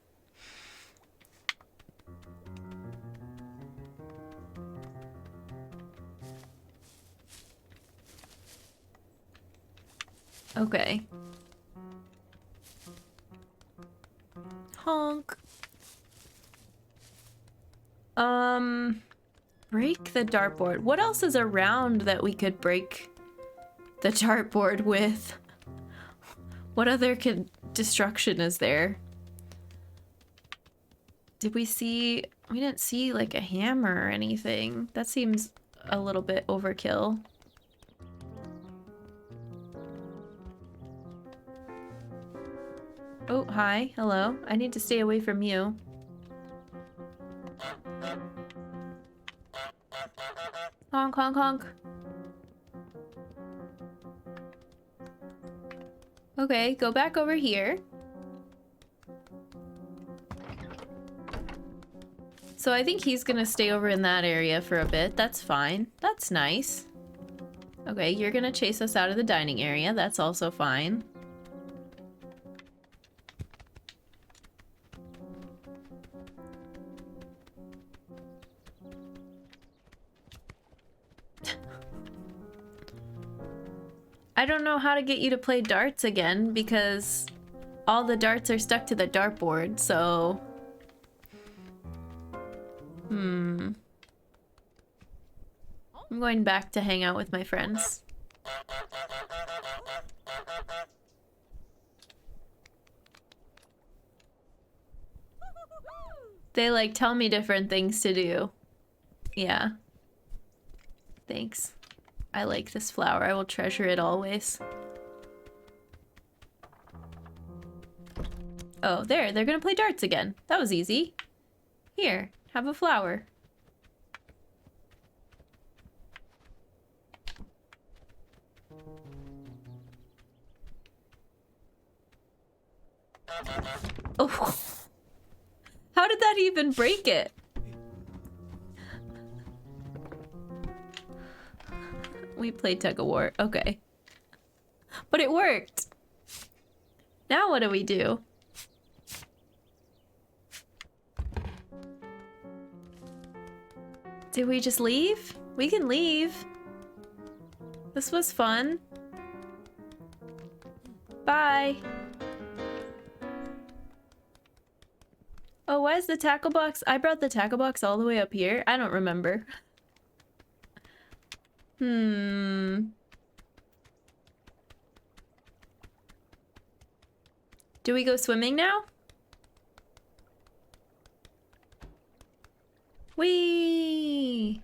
S1: Okay. Honk. Break the dartboard. What else is around that we could break the dartboard with? What other destruction is there? Did we see... We didn't see like a hammer or anything. That seems a little bit overkill. Oh, hi. Hello. I need to stay away from you. Honk, honk, honk. Okay, go back over here. So I think he's gonna stay over in that area for a bit. That's fine. That's nice. Okay, you're gonna chase us out of the dining area. That's also fine. I don't know how to get you to play darts again because all the darts are stuck to the dartboard, so... I'm going back to hang out with my friends. They like tell me different things to do. Yeah. Thanks. I like this flower. I will treasure it always. Oh, there. They're gonna play darts again. That was easy. Here, have a flower. Oh. How did that even break it? We played tug of war. Okay. But it worked. Now what do we do? Did we just leave? We can leave. This was fun. Bye. why is the tackle box? I brought the tackle box all the way up here. I don't remember. Do we go swimming now? Whee!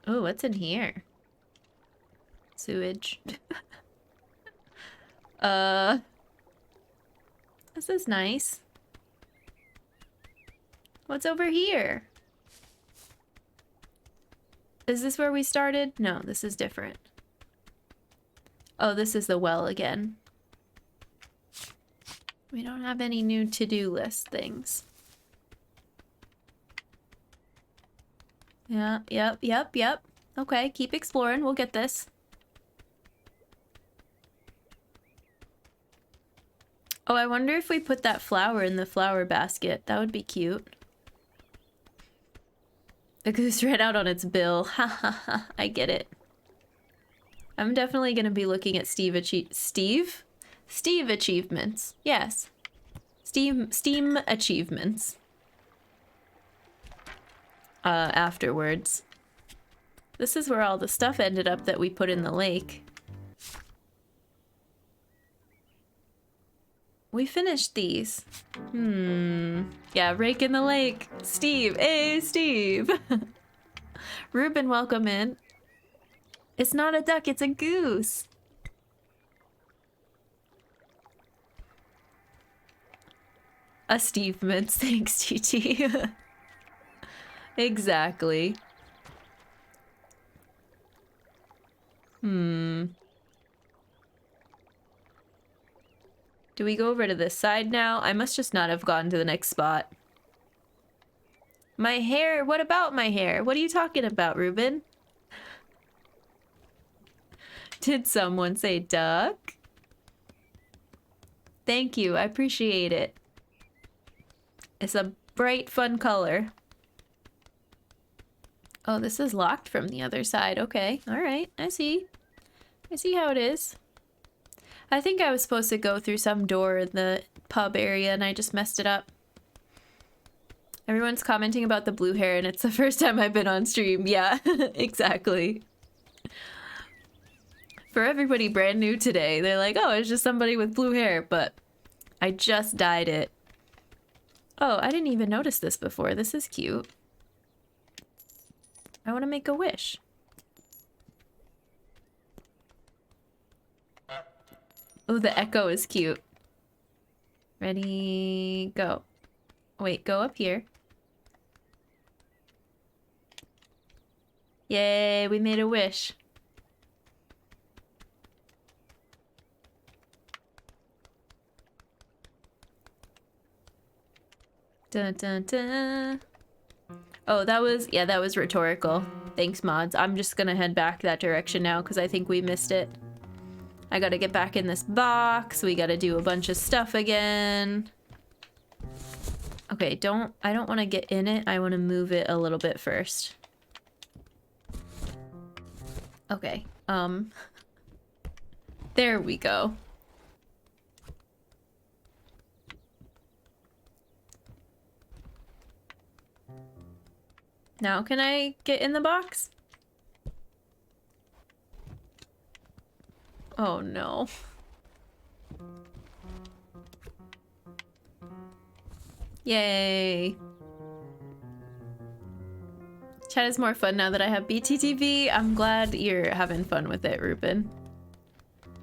S1: Oh, what's in here? Sewage. This is nice. What's over here? Is this where we started? No, this is different. Oh, this is the well again. We don't have any new to-do list things. Yeah, yep. Okay, keep exploring. We'll get this. Oh, I wonder if we put that flower in the flower basket. That would be cute. The goose ran out on its bill. Ha ha ha. I get it. I'm definitely gonna be looking at Steve achievements. Yes. Steam achievements. Afterwards. This is where all the stuff ended up that we put in the lake. We finished these. Yeah, rake in the lake. Steve. Hey, Steve. Ruben, welcome in. It's not a duck, it's a goose. Achievements. Thanks, TT. Exactly. Do we go over to this side now? I must just not have gotten to the next spot. My hair? What about my hair? What are you talking about, Ruben? Did someone say duck? Thank you, I appreciate it. It's a bright, fun color. Oh, this is locked from the other side. Okay, all right, I see. I see how it is. I think I was supposed to go through some door in the pub area and I just messed it up. Everyone's commenting about the blue hair and it's the first time I've been on stream. Yeah, exactly. For everybody brand new today, they're like, oh, it's just somebody with blue hair, but I just dyed it. Oh, I didn't even notice this before. This is cute. I want to make a wish. Oh, the echo is cute. Ready, go. Wait, go up here. Yay, we made a wish. Dun dun dun. Oh, that was rhetorical. Thanks, mods. I'm just gonna head back that direction now because I think we missed it. I gotta get back in this box. We gotta do a bunch of stuff again. Okay, I don't want to get in it. I want to move it a little bit first. Okay, there we go. Now can I get in the box? Oh no. Yay. Chat is more fun now that I have BTTV. I'm glad you're having fun with it, Ruben.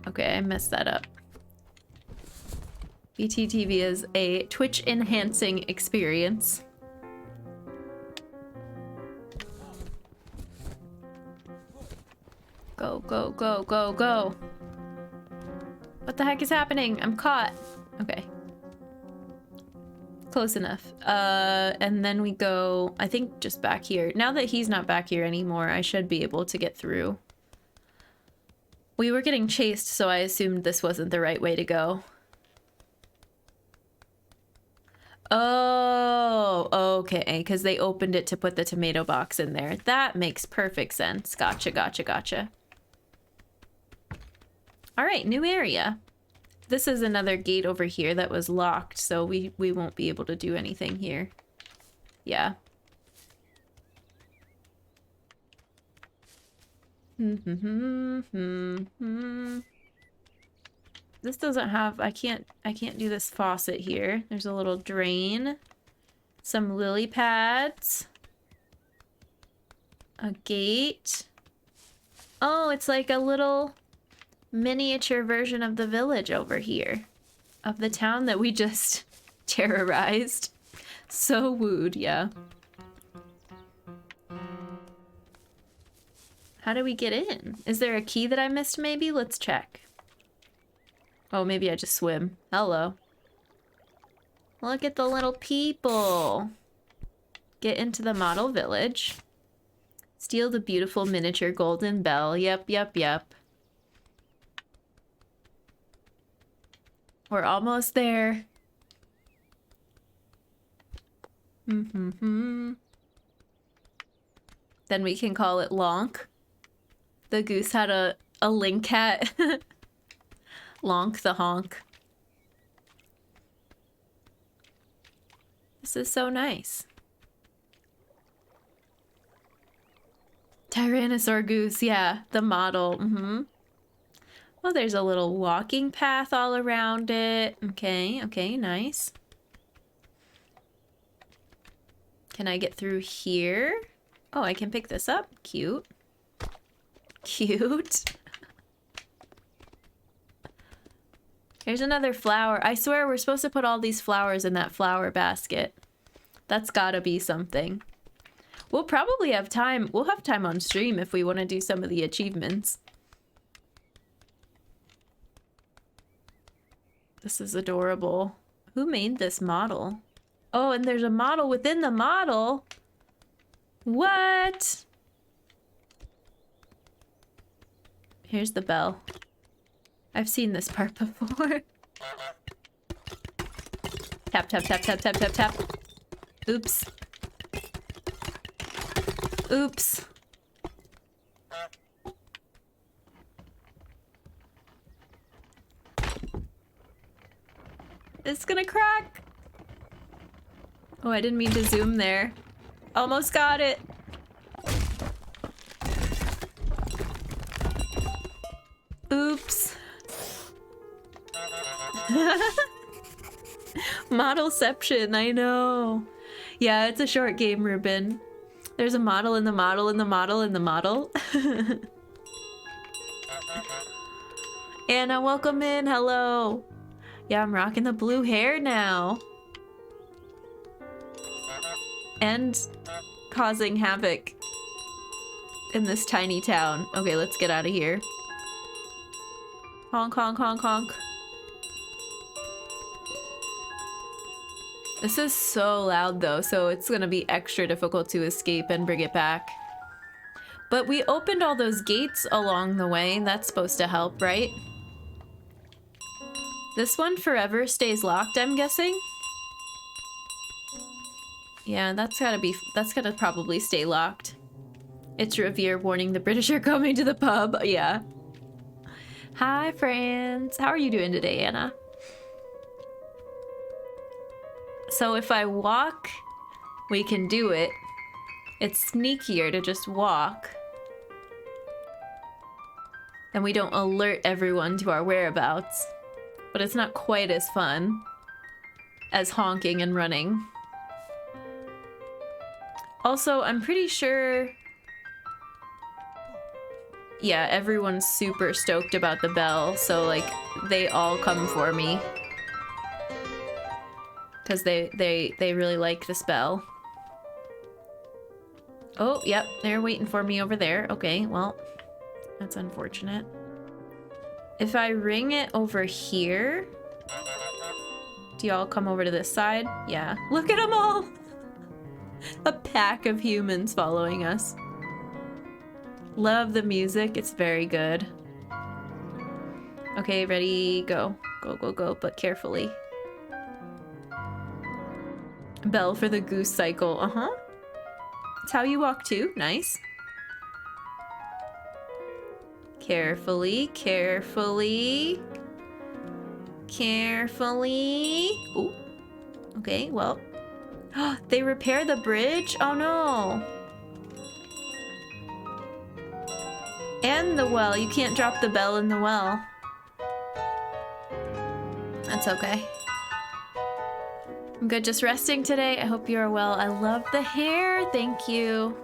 S1: Okay, I messed that up. BTTV is a Twitch enhancing experience. Go, go, go, go, go. What the heck is happening? I'm caught. Okay. Close enough. And then we go, I think, just back here. Now that he's not back here anymore, I should be able to get through. We were getting chased, so I assumed this wasn't the right way to go. Oh, okay, because they opened it to put the tomato box in there. That makes perfect sense. Gotcha, gotcha, gotcha. All right, new area. This is another gate over here that was locked, so we won't be able to do anything here. Yeah. This doesn't have, I can't do this faucet here. There's a little drain. Some lily pads. A gate. Oh, it's like a little miniature version of the village over here. Of the town that we just terrorized. So wooed, yeah. How do we get in? Is there a key that I missed maybe? Let's check. Oh, maybe I just swim. Hello. Look at the little people. Get into the model village. Steal the beautiful miniature golden bell. Yep, yep, yep. We're almost there. Then we can call it Lonk. The goose had a link hat. Lonk the honk. This is so nice. Tyrannosaur goose, yeah, the model. Well, there's a little walking path all around it. Okay, okay, nice. Can I get through here? Oh, I can pick this up. Cute. Cute. Here's another flower. I swear we're supposed to put all these flowers in that flower basket. That's gotta be something. We'll probably have time. We'll have time on stream if we want to do some of the achievements. This is adorable. Who made this model? Oh, and there's a model within the model. What? Here's the bell. I've seen this part before. Tap, tap, tap, tap, tap, tap, tap. Oops. Oops. It's gonna crack. Oh, I didn't mean to zoom there. Almost got it. Oops. Modelception, I know. Yeah, it's a short game, Ruben. There's a model in the model in the model in the model. Anna, welcome in. Hello. Yeah, I'm rocking the blue hair now. And causing havoc in this tiny town. Okay, let's get out of here. Honk, honk, honk, honk. This is so loud though, so it's gonna be extra difficult to escape and bring it back. But we opened all those gates along the way. That's supposed to help, right? This one forever stays locked, I'm guessing? Yeah, that's gotta probably stay locked. It's Revere warning the British are coming to the pub. Yeah. Hi, friends. How are you doing today, Anna? So if I walk, we can do it. It's sneakier to just walk. And we don't alert everyone to our whereabouts. But it's not quite as fun as honking and running. Also, I'm pretty sure... Yeah, everyone's super stoked about the bell, so like, they all come for me. Because they really like this bell. Oh, yep, they're waiting for me over there. Okay, well, that's unfortunate. If I ring it over here... Do y'all come over to this side? Yeah. Look at them all! A pack of humans following us. Love the music, it's very good. Okay, ready, go. Go, go, go, but carefully. Bell for the goose cycle, uh-huh. That's how you walk too, nice. Carefully, carefully. Carefully. Oh, okay, well. They repair the bridge? Oh no. And the well. You can't drop the bell in the well. That's okay. I'm good, just resting today. I hope you're well. I love the hair. Thank you.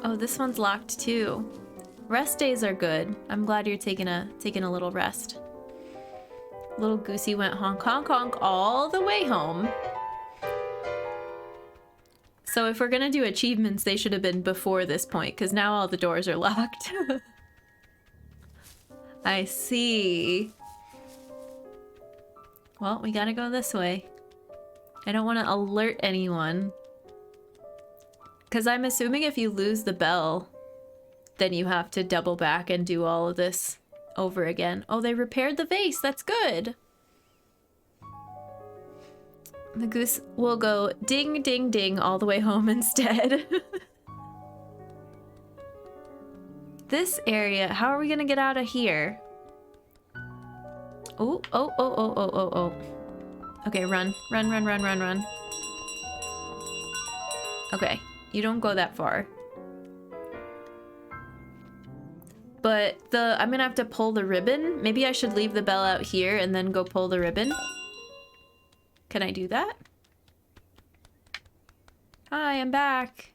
S1: Oh, this one's locked too. Rest days are good. I'm glad you're taking a little rest. Little Goosey went honk honk honk all the way home. So if we're gonna do achievements, they should have been before this point, because now all the doors are locked. I see. Well, we gotta go this way. I don't want to alert anyone. Because I'm assuming if you lose the bell, then you have to double back and do all of this over again. Oh, they repaired the vase. That's good. The goose will go ding, ding, ding all the way home instead. This area, how are we going to get out of here? Oh, oh, oh, oh, oh, oh, oh. Okay, run. Run, run, run, run, run. Okay, you don't go that far. But I'm gonna have to pull the ribbon. Maybe I should leave the bell out here and then go pull the ribbon. Can I do that? Hi, I'm back.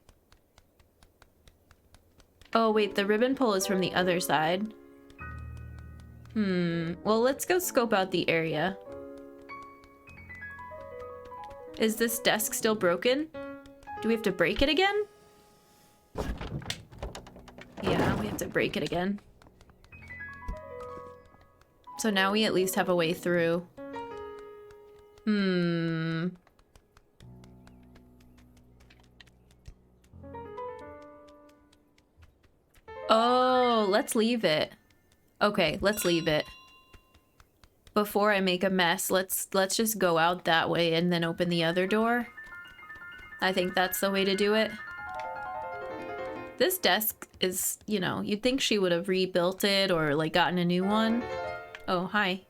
S1: Oh, wait, the ribbon pull is from the other side. Well, let's go scope out the area. Is this desk still broken? Do we have to break it again? Yeah, we have to break it again. So now we at least have a way through. Oh, let's leave it. Okay, let's leave it. Before I make a mess, let's just go out that way and then open the other door. I think that's the way to do it. This desk is, you know, you'd think she would have rebuilt it or like gotten a new one. Oh, hi.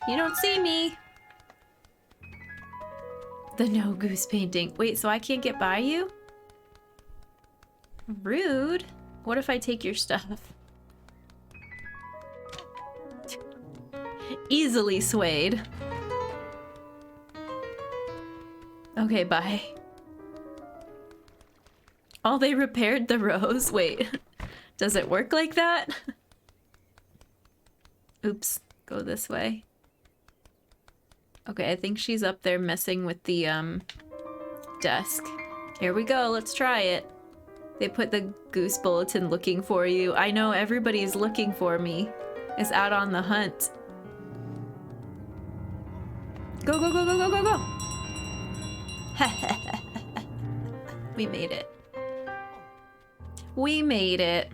S1: You don't see me. The no goose painting. Wait, so I can't get by you? Rude. What if I take your stuff? Easily swayed. Okay, bye. Oh, they repaired the rose. Wait, does it work like that? Oops, go this way. Okay, I think she's up there messing with the desk. Here we go, let's try it. They put the goose bulletin looking for you. I know everybody's looking for me. Is out on the hunt. Go, go, go, go, go, go, go! We made it. We made it.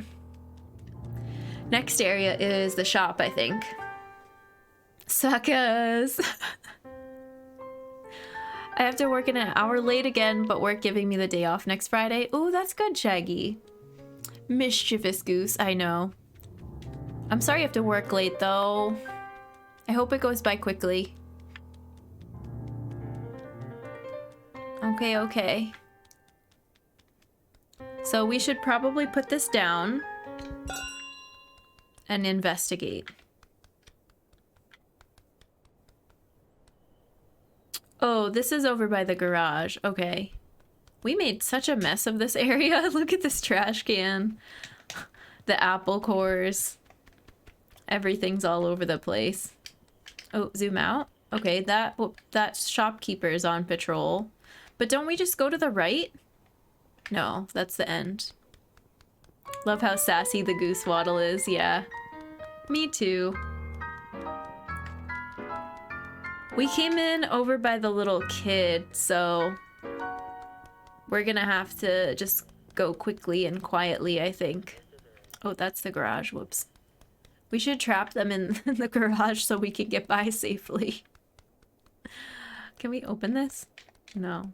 S1: Next area is the shop, I think. Suckers! I have to work an hour late again, but work giving me the day off next Friday. Ooh, that's good, Shaggy. Mischievous goose, I know. I'm sorry you have to work late, though. I hope it goes by quickly. Okay, okay. So we should probably put this down and investigate. Oh, this is over by the garage. Okay. We made such a mess of this area. Look at this trash can. The apple cores. Everything's all over the place. Oh, zoom out. Okay, that shopkeeper is on patrol. But don't we just go to the right? No, that's the end. Love how sassy the goose waddle is, yeah. Me too. We came in over by the little kid, so we're gonna have to just go quickly and quietly, I think. Oh, that's the garage, whoops. We should trap them in the garage so we can get by safely. Can we open this? No.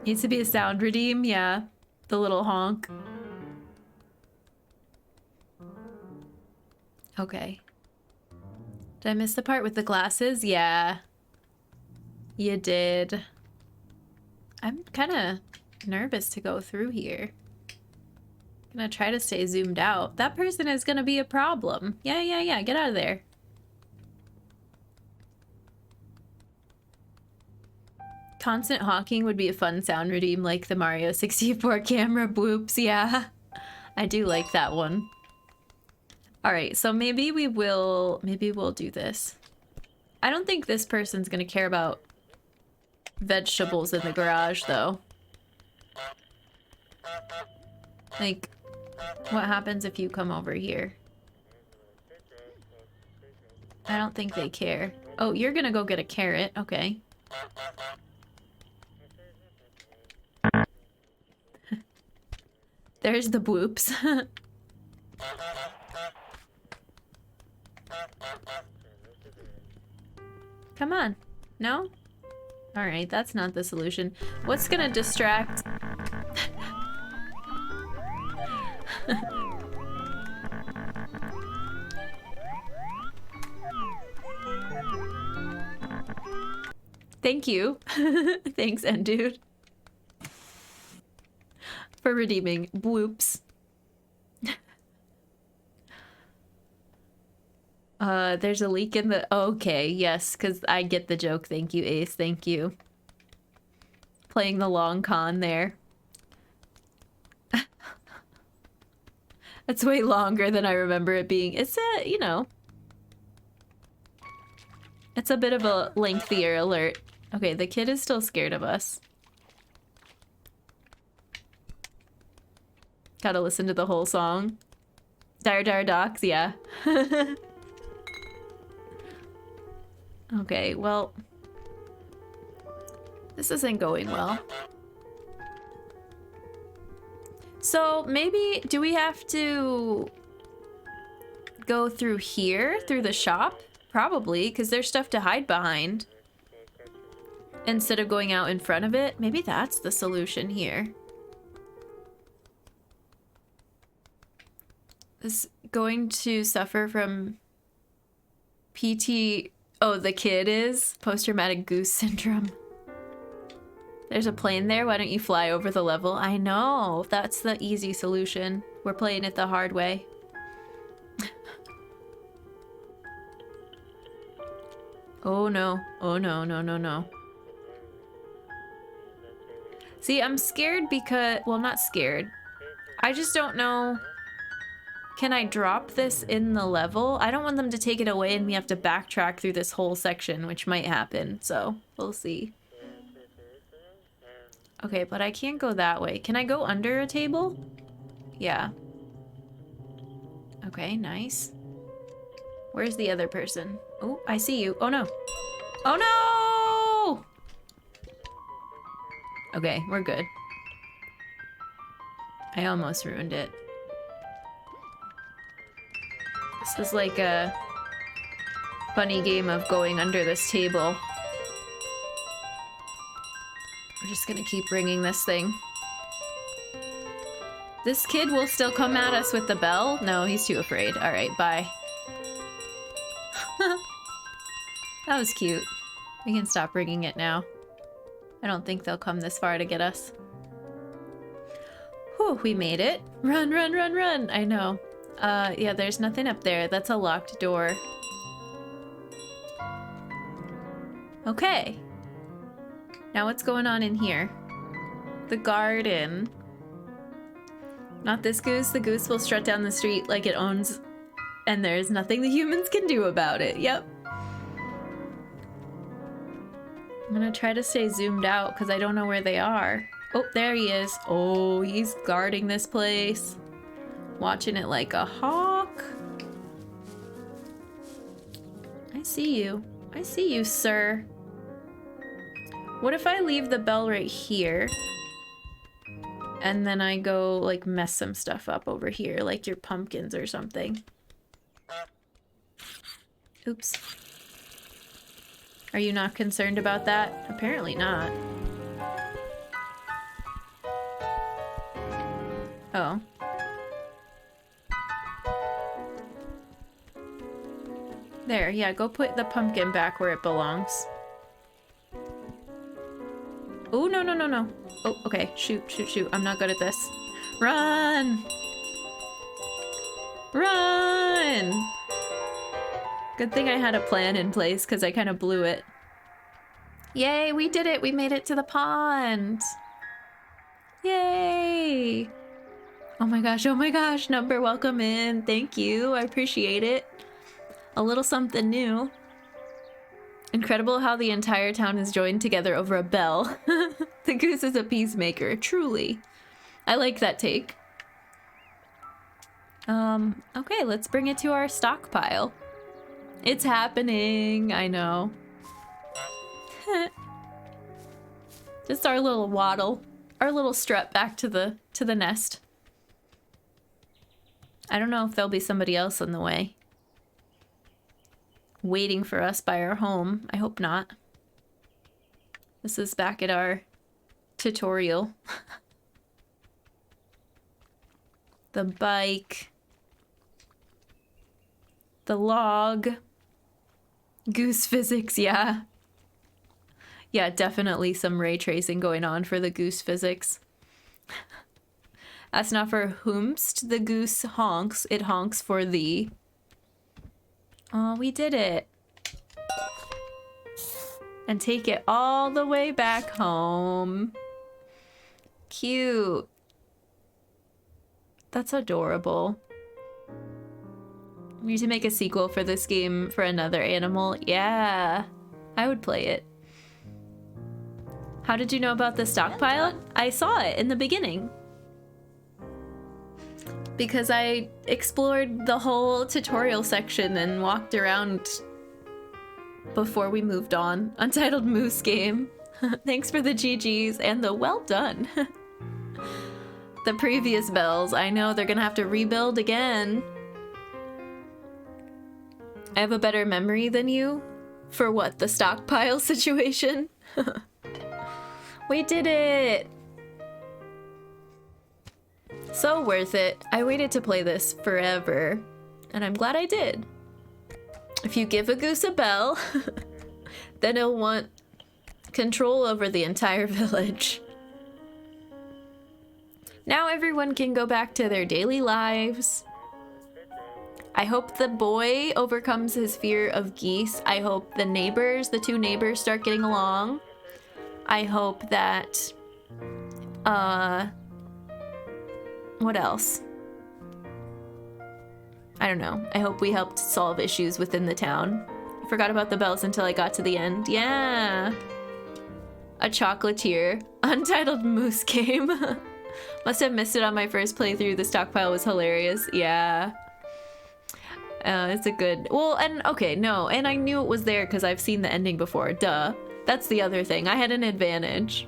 S1: Needs to be a sound redeem, yeah. The little honk. Okay. Did I miss the part with the glasses? Yeah. You did. I'm kind of nervous to go through here. Gonna try to stay zoomed out. That person is gonna be a problem. Yeah. Get out of there. Constant honking would be a fun sound redeem, like the Mario 64 camera bloops. Yeah, I do like that one. All right, so maybe we'll do this. I don't think this person's gonna care about vegetables in the garage, though. Like, what happens if you come over here? I don't think they care. Oh, you're gonna go get a carrot. Okay. There's the bloops. Come on. No? Alright, that's not the solution. What's gonna distract... Thank you. Thanks, Dude, for redeeming bloops. There's a leak in the... Okay, yes, because I get the joke. Thank you, Ace. Thank you. Playing the long con there. It's way longer than I remember it being. It's a, you know... It's a bit of a lengthier alert. Okay, the kid is still scared of us. Gotta listen to the whole song. Dire Docs, yeah. Okay, well... This isn't going well. So, maybe... Do we have to... go through here? Through the shop? Probably, because there's stuff to hide behind. Instead of going out in front of it. Maybe that's the solution here. Is going to suffer from PT... Oh, the kid is? Post-traumatic goose syndrome. There's a plane there. Why don't you fly over the level? I know. That's the easy solution. We're playing it the hard way. Oh no. Oh no. See, I'm scared because... Well, not scared. I just don't know... Can I drop this in the level? I don't want them to take it away and we have to backtrack through this whole section, which might happen, so we'll see. Okay, but I can't go that way. Can I go under a table? Yeah. Okay, nice. Where's the other person? Oh, I see you. Oh no. Oh no! Okay, we're good. I almost ruined it. This is like a funny game of going under this table. We're just gonna keep ringing this thing. This kid will still come at us with the bell? No, he's too afraid. Alright, bye. That was cute. We can stop ringing it now. I don't think they'll come this far to get us. Whew, we made it. Run, run, run, run! I know. Yeah, there's nothing up there. That's a locked door. Okay. Now what's going on in here? The garden. Not this goose. The goose will strut down the street like it owns... And there's nothing the humans can do about it. Yep. I'm gonna try to stay zoomed out because I don't know where they are. Oh, there he is. Oh, he's guarding this place. Watching it like a hawk. I see you. I see you, sir. What if I leave the bell right here? And then I go, like, mess some stuff up over here, like your pumpkins or something. Oops. Are you not concerned about that? Apparently not. Oh. There, yeah, go put the pumpkin back where it belongs. Oh, no, no, no, no. Oh, okay. Shoot, shoot, shoot. I'm not good at this. Run! Run! Good thing I had a plan in place because I kind of blew it. Yay, we did it! We made it to the pond! Yay! Oh my gosh, Number, welcome in. Thank you, I appreciate it. A little something new. Incredible how the entire town is joined together over a bell. The goose is a peacemaker, truly. I like that take. Okay, let's bring it to our stockpile. It's happening, I know. Just our little waddle, our little strut back to the nest. I don't know if there'll be somebody else on the way, waiting for us by our home. I hope not. This is back at our tutorial. The bike. The log. Goose physics, yeah. Yeah, definitely some ray tracing going on for the goose physics. That's not for whomst the goose honks. It honks for thee. Oh, we did it. And take it all the way back home. Cute. That's adorable. We need to make a sequel for this game for another animal. Yeah, I would play it. How did you know about the stockpile? I saw it in the beginning. Because I explored the whole tutorial section and walked around before we moved on. Untitled Goose Game. Thanks for the GGs and the well done. The previous bells. I know they're gonna have to rebuild again. I have a better memory than you. For what, the stockpile situation? We did it! So worth it. I waited to play this forever, and I'm glad I did. If you give a goose a bell, then it'll want control over the entire village. Now everyone can go back to their daily lives. I hope the boy overcomes his fear of geese. I hope the neighbors, the two neighbors, start getting along. I hope that, what else? I don't know. I hope we helped solve issues within the town. I forgot about the bells until I got to the end. Yeah. A chocolatier. Untitled Goose Game. Must have missed it on my first playthrough. The stockpile was hilarious. Yeah. It's a good... Well, and okay, no. And I knew it was there because I've seen the ending before. Duh. That's the other thing. I had an advantage.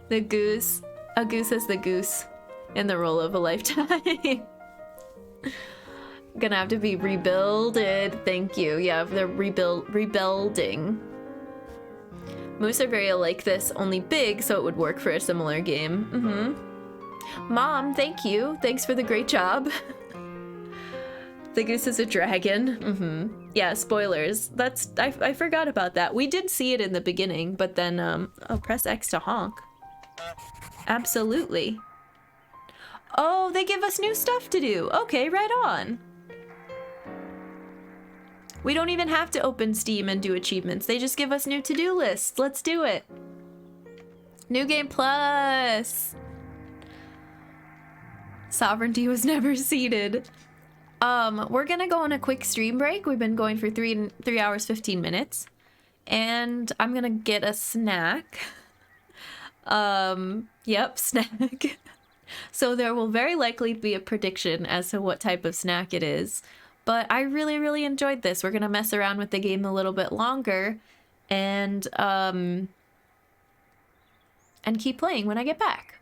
S1: The goose. A goose is the goose in the role of a lifetime. Gonna have to be rebuilded. Thank you. Yeah, they're rebuilding. Moose are very like this, only big, so it would work for a similar game. Mm-hmm. Mom, thank you. Thanks for the great job. The goose is a dragon. Mm-hmm. Yeah, spoilers. That's I forgot about that. We did see it in the beginning, but then oh, press X to honk. Absolutely. Oh, they give us new stuff to do. Okay, right on. We don't even have to open Steam and do achievements. They just give us new to-do lists. Let's do it. New Game Plus. Sovereignty was never ceded. We're gonna go on a quick stream break. We've been going for 3 hours, 15 minutes. And I'm gonna get a snack. Yep, snack. So there will very likely be a prediction as to what type of snack it is. But I really, really enjoyed this. We're gonna mess around with the game a little bit longer and keep playing when I get back.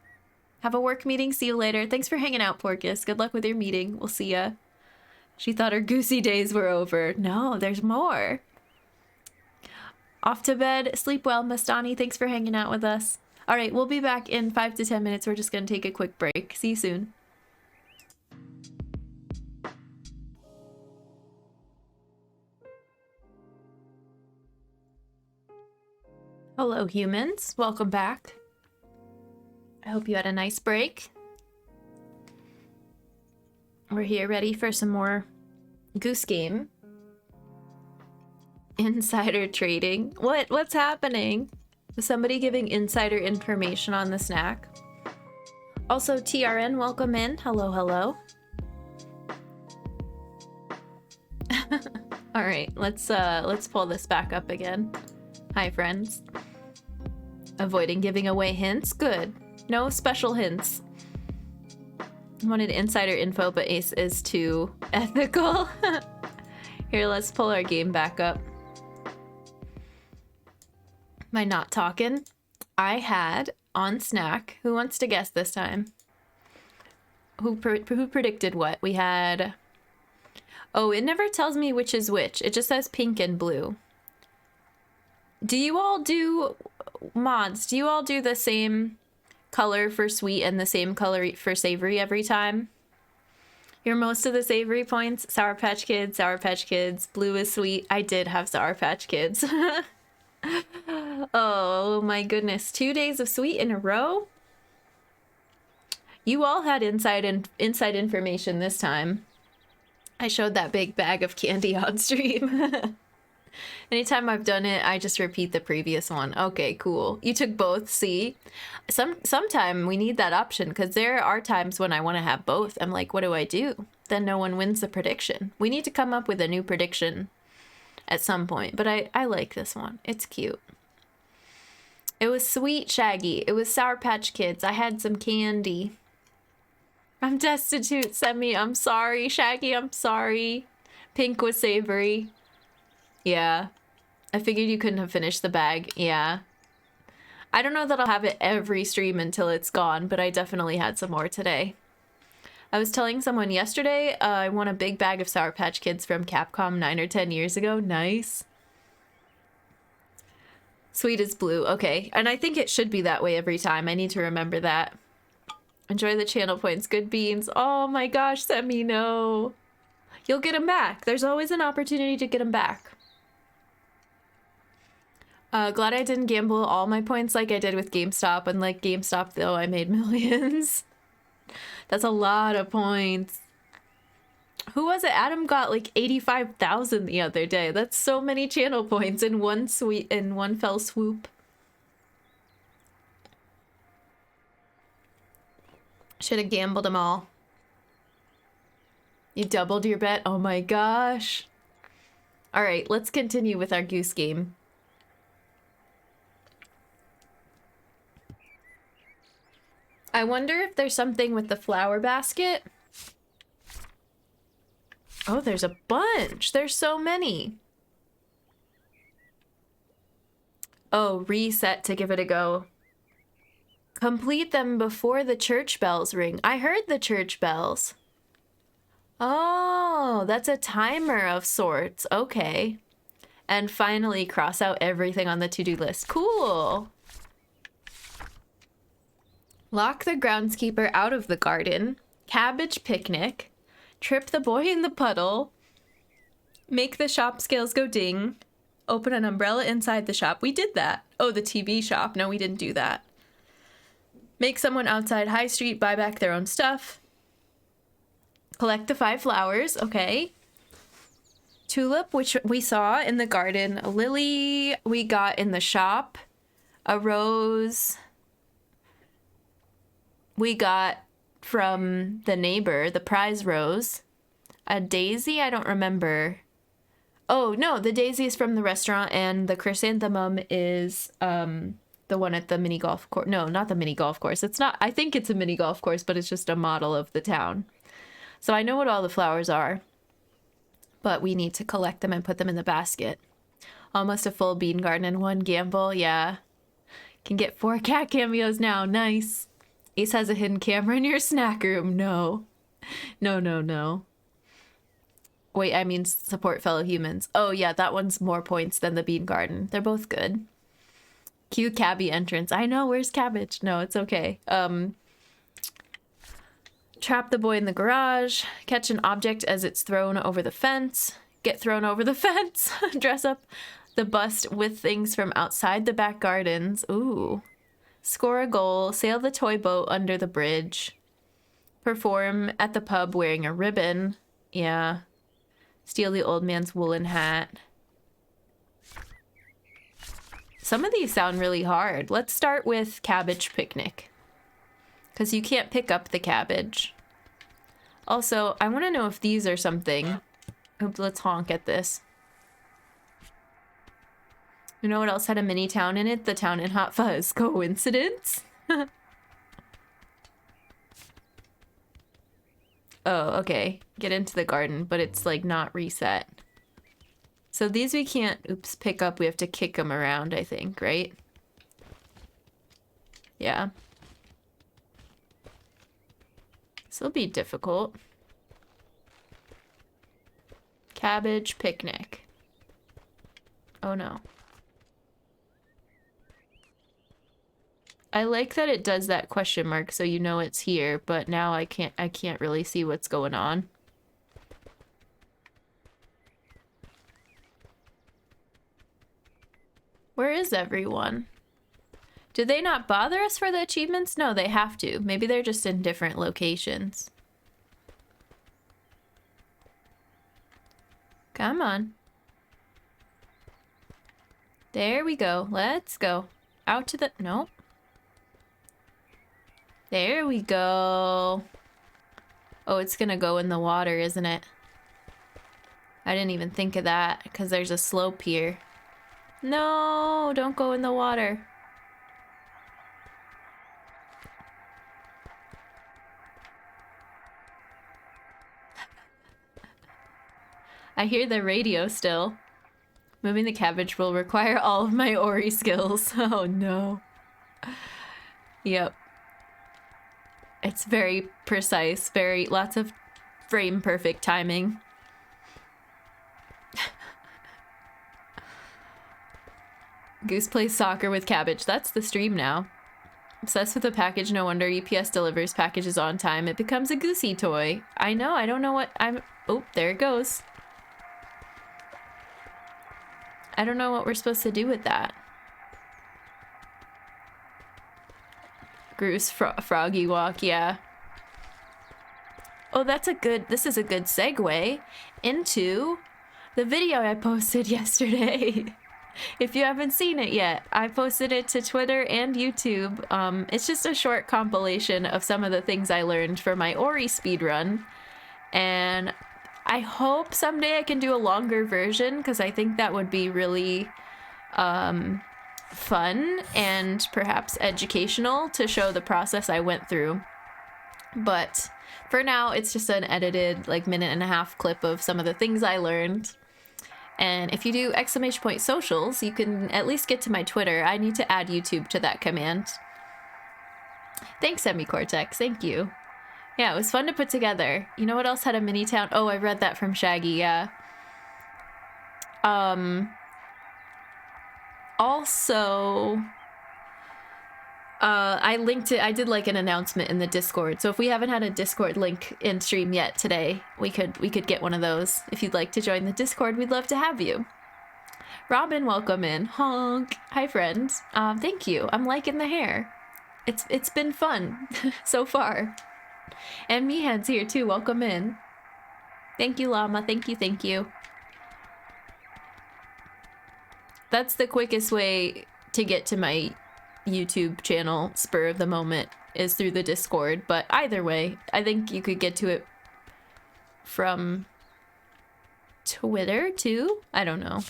S1: Have a work meeting. See you later. Thanks for hanging out, Porcus. Good luck with your meeting. We'll see ya. She thought her goosey days were over. No, there's more. Off to bed. Sleep well, Mastani. Thanks for hanging out with us. All right, we'll be back in 5 to 10 minutes. We're just gonna take a quick break. See you soon. Hello, humans. Welcome back. I hope you had a nice break. We're here ready for some more Goose Game. Insider trading. What's happening? Is somebody giving insider information on the snack? Also, TRN, welcome in. Hello, hello. All right, let's pull this back up again. Hi, friends. Avoiding giving away hints. Good. No special hints. Wanted insider info, but Ace is too ethical. Here, let's pull our game back up. Am I not talking? I had on snack. Who wants to guess this time? Who predicted what? We had... Oh, it never tells me which is which. It just says pink and blue. Do you all do... Mods, do you all do the same color for sweet and the same color for savory every time? You're most of the savory points. Sour Patch Kids, Sour Patch Kids. Blue is sweet. I did have Sour Patch Kids. Oh my goodness. 2 days of sweet in a row? You all had inside information this time. I showed that big bag of candy on stream. Anytime I've done it, I just repeat the previous one. Okay, cool. You took both, see? Sometime we need that option because there are times when I want to have both. I'm like, what do I do? Then no one wins the prediction. We need to come up with a new prediction at some point, but I like this one. It's cute. It was sweet, Shaggy. It was Sour Patch Kids. I had some candy. I'm destitute, Semi. I'm sorry. Shaggy, I'm sorry. Pink was savory. Yeah. I figured you couldn't have finished the bag. Yeah. I don't know that I'll have it every stream until it's gone, but I definitely had some more today. I was telling someone yesterday I won a big bag of Sour Patch Kids from Capcom 9 or 10 years ago. Nice. Sweet is blue. Okay. And I think it should be that way every time. I need to remember that. Enjoy the channel points. Good beans. Oh my gosh, Semi, no. You'll get them back. There's always an opportunity to get them back. Glad I didn't gamble all my points like I did with GameStop. Unlike GameStop, though, I made millions. That's a lot of points. Who was it? Adam got like 85,000 the other day. That's so many channel points in one fell swoop. Should have gambled them all. You doubled your bet? Oh my gosh. All right, let's continue with our Goose Game. I wonder if there's something with the flower basket. Oh, there's a bunch. There's so many. Oh, reset to give it a go. Complete them before the church bells ring. I heard the church bells. Oh, that's a timer of sorts. Okay. And finally cross out everything on the to-do list. Cool. Lock the groundskeeper out of the garden. Cabbage picnic. Trip the boy in the puddle. Make the shop scales go ding. Open an umbrella inside the shop. We did that. Oh, the TV shop. No, we didn't do that. Make someone outside High Street buy back their own stuff. Collect the 5 flowers. Okay. Tulip, which we saw in the garden. A lily we got in the shop. A rose we got from the neighbor, the prize rose. A daisy, I don't remember. Oh, no, the daisy is from the restaurant, and the chrysanthemum is the one at the mini golf course. No, not the mini golf course. It's not, I think it's a mini golf course, but it's just a model of the town. So I know what all the flowers are, but we need to collect them and put them in the basket. Almost a full bean garden in one gamble. Yeah. Can get 4 cat cameos now. Nice. Ace has a hidden camera in your snack room. No. No, no, no. Wait, I mean support fellow humans. Oh, yeah, that one's more points than the bean garden. They're both good. Cue cabbie entrance. I know, where's cabbage? No, it's okay. Trap the boy in the garage. Catch an object as it's thrown over the fence. Get thrown over the fence. Dress up The bust with things from outside the back gardens. Ooh. Score a goal. Sail the toy boat under the bridge. Perform at the pub wearing a ribbon. Yeah. Steal the old man's woolen hat. Some of these sound really hard. Let's start with cabbage picnic. Because you can't pick up the cabbage. Also, I want to know if these are something. Oops, let's honk at this. You know what else had a mini town in it? The town in Hot Fuzz. Coincidence? Oh, okay. Get into the garden, but it's like not reset. So these we can't, oops, pick up. We have to kick them around, I think, right? Yeah. This will be difficult. Cabbage picnic. Oh no. I like that it does that question mark so you know it's here, but now I can't really see what's going on. Where is everyone? Did they not bother us for the achievements? No, they have to. Maybe they're just in different locations. Come on. There we go. Let's go. Out to the... Nope. There we go. Oh, it's gonna go in the water, isn't it? I didn't even think of that, because there's a slope here. No, don't go in the water. I hear the radio still. Moving the cabbage will require all of my Ori skills. Oh no. Yep. It's very precise, lots of frame perfect timing. Goose plays soccer with cabbage. That's the stream now. Obsessed with a package, no wonder UPS delivers packages on time. It becomes a goosey toy. I know, I don't know what I'm... Oh, there it goes. I don't know what we're supposed to do with that. Goose froggy walk, yeah. Oh, that's a good... This is a good segue into the video I posted yesterday. If you haven't seen it yet, I posted it to Twitter and YouTube. It's just a short compilation of some of the things I learned for my Ori speedrun. And I hope someday I can do a longer version, because I think that would be really fun and perhaps educational to show the process I went through. But for now, it's just an edited like minute-and-a-half clip of some of the things I learned. And if you do !socials, you can at least get to my Twitter. I need to add YouTube to that command. Thanks, Semi-Cortex. Thank you. Yeah, it was fun to put together. You know what else had a mini town? Oh, I read that from Shaggy, yeah. Also, I linked it. I did like an announcement in the Discord. So if we haven't had a Discord link in stream yet today, we could get one of those. If you'd like to join the Discord, we'd love to have you. Robin, welcome in. Honk. Hi, friend. Thank you. I'm liking the hair. It's been fun so far. And Meehan's here too. Welcome in. Thank you, Llama. Thank you. Thank you. That's the quickest way to get to my YouTube channel, spur of the moment, is through the Discord. But either way, I think you could get to it from Twitter too? I don't know.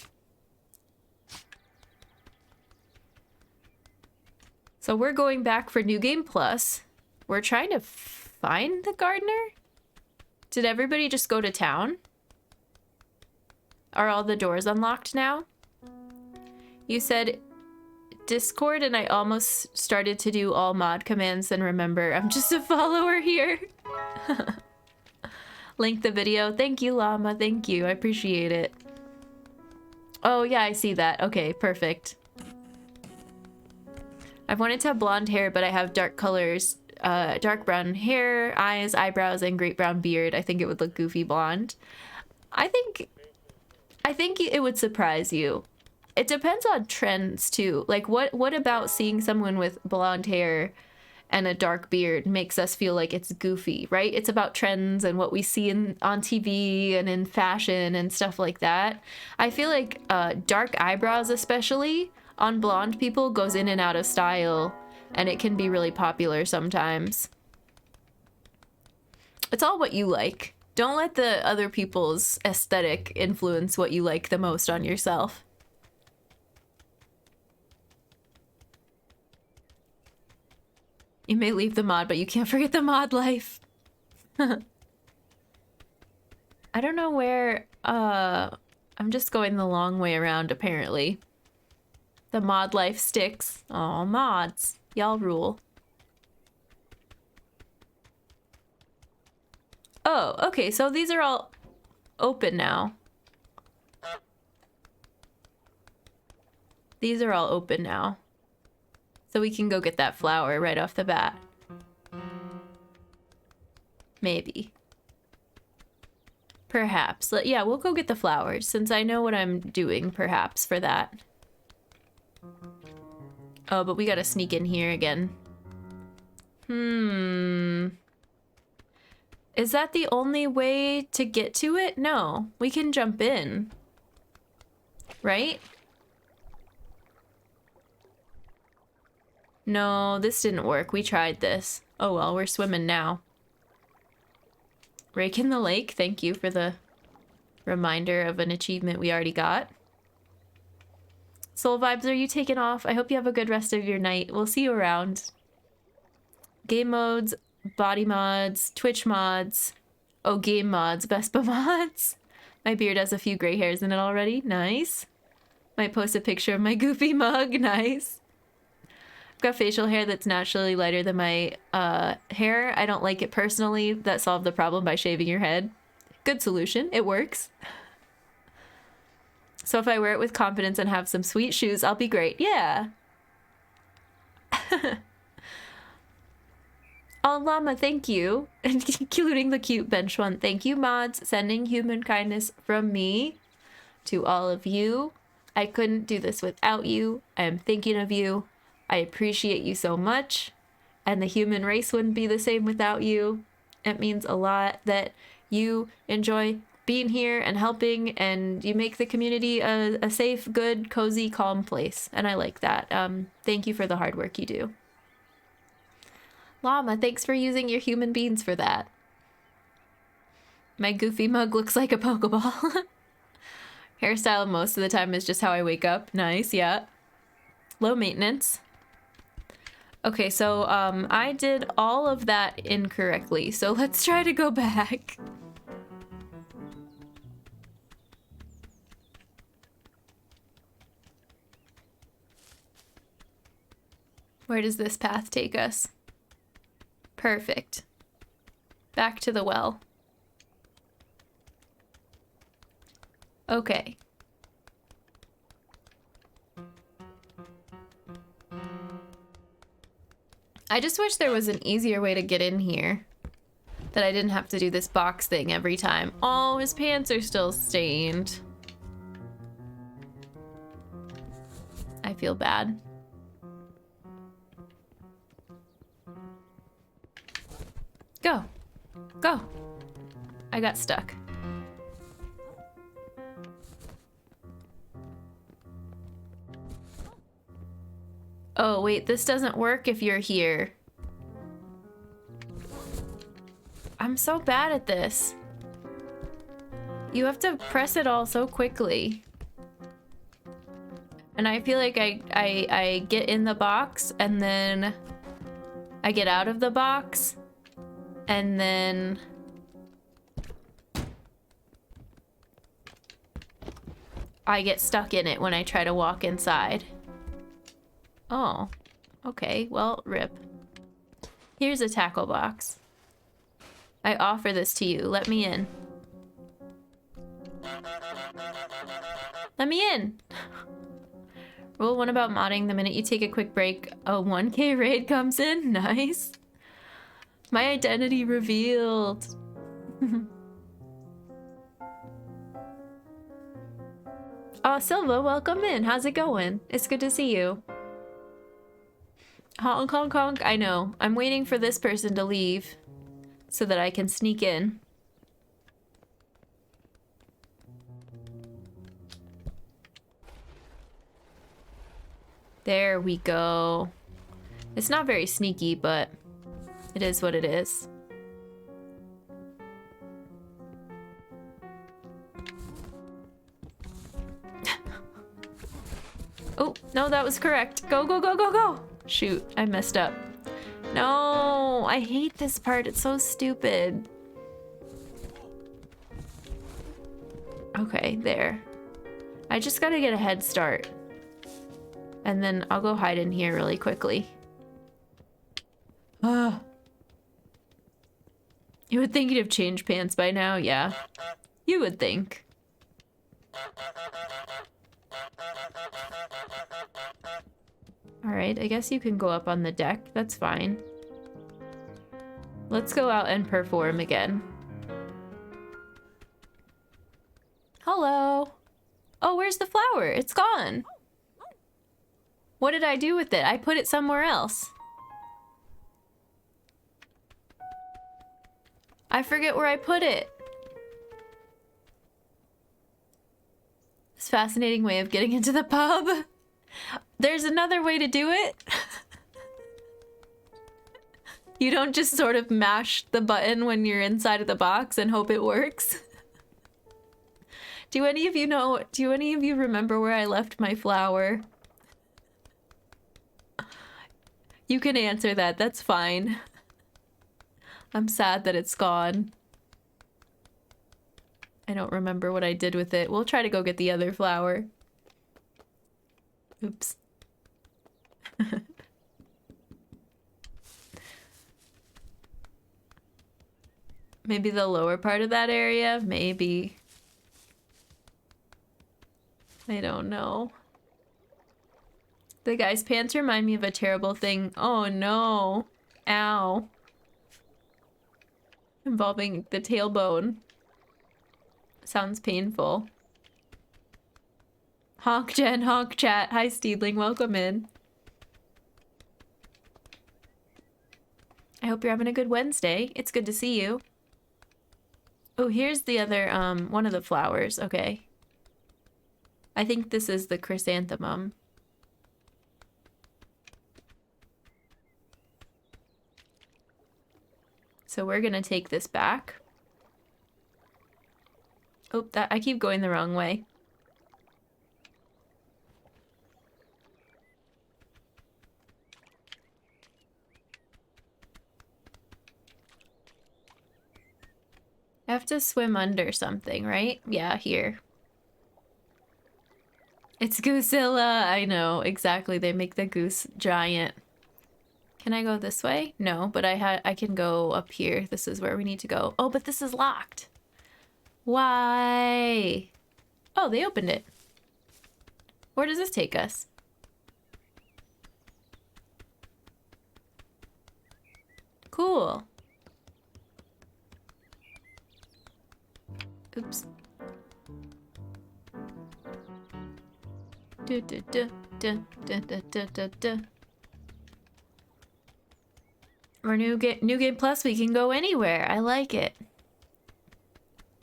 S1: So we're going back for New Game Plus. We're trying to find the gardener? Did everybody just go to town? Are all the doors unlocked now? You said Discord and I almost started to do all mod commands, and remember, I'm just a follower here. Link the video. Thank you, Llama. Thank you. I appreciate it. Oh, yeah, I see that. Okay, perfect. I've wanted to have blonde hair, but I have dark colors. Dark brown hair, eyes, eyebrows, and great brown beard. I think it would look goofy blonde. I think it would surprise you. It depends on trends too. Like what about seeing someone with blonde hair and a dark beard makes us feel like it's goofy, right? It's about trends and what we see on TV and in fashion and stuff like that. I feel like dark eyebrows, especially on blonde people, goes in and out of style, and it can be really popular sometimes. It's all what you like. Don't let the other people's aesthetic influence what you like the most on yourself. You may leave the mod, but you can't forget the mod life. I don't know where, I'm just going the long way around, apparently. The mod life sticks. Aw, mods. Y'all rule. Oh, okay, so these are all open now. These are all open now. So we can go get that flower right off the bat. Maybe. Perhaps. Yeah, we'll go get the flowers, since I know what I'm doing, perhaps, for that. Oh, but we gotta sneak in here again. Is that the only way to get to it? No, we can jump in. Right? No, this didn't work. We tried this. Oh well, we're swimming now. Rake in the lake. Thank you for the reminder of an achievement we already got. Soul vibes, are you taking off? I hope you have a good rest of your night. We'll see you around. Game modes, body mods, Twitch mods. Oh, game mods, Vespa mods. My beard has a few gray hairs in it already. Nice. Might post a picture of my goofy mug. Nice. Got facial hair that's naturally lighter than my hair. I don't like it personally. That solved the problem by shaving your head. Good solution. It works. So if I wear it with confidence and have some sweet shoes, I'll be great. Yeah. Oh, llama, thank you. Including the cute bench one. Thank you, mods. Sending human kindness from me to all of you. I couldn't do this without you. I am thinking of you. I appreciate you so much, and the human race wouldn't be the same without you. It means a lot that you enjoy being here and helping, and you make the community a safe, good, cozy, calm place, and I like that. Thank you for the hard work you do. Llama, thanks for using your human beings for that. My goofy mug looks like a Pokeball. Hairstyle most of the time is just how I wake up. Nice, yeah. Low maintenance. Okay, so I did all of that incorrectly, so let's try to go back. Where does this path take us? Perfect. Back to the well. Okay. I just wish there was an easier way to get in here. That I didn't have to do this box thing every time. Oh, his pants are still stained. I feel bad. Go. Go. I got stuck. Oh, wait, this doesn't work if you're here. I'm so bad at this. You have to press it all so quickly. And I feel like I get in the box and then I get out of the box and then I get stuck in it when I try to walk inside. Oh, okay, well, rip. Here's a tackle box. I offer this to you. Let me in. Let me in! Rule 1 about modding: the minute you take a quick break, a 1K raid comes in. Nice. My identity revealed. Oh, Silva, welcome in. How's it going? It's good to see you. Honk, honk, honk. I know. I'm waiting for this person to leave so that I can sneak in. There we go. It's not very sneaky, but it is what it is. Oh, no, that was correct. Go, go, go, go, go. Shoot, I messed up. No, I hate this part. It's so stupid. Okay, there. I just gotta get a head start. And then I'll go hide in here really quickly. Ah. You would think you'd have changed pants by now, yeah. You would think. Alright, I guess you can go up on the deck. That's fine. Let's go out and perform again. Hello. Oh, where's the flower? It's gone. What did I do with it? I put it somewhere else. I forget where I put it. This fascinating way of getting into the pub. There's another way to do it. You don't just sort of mash the button when you're inside of the box and hope it works. Do any of you remember where I left my flower? You can answer that, that's fine. I'm sad that it's gone. I don't remember what I did with it. We'll try to go get the other flower. Oops. Maybe the lower part of that area? Maybe. I don't know. The guy's pants remind me of a terrible thing. Oh no. Ow. Involving the tailbone. Sounds painful. Honk Jen, honk chat. Hi Steedling, welcome in. I hope you're having a good Wednesday. It's good to see you. Oh, here's the other, one of the flowers. Okay. I think this is the chrysanthemum. So we're gonna take this back. Oh, I keep going the wrong way. I have to swim under something, right? Yeah, here. It's Goosilla. I know, exactly. They make the goose giant. Can I go this way? No, but I can go up here. This is where we need to go. Oh, but this is locked. Why? Oh, they opened it. Where does this take us? Cool. Oops. Du, du, du, du, du, du, du, du, du. Or new game plus, we can go anywhere. I like it.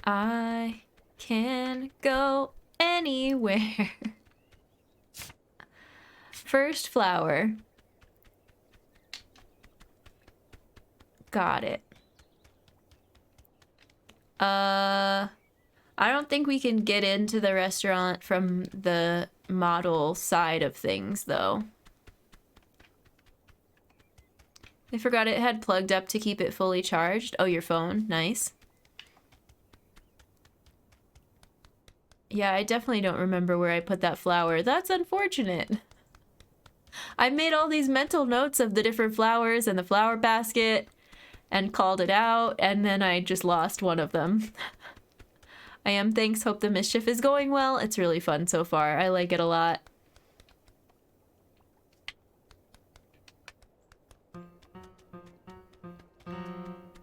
S1: I can go anywhere. First flower. Got it. I don't think we can get into the restaurant from the model side of things, though. I forgot it had plugged up to keep it fully charged. Oh, your phone. Nice. Yeah, I definitely don't remember where I put that flower. That's unfortunate. I made all these mental notes of the different flowers and the flower basket and called it out, and then I just lost one of them. I am, thanks. Hope the mischief is going well. It's really fun so far. I like it a lot.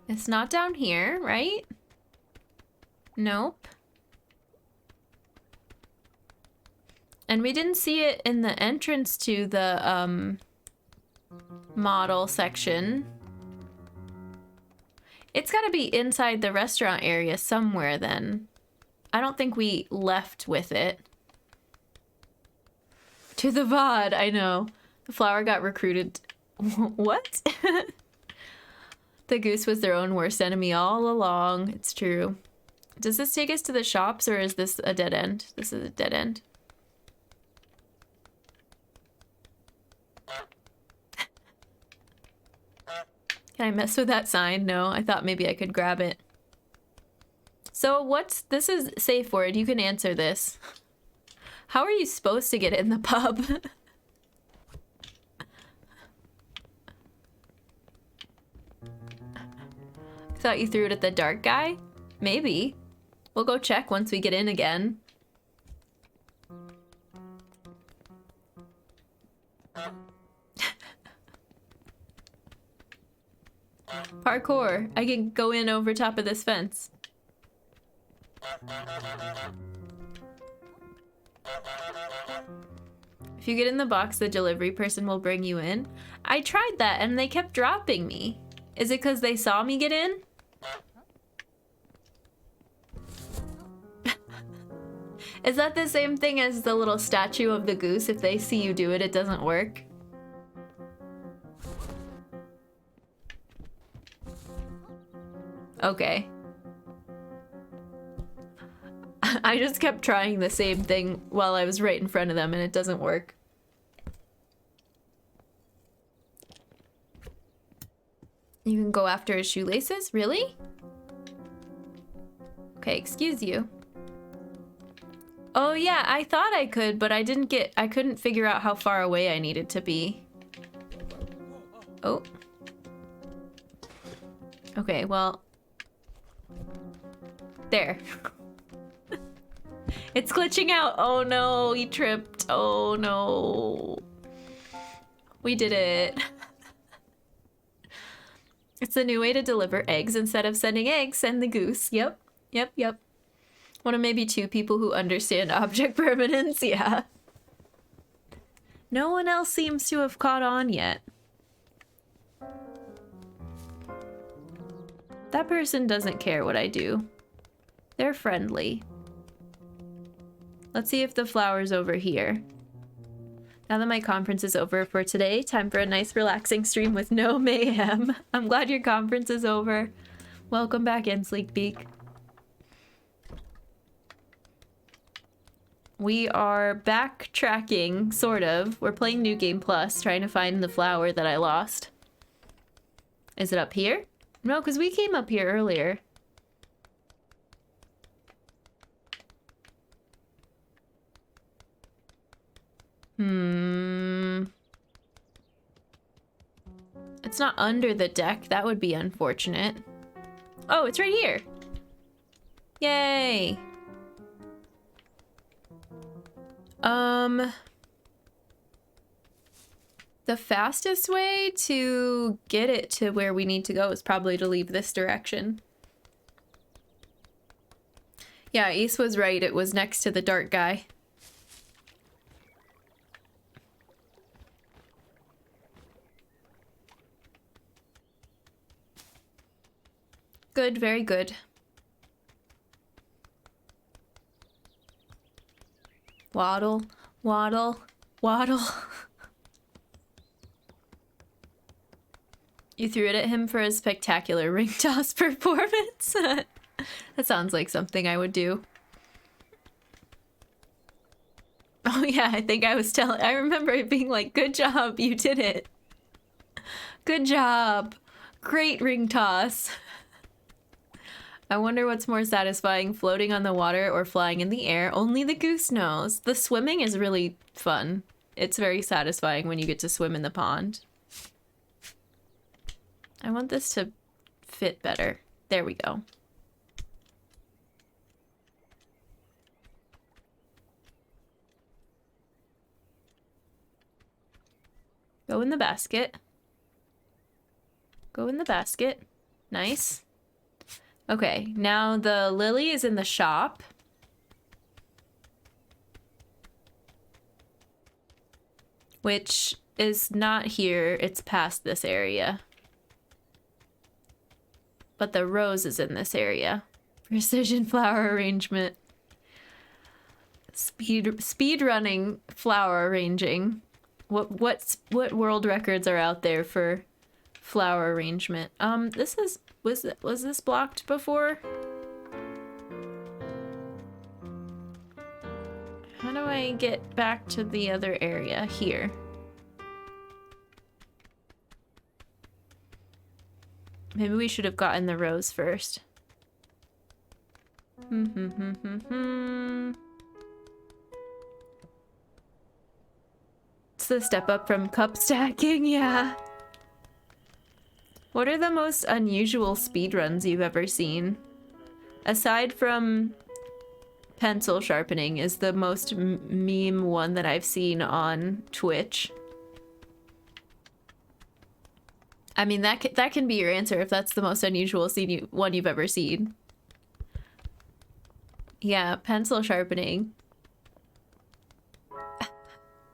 S1: It's not down here, right? Nope. And we didn't see it in the entrance to the model section. It's gotta be inside the restaurant area somewhere then. I don't think we left with it. To the VOD, I know. The flower got recruited. What? The goose was their own worst enemy all along. It's true. Does this take us to the shops or is this a dead end? This is a dead end. Can I mess with that sign? No, I thought maybe I could grab it. So this is safe word. You can answer this. How are you supposed to get in the pub? Thought you threw it at the dark guy? Maybe. We'll go check once we get in again. Parkour. I can go in over top of this fence. If you get in the box, the delivery person will bring you in. I tried that and they kept dropping me. Is it because they saw me get in? Is that the same thing as the little statue of the goose? If they see you do it, it doesn't work? Okay. I just kept trying the same thing while I was right in front of them and it doesn't work. You can go after his shoelaces? Really? Okay, excuse you. Oh yeah, I thought I could, but I couldn't figure out how far away I needed to be. Oh. Okay, well. There. It's glitching out. Oh no, he tripped. Oh no. We did it. It's a new way to deliver eggs. Instead of sending eggs, send the goose. Yep. Yep, yep. One of maybe two people who understand object permanence, yeah. No one else seems to have caught on yet. That person doesn't care what I do. They're friendly. Let's see if the flower's over here. Now that my conference is over for today, time for a nice relaxing stream with no mayhem. I'm glad your conference is over. Welcome back in, Sleek Beak. We are backtracking, sort of. We're playing New Game Plus, trying to find the flower that I lost. Is it up here? No, because we came up here earlier. It's not under the deck. That would be unfortunate. Oh, it's right here. Yay. The fastest way to get it to where we need to go is probably to leave this direction. Yeah, Ace was right. It was next to the dark guy. Good, very good. Waddle, waddle, waddle. You threw it at him for a spectacular ring toss performance? That sounds like something I would do. Oh yeah, I think I was I remember it being like, good job, you did it. Good job. Great ring toss. I wonder what's more satisfying, floating on the water or flying in the air. Only the goose knows. The swimming is really fun. It's very satisfying when you get to swim in the pond. I want this to fit better. There we go. Go in the basket. Go in the basket. Nice. Okay, now the lily is in the shop. which is not here. It's past this area. But the rose is in this area. Precision flower arrangement. Speed running flower arranging. What world records are out there for flower arrangement? Was this blocked before? How do I get back to the other area here? Maybe we should have gotten the rose first. It's the step up from cup stacking, yeah. What are the most unusual speedruns you've ever seen? Aside from pencil sharpening is the most meme one that I've seen on Twitch. I mean, that can be your answer if that's the most unusual one you've ever seen. Yeah, pencil sharpening.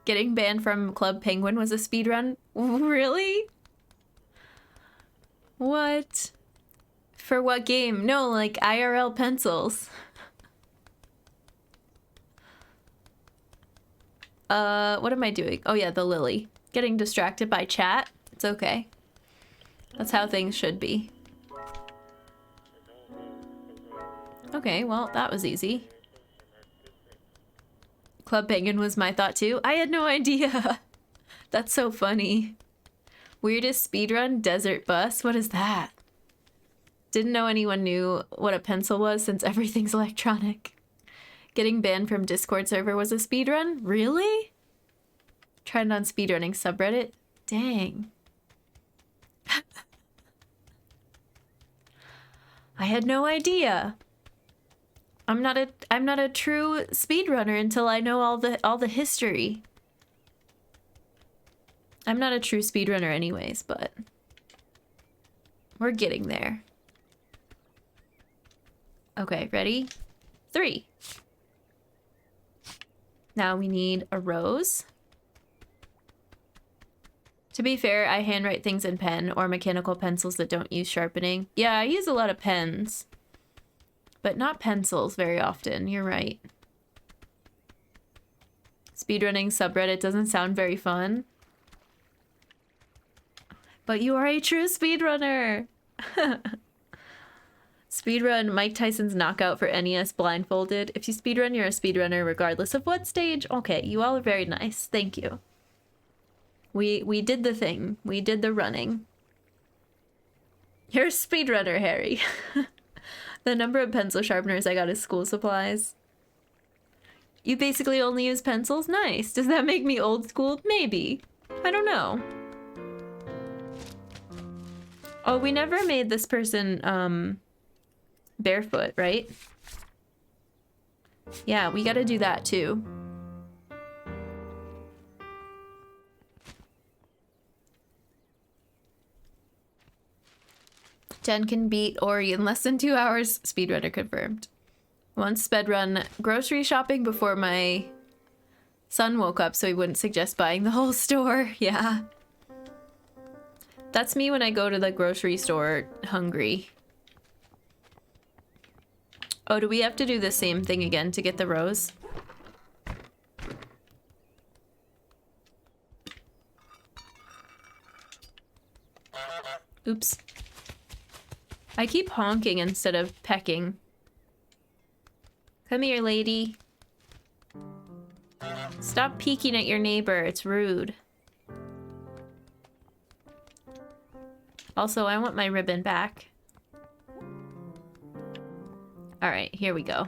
S1: Getting banned from Club Penguin was a speedrun? Really? What? For what game? No, like IRL pencils. What am I doing? Oh yeah, the lily. Getting distracted by chat? It's okay. That's how things should be. Okay, well, that was easy. Club Penguin was my thought too. I had no idea. That's so funny. Weirdest speedrun? Desert bus? What is that? Didn't know anyone knew what a pencil was since everything's electronic. Getting banned from Discord server was a speedrun? Really? Trend on speedrunning subreddit? Dang. I had no idea. I'm not a true speedrunner until I know all the history. I'm not a true speedrunner anyways, but we're getting there. Okay, ready? 3. Now we need a rose. To be fair, I handwrite things in pen or mechanical pencils that don't use sharpening. Yeah, I use a lot of pens, but not pencils very often. You're right. Speedrunning subreddit doesn't sound very fun. But you are a true speedrunner! Speedrun Mike Tyson's knockout for NES blindfolded. If you speedrun, you're a speedrunner regardless of what stage. Okay, you all are very nice. Thank you. We did the thing. We did the running. You're a speedrunner, Harry. The number of pencil sharpeners I got as school supplies. You basically only use pencils? Nice. Does that make me old school? Maybe. I don't know. Oh, we never made this person, barefoot, right? Yeah, we gotta do that too. Jen can beat Ori in less than 2 hours. Speedrunner confirmed. Once sped-run grocery shopping before my son woke up so he wouldn't suggest buying the whole store. Yeah. That's me when I go to the grocery store hungry. Oh, do we have to do the same thing again to get the rose? Oops. I keep honking instead of pecking. Come here, lady. Stop peeking at your neighbor. It's rude. Also, I want my ribbon back. All right, here we go.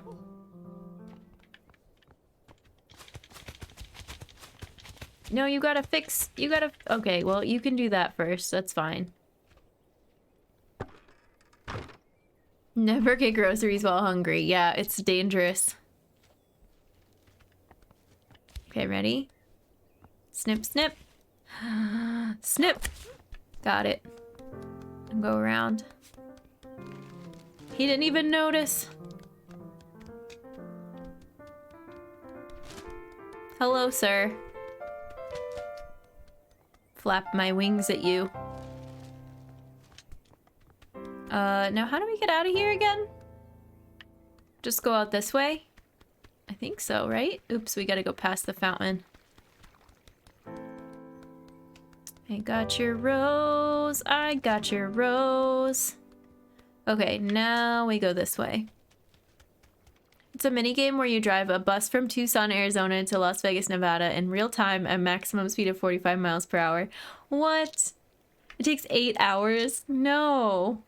S1: No, you gotta fix... You gotta... Okay, well, you can do that first. That's fine. Never get groceries while hungry. Yeah, it's dangerous. Okay, ready? Snip, snip. Snip! Got it. And go around. He didn't even notice. Hello, sir. flap my wings at you. Now how do we get out of here again? Just go out this way? I think so, right? Oops, we gotta go past the fountain. I got your rose, I got your rose. Okay, now we go this way. It's a minigame where you drive a bus from Tucson, Arizona to Las Vegas, Nevada in real time at maximum speed of 45 miles per hour. What? It takes 8 hours? No.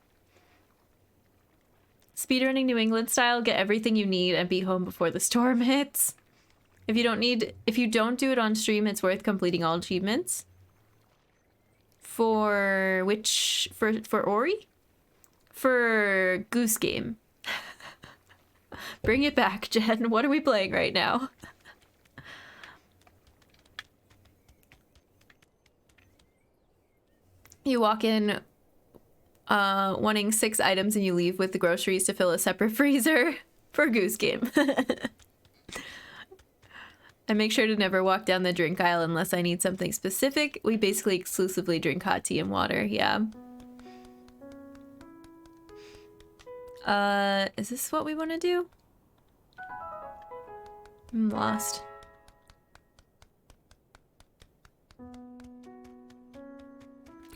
S1: Speedrunning New England style, get everything you need and be home before the storm hits. If you don't do it on stream, it's worth completing all achievements. For which, for Ori? For Goose Game. Bring it back, Jen. What are we playing right now? You walk in wanting 6 items and you leave with the groceries to fill a separate freezer for Goose Game. I make sure to never walk down the drink aisle unless I need something specific. We basically exclusively drink hot tea and water, yeah. Is this what we want to do? I'm lost.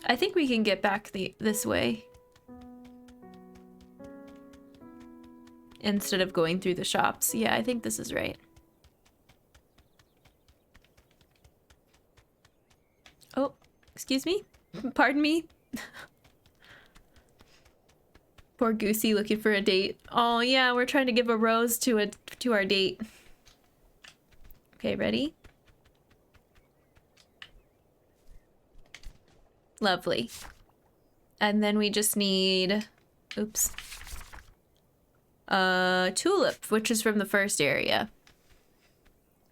S1: I think we can get back this way. Instead of going through the shops. Yeah, I think this is right. Oh, excuse me? Pardon me? Poor Goosey looking for a date. Oh yeah, we're trying to give a rose to our date. Okay, ready? Lovely. And then we just need, oops, tulip, which is from the first area.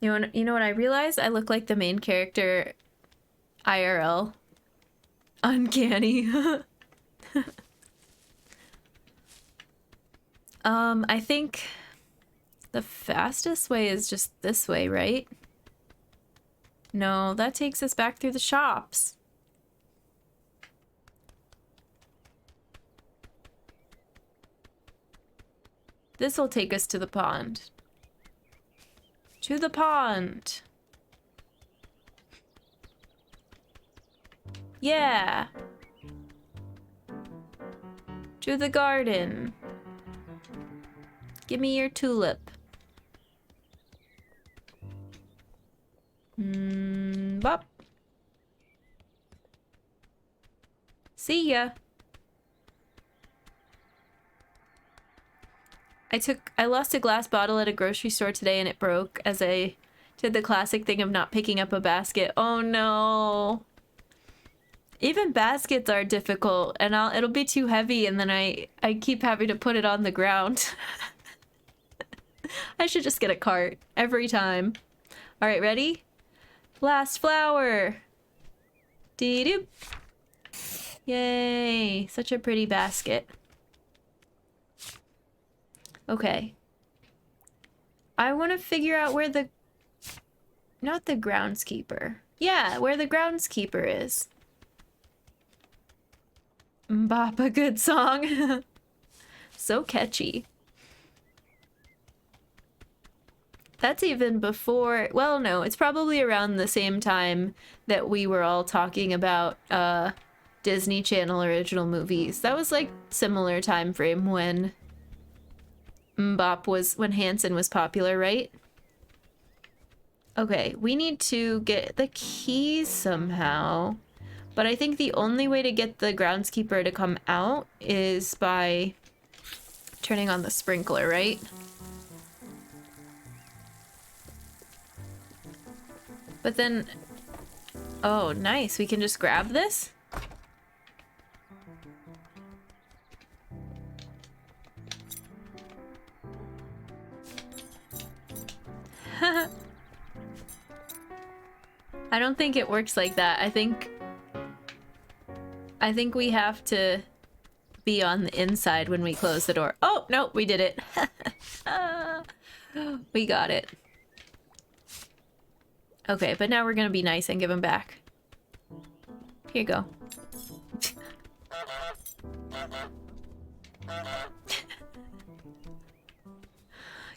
S1: You know what I realized? I look like the main character IRL. Uncanny. I think the fastest way is just this way, right? No, that takes us back through the shops. This will take us to the pond. To the pond. Yeah. To the garden. Give me your tulip. Bop. See ya. I lost a glass bottle at a grocery store today and it broke as I did the classic thing of not picking up a basket. Oh no. Even baskets are difficult and it'll be too heavy and then I keep having to put it on the ground. I should just get a cart every time. All right, ready? Last flower. Dee-doop. Yay, such a pretty basket. Okay. I want to figure out where the... Not the groundskeeper. Yeah, where the groundskeeper is. Mbop, a good song. So catchy. That's even before... Well, no, it's probably around the same time that we were all talking about Disney Channel original movies. That was like similar time frame when Mbop was... when Hanson was popular, right? Okay, we need to get the keys somehow. But I think the only way to get the groundskeeper to come out is by turning on the sprinkler, right? But then... Oh, nice. We can just grab this? I don't think it works like that. I think we have to be on the inside when we close the door. Oh, no, we did it. We got it. Okay, but now we're gonna be nice and give him back. Here you go.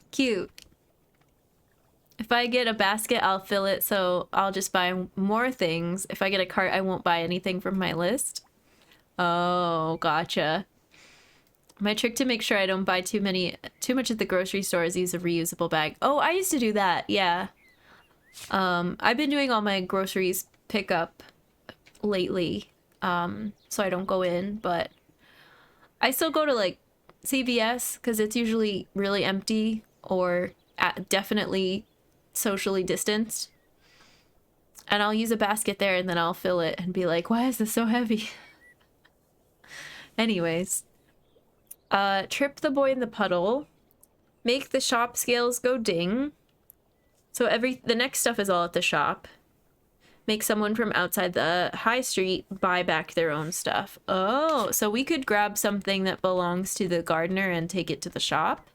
S1: Cute. If I get a basket, I'll fill it, so I'll just buy more things. If I get a cart, I won't buy anything from my list. Oh, gotcha. My trick to make sure I don't buy too much at the grocery store is use a reusable bag. Oh, I used to do that, yeah. I've been doing all my groceries pickup lately, so I don't go in, but I still go to like CVS because it's usually really empty or definitely socially distanced. And I'll use a basket there and then I'll fill it and be like, why is this so heavy? Anyways. Trip the boy in the puddle. Make the shop scales go ding. So the next stuff is all at the shop. Make someone from outside the high street buy back their own stuff. Oh, so we could grab something that belongs to the gardener and take it to the shop?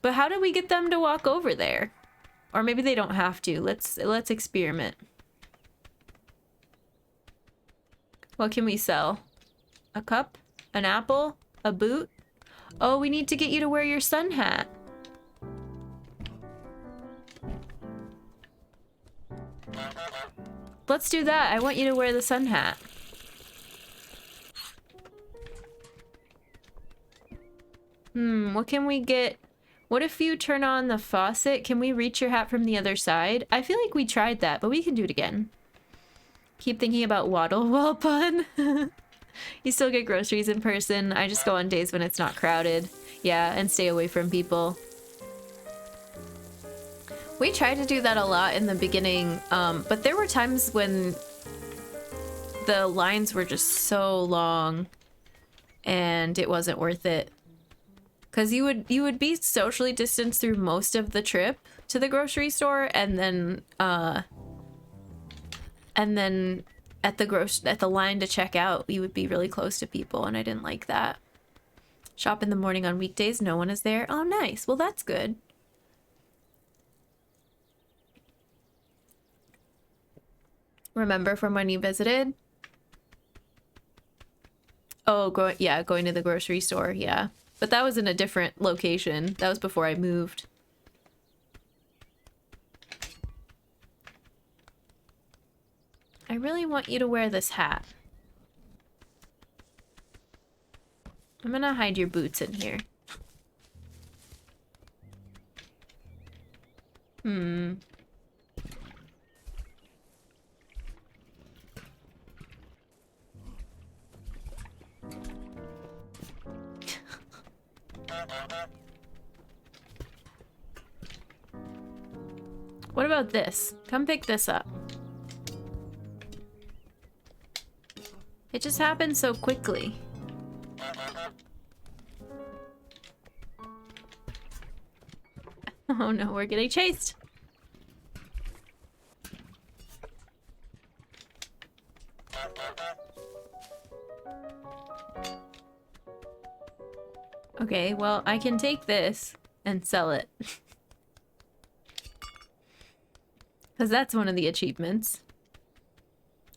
S1: But how do we get them to walk over there? Or maybe they don't have to. Let's experiment. What can we sell? A cup? An apple? A boot? Oh, we need to get you to wear your sun hat. Let's do that. I want you to wear the sun hat. What can we get? What if you turn on the faucet? Can we reach your hat from the other side? I feel like we tried that, but we can do it again. Keep thinking about waddle wall pun. You still get groceries in person. I just go on days when it's not crowded. Yeah, and stay away from people. We tried to do that a lot in the beginning, but there were times when the lines were just so long and it wasn't worth it. Because you would be socially distanced through most of the trip to the grocery store, and then at the line to check out, you would be really close to people, and I didn't like that. Shop in the morning on weekdays, no one is there. Oh, nice. Well, that's good. Remember from when you visited? Oh, going to the grocery store, yeah. But that was in a different location. That was before I moved. I really want you to wear this hat. I'm gonna hide your boots in here. What about this? Come pick this up. It just happened so quickly. Oh no, we're getting chased. Okay, well, I can take this and sell it. Because that's one of the achievements.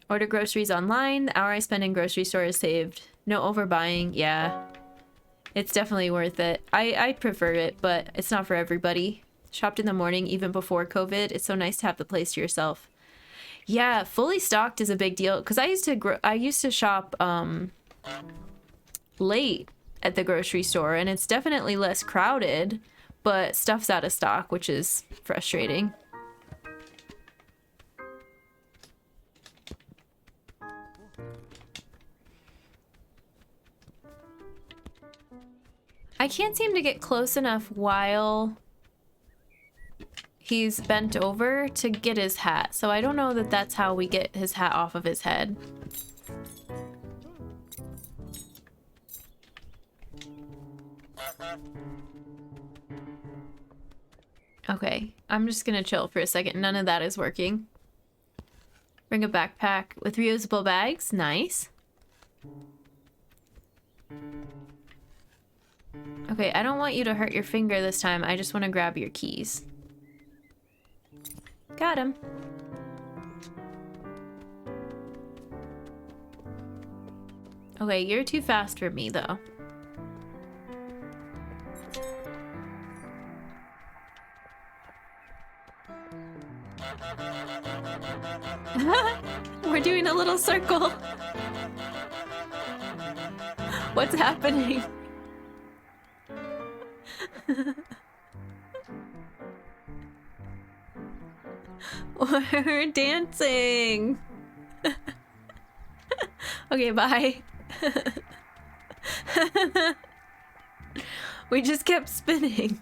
S1: Order groceries online. The hour I spend in grocery store is saved. No overbuying. Yeah. It's definitely worth it. I prefer it, but it's not for everybody. Shopped in the morning even before COVID. It's so nice to have the place to yourself. Yeah, fully stocked is a big deal. Because I used to shop late at the grocery store, and it's definitely less crowded, but stuff's out of stock, which is frustrating. I can't seem to get close enough while he's bent over to get his hat, so I don't know that that's how we get his hat off of his head. Okay, I'm just gonna chill for a second. None of that is working. Bring a backpack with reusable bags. Nice. Okay, I don't want you to hurt your finger this time. I just want to grab your keys. Got him. Okay, you're too fast for me, though. We're doing a little circle. What's happening? We're dancing. Okay, bye. We just kept spinning.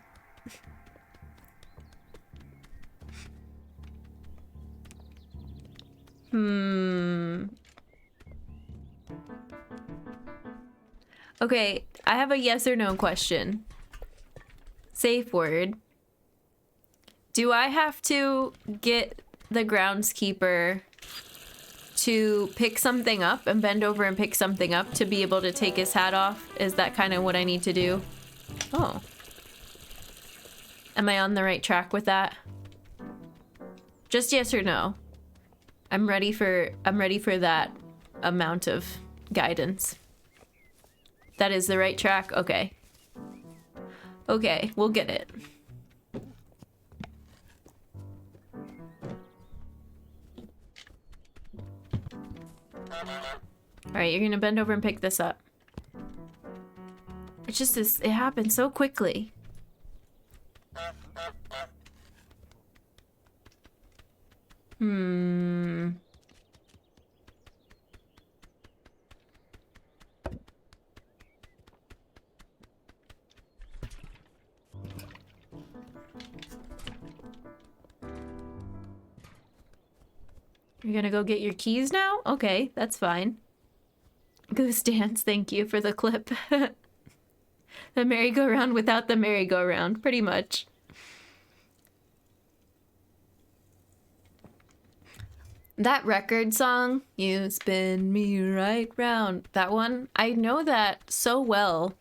S1: Okay, I have a yes or no question. Safe word. Do I have to get the groundskeeper to pick something up and bend over and pick something up to be able to take his hat off? Is that kind of what I need to do? Oh. Am I on the right track with that? Just yes or no. I'm ready for that amount of guidance. That is the right track? Okay. Okay, we'll get it. Alright, you're gonna bend over and pick this up. It's just this, it happened so quickly. You're gonna go get your keys now? Okay, that's fine. Goose dance, thank you for the clip. The merry-go-round without the merry-go-round, pretty much. That record song, You Spin Me Right Round, that one, I know that so well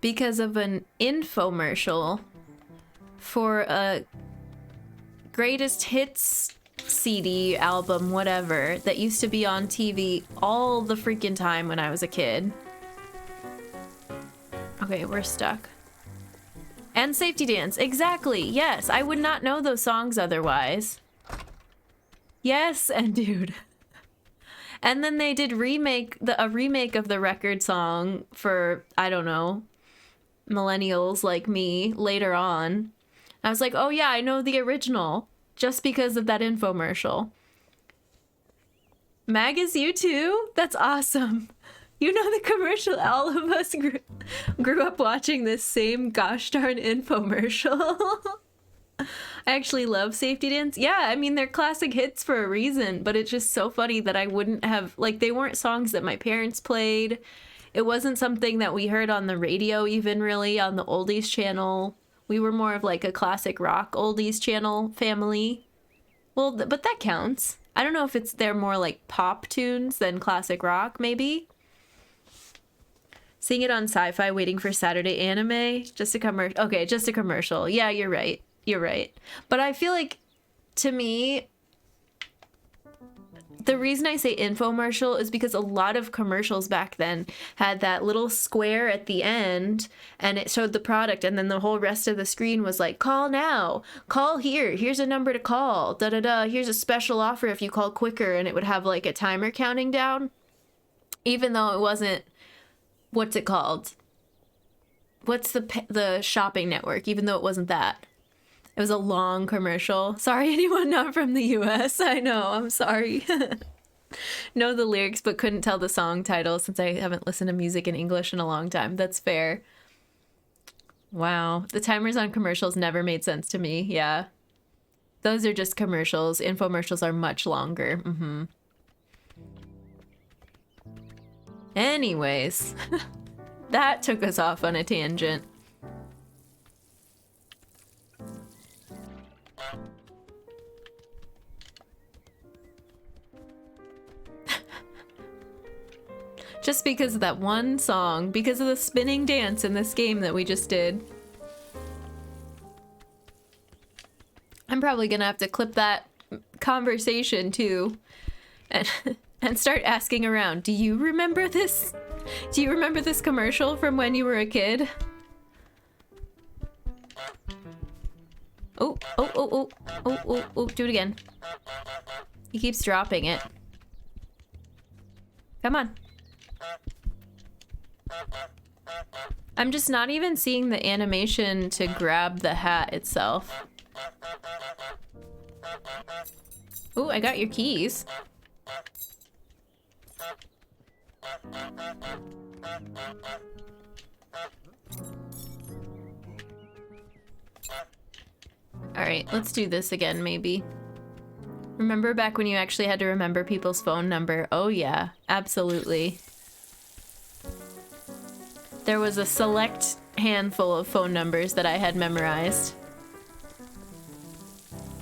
S1: because of an infomercial for a greatest hits CD, album, whatever, that used to be on TV all the freaking time when I was a kid. Okay, we're stuck. And Safety Dance, exactly, yes, I would not know those songs otherwise. Yes, and dude. And then they did a remake of the record song for, I don't know, millennials like me later on. I was like, oh yeah, I know the original. Just because of that infomercial. Mag, is you too? That's awesome. You know the commercial. All of us grew up watching this same gosh darn infomercial. I actually love Safety Dance. Yeah, I mean, they're classic hits for a reason, but it's just so funny that I wouldn't have, like, they weren't songs that my parents played. It wasn't something that we heard on the radio even, really, on the oldies channel. We were more of like a classic rock oldies channel family. Well, but that counts. I don't know if they're more like pop tunes than classic rock, maybe. Seeing it on Sci-Fi, waiting for Saturday anime. Just a commercial. Okay, just a commercial. Yeah, you're right. You're right. But I feel like, to me, the reason I say infomercial is because a lot of commercials back then had that little square at the end and it showed the product, and then the whole rest of the screen was like, call now, call here, here's a number to call, da-da-da, here's a special offer if you call quicker, and it would have like a timer counting down, even though it wasn't, what's it called? What's the shopping network, even though it wasn't that. It was a long commercial. Sorry, anyone not from the US. I know, I'm sorry. Know the lyrics, but couldn't tell the song title since I haven't listened to music in English in a long time. That's fair. Wow. The timers on commercials never made sense to me. Yeah. Those are just commercials. Infomercials are much longer. Anyways. That took us off on a tangent. Just because of that one song, because of the spinning dance in this game that we just did. I'm probably gonna have to clip that conversation too. And And start asking around, do you remember this? Do you remember this commercial from when you were a kid? Oh, oh, oh, oh, oh, oh, oh, do it again. He keeps dropping it. Come on. I'm just not even seeing the animation to grab the hat itself. Oh, I got your keys. Alright, let's do this again, maybe. Remember back when you actually had to remember people's phone number? Oh yeah, absolutely. There was a select handful of phone numbers that I had memorized.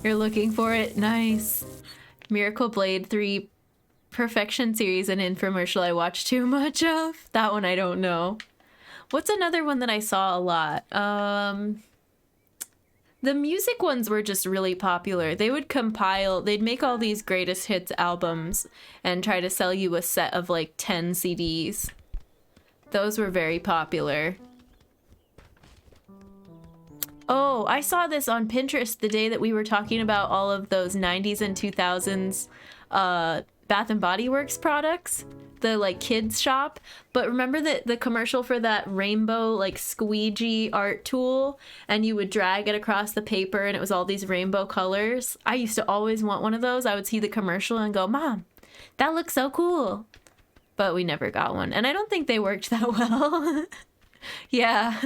S1: You're looking for it? Nice. Miracle Blade 3 Perfection series and infomercial I watched too much of. That one I don't know. What's another one that I saw a lot? The music ones were just really popular. They would compile, they'd make all these greatest hits albums and try to sell you a set of like 10 CDs. Those were very popular. Oh, I saw this on Pinterest the day that we were talking about all of those 90s and 2000s Bath and Body Works products, the like kids shop. But remember the commercial for that rainbow like squeegee art tool, and you would drag it across the paper and it was all these rainbow colors? I used to always want one of those. I would see the commercial and go, Mom, that looks so cool. But we never got one, and I don't think they worked that well. Yeah.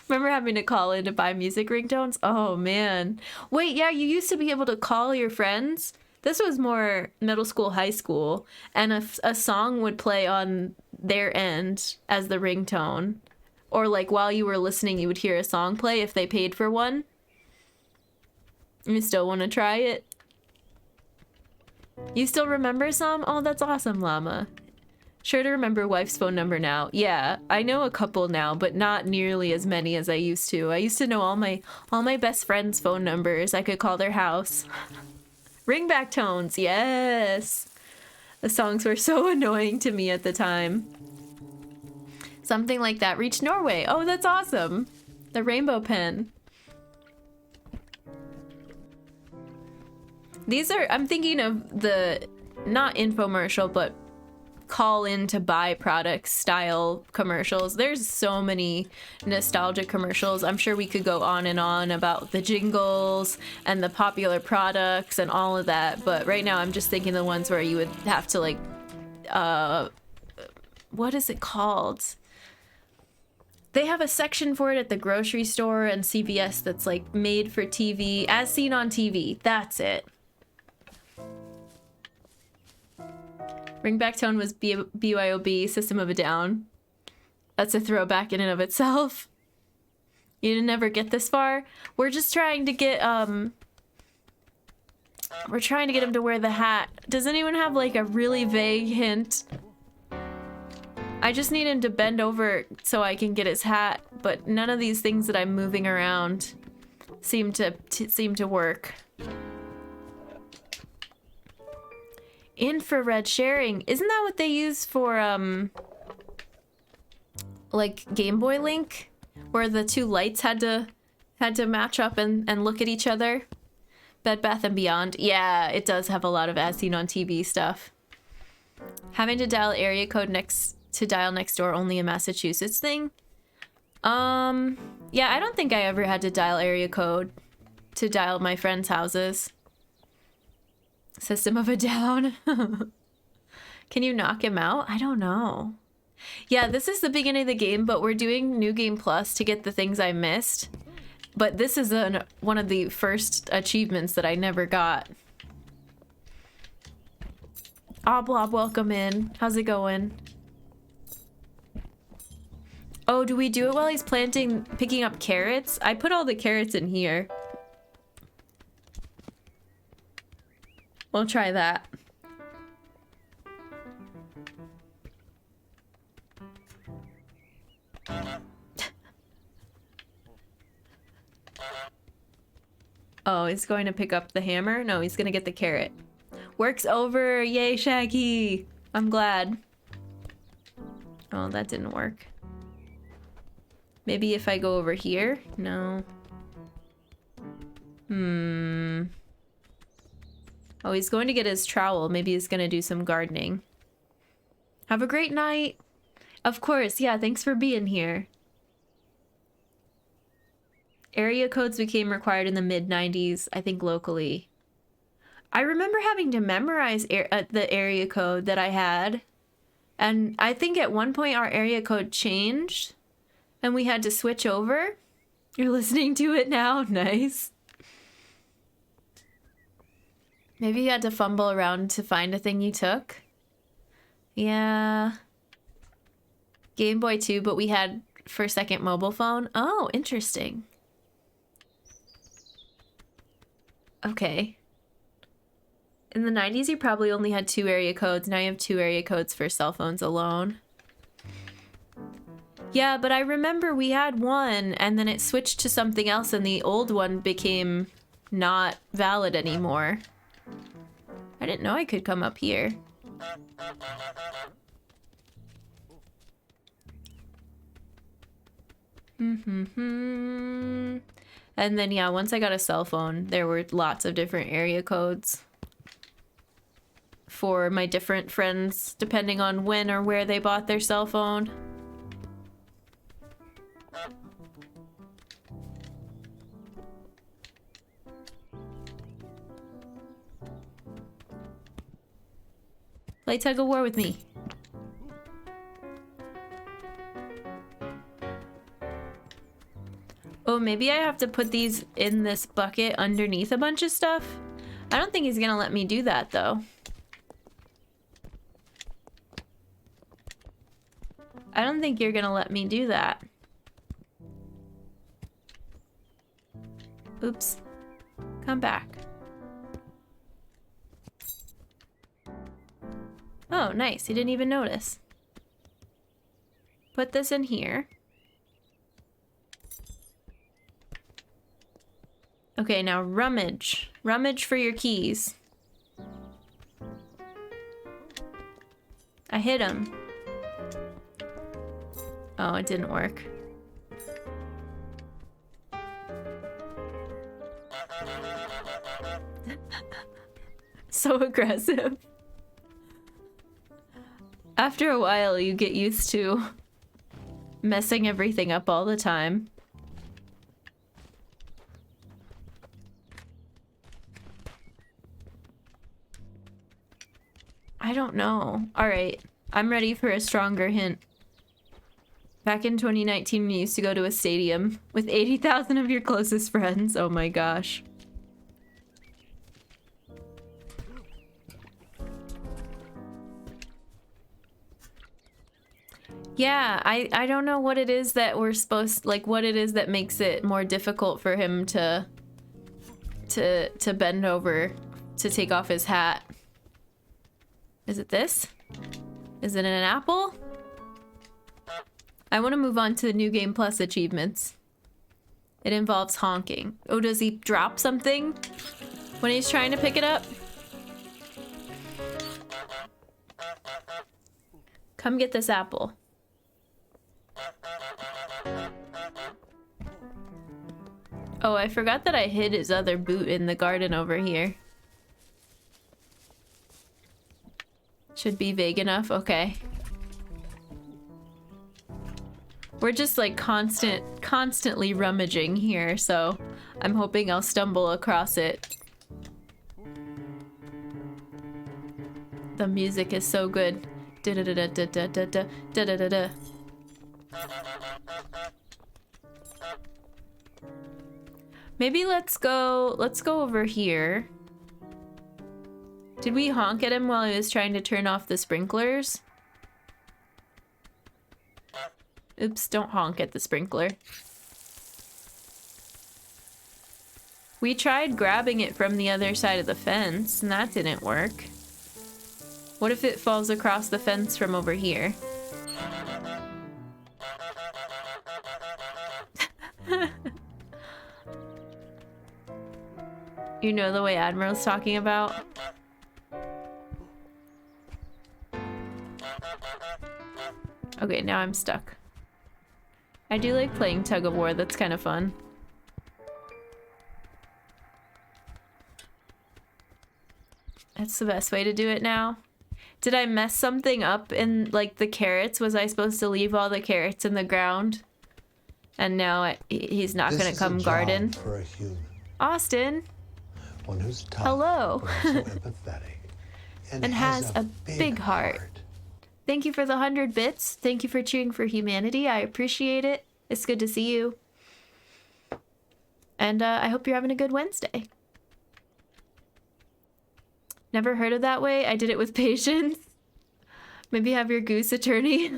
S1: Remember having to call in to buy music ringtones? Oh man. Wait, yeah, you used to be able to call your friends. This was more middle school, high school, and a song would play on their end as the ringtone. Or like while you were listening, you would hear a song play if they paid for one. You still want to try it? You still remember some? Oh, that's awesome, Llama. Sure to remember wife's phone number now. Yeah, I know a couple now, but not nearly as many as I used to. I used to know all my best friends' phone numbers. I could call their house. Ringback tones, yes. The songs were so annoying to me at the time. Something like that. Reach Norway. Oh, that's awesome. The rainbow pen. These are, I'm thinking of the, not infomercial, but call in to buy products style commercials. There's so many nostalgic commercials. I'm sure we could go on and on about the jingles and the popular products and all of that, but right now I'm just thinking the ones where you would have to like what is it called? They have a section for it at the grocery store and CVS that's like made for TV, as seen on TV. That's it. Ringback tone was BYOB, System of a Down. That's a throwback in and of itself. You didn't ever get this far? We're just trying to get, we're trying to get him to wear the hat. Does anyone have like a really vague hint? I just need him to bend over so I can get his hat, but none of these things that I'm moving around seem to work. Infrared sharing. Isn't that what they use for like Game Boy Link, where the two lights had to match up and look at each other? Bed Bath & Beyond. Yeah, it does have a lot of as seen on TV stuff. Having to dial area code next door only a Massachusetts thing. Yeah, I don't think I ever had to dial area code to dial my friends' houses. System of a Down. Can you knock him out? I don't know. Yeah, this is the beginning of the game, but we're doing New Game Plus to get the things I missed. But this is one of the first achievements that I never got. Oblob, welcome in. How's it going? Oh, do we do it while he's picking up carrots? I put all the carrots in here. We'll try that. Oh, he's going to pick up the hammer? No, he's going to get the carrot. Work's over. Yay, Shaggy. I'm glad. Oh, that didn't work. Maybe if I go over here? No. Oh, he's going to get his trowel. Maybe he's going to do some gardening. Have a great night. Of course. Yeah, thanks for being here. Area codes became required in the mid-90s, I think locally. I remember having to memorize the area code that I had. And I think at one point our area code changed and we had to switch over. You're listening to it now? Nice. Maybe you had to fumble around to find a thing you took. Yeah. Game Boy too, but we had for second mobile phone. Oh, interesting. Okay. In the 90s, you probably only had 2 area codes. Now you have 2 area codes for cell phones alone. Yeah, but I remember we had one and then it switched to something else and the old one became not valid anymore. I didn't know I could come up here. And then, yeah, once I got a cell phone, there were lots of different area codes for my different friends, depending on when or where they bought their cell phone. Play tug of war with me. Oh, maybe I have to put these in this bucket underneath a bunch of stuff? I don't think he's gonna let me do that, though. I don't think you're gonna let me do that. Oops. Come back. Oh, nice. He didn't even notice. Put this in here. Okay, now rummage. Rummage for your keys. I hit him. Oh, it didn't work. So aggressive. After a while, you get used to messing everything up all the time. I don't know. Alright, I'm ready for a stronger hint. Back in 2019, we used to go to a stadium with 80,000 of your closest friends. Oh my gosh. Yeah, I don't know what it is that we're supposed, like what it is that makes it more difficult for him to bend over to take off his hat. Is it this? Is it an apple? I want to move on to the New Game Plus achievements. It involves honking. Oh, does he drop something when he's trying to pick it up? Come get this apple. Oh, I forgot that I hid his other boot in the garden over here. Should be vague enough. Okay. We're just like constantly rummaging here, so I'm hoping I'll stumble across it. The music is so good. Da da da da da da da da da da da. Maybe let's go over here. Did we honk at him while he was trying to turn off the sprinklers? Oops, don't honk at the sprinkler. We tried grabbing it from the other side of the fence, and that didn't work. What if it falls across the fence from over here? You know the way Admiral's talking about? Okay, now I'm stuck. I do like playing tug of war, that's kind of fun. That's the best way to do it now. Did I mess something up in, like, the carrots? Was I supposed to leave all the carrots in the ground? And now he's not gonna come garden?
S2: For a human.
S1: Austin!
S2: One who's tough,
S1: Hello!
S2: but also empathetic. And
S1: has a big heart. Thank you for the 100 bits. Thank you for cheering for humanity. I appreciate it. It's good to see you. And I hope you're having a good Wednesday. Never heard of that way. I did it with patience. Maybe have your goose attorney.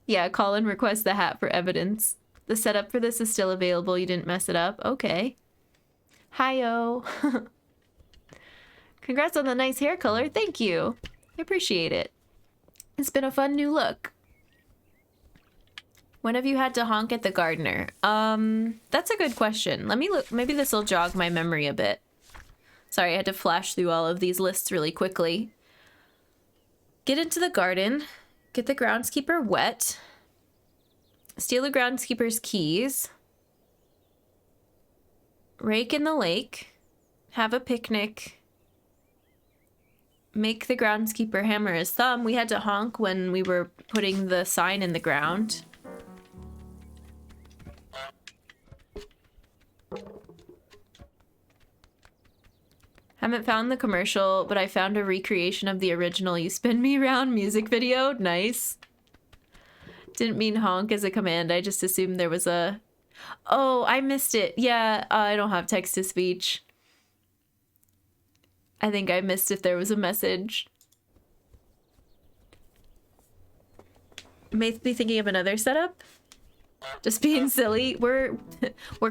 S1: Yeah, call and request the hat for evidence. The setup for this is still available. You didn't mess it up. Okay. Hi-yo. Congrats on the nice hair color. Thank you. I appreciate it. It's been a fun new look. When have you had to honk at the gardener? That's a good question. Let me look. Maybe this will jog my memory a bit. Sorry, I had to flash through all of these lists really quickly. Get into the garden. Get the groundskeeper wet. Steal the groundskeeper's keys. Rake in the lake. Have a picnic. Make the groundskeeper hammer his thumb. We had to honk when we were putting the sign in the ground. Haven't found the commercial, but I found a recreation of the original You Spin Me Round music video. Nice. Didn't mean honk as a command. I just assumed there was a... Oh, I missed it. Yeah, I don't have text-to-speech. I think I missed if there was a message. May be thinking of another setup? Just being silly. We're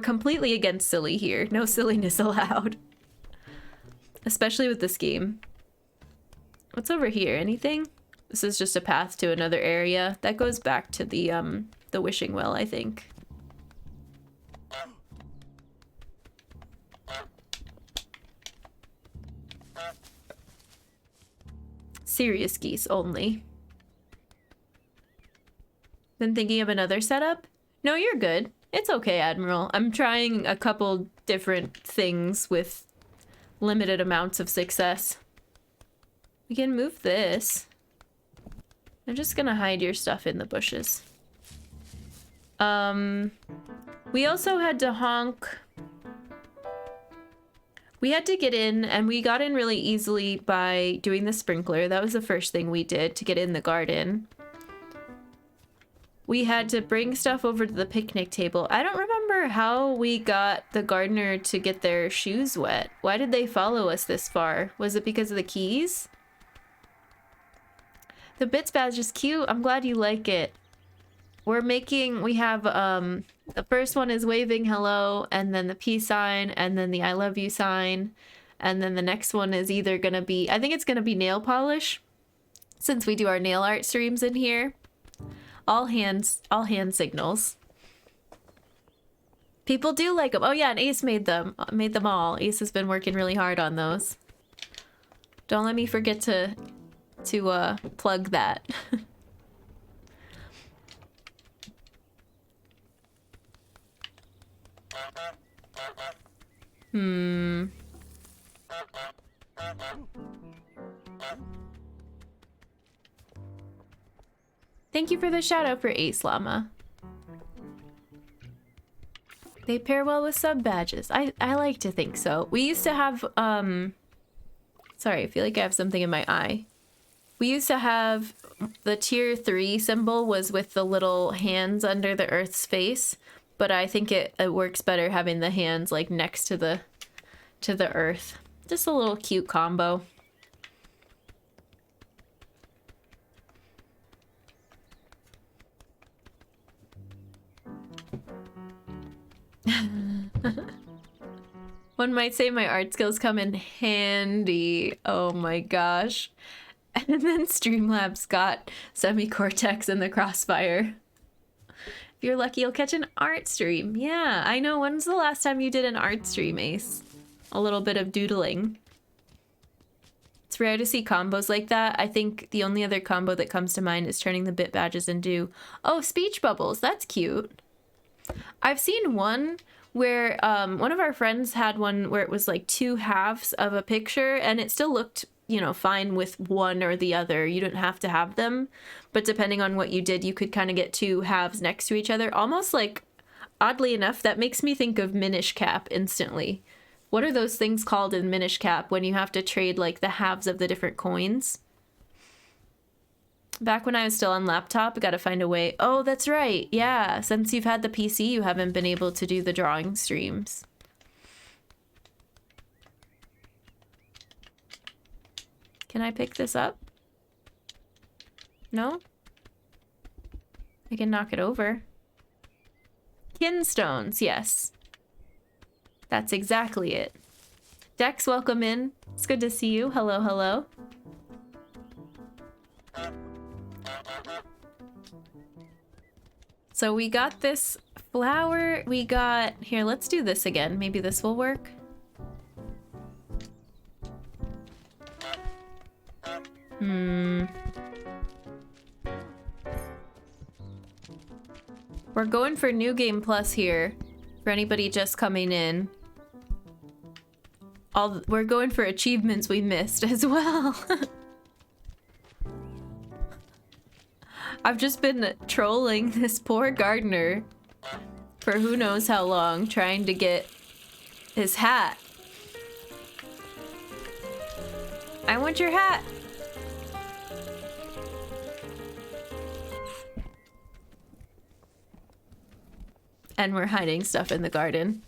S1: completely against silly here. No silliness allowed. Especially with this game. What's over here? Anything? This is just a path to another area. That goes back to the wishing well, I think. Serious geese only. Been thinking of another setup? No, you're good. It's okay, Admiral. I'm trying a couple different things with limited amounts of success. We can move this. I'm just gonna hide your stuff in the bushes. We also had to honk. We had to get in, and we got in really easily by doing the sprinkler. That was the first thing we did to get in the garden. We had to bring stuff over to the picnic table. I don't remember how we got the gardener to get their shoes wet. Why did they follow us this far? Was it because of the keys? The Bits badge is cute. I'm glad you like it. We have, the first one is waving hello, and then the peace sign, and then the I love you sign. And then the next one is either gonna be, I think it's gonna be nail polish, since we do our nail art streams in here. All hand signals. People do like them. Oh yeah, and Ace made them all. Ace has been working really hard on those. Don't let me forget to plug that. Thank you for the shout out for Ace Llama. They pair well with sub badges. I like to think so. We used to have sorry, I feel like I have something in my eye. We used to have the tier 3 symbol was with the little hands under the Earth's face, but I think it works better having the hands like next to the Earth. Just a little cute combo. One might say my art skills come in handy. Oh my gosh. And then Streamlabs got Semi-Cortex in the crossfire. If you're lucky, you'll catch an art stream. Yeah, I know. When's the last time you did an art stream, Ace? A little bit of doodling. It's rare to see combos like that. I think the only other combo that comes to mind is turning the bit badges into, oh, speech bubbles. That's cute. I've seen one where one of our friends had one where it was like 2 halves of a picture and it still looked, you know, fine with one or the other. You didn't have to have them, but depending on what you did, you could kind of get 2 halves next to each other. Almost like, oddly enough, that makes me think of Minish Cap instantly. What are those things called in Minish Cap when you have to trade like the halves of the different coins? Back when I was still on laptop, I gotta find a way. Oh, that's right. Yeah, since you've had the PC, you haven't been able to do the drawing streams. Can I pick this up? No? I can knock it over. Kinstones, yes. That's exactly it. Dex, welcome in. It's good to see you. Hello, hello. So we got this flower. We got... Here, let's do this again. Maybe this will work. We're going for New Game Plus here. For anybody just coming in. We're going for achievements we missed as well. I've just been trolling this poor gardener for who knows how long, trying to get his hat. I want your hat. And we're hiding stuff in the garden.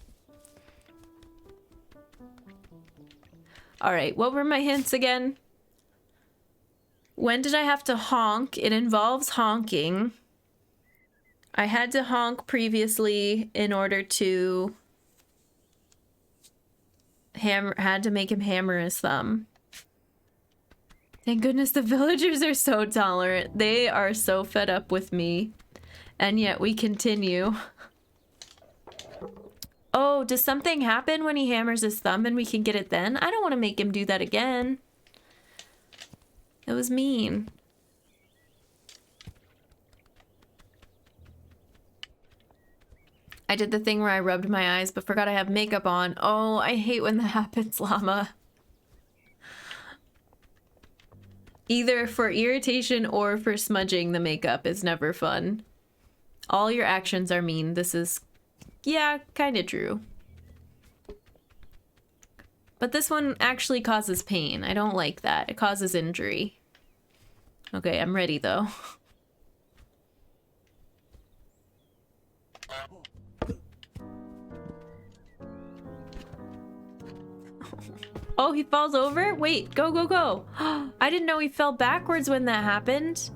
S1: All right, what were my hints again? When did I have to honk? It involves honking. I had to honk previously in order to had to make him hammer his thumb. Thank goodness the villagers are so tolerant. They are so fed up with me. And yet we continue. Oh, does something happen when he hammers his thumb and we can get it then? I don't want to make him do that again. It was mean. I did the thing where I rubbed my eyes but forgot I have makeup on. Oh, I hate when that happens, llama. Either for irritation or for smudging the makeup is never fun. All your actions are mean. This is... yeah, kind of true. But this one actually causes pain. I don't like that. It causes injury. Okay, I'm ready though. Oh, he falls over? Wait, go, go, go. I didn't know he fell backwards when that happened.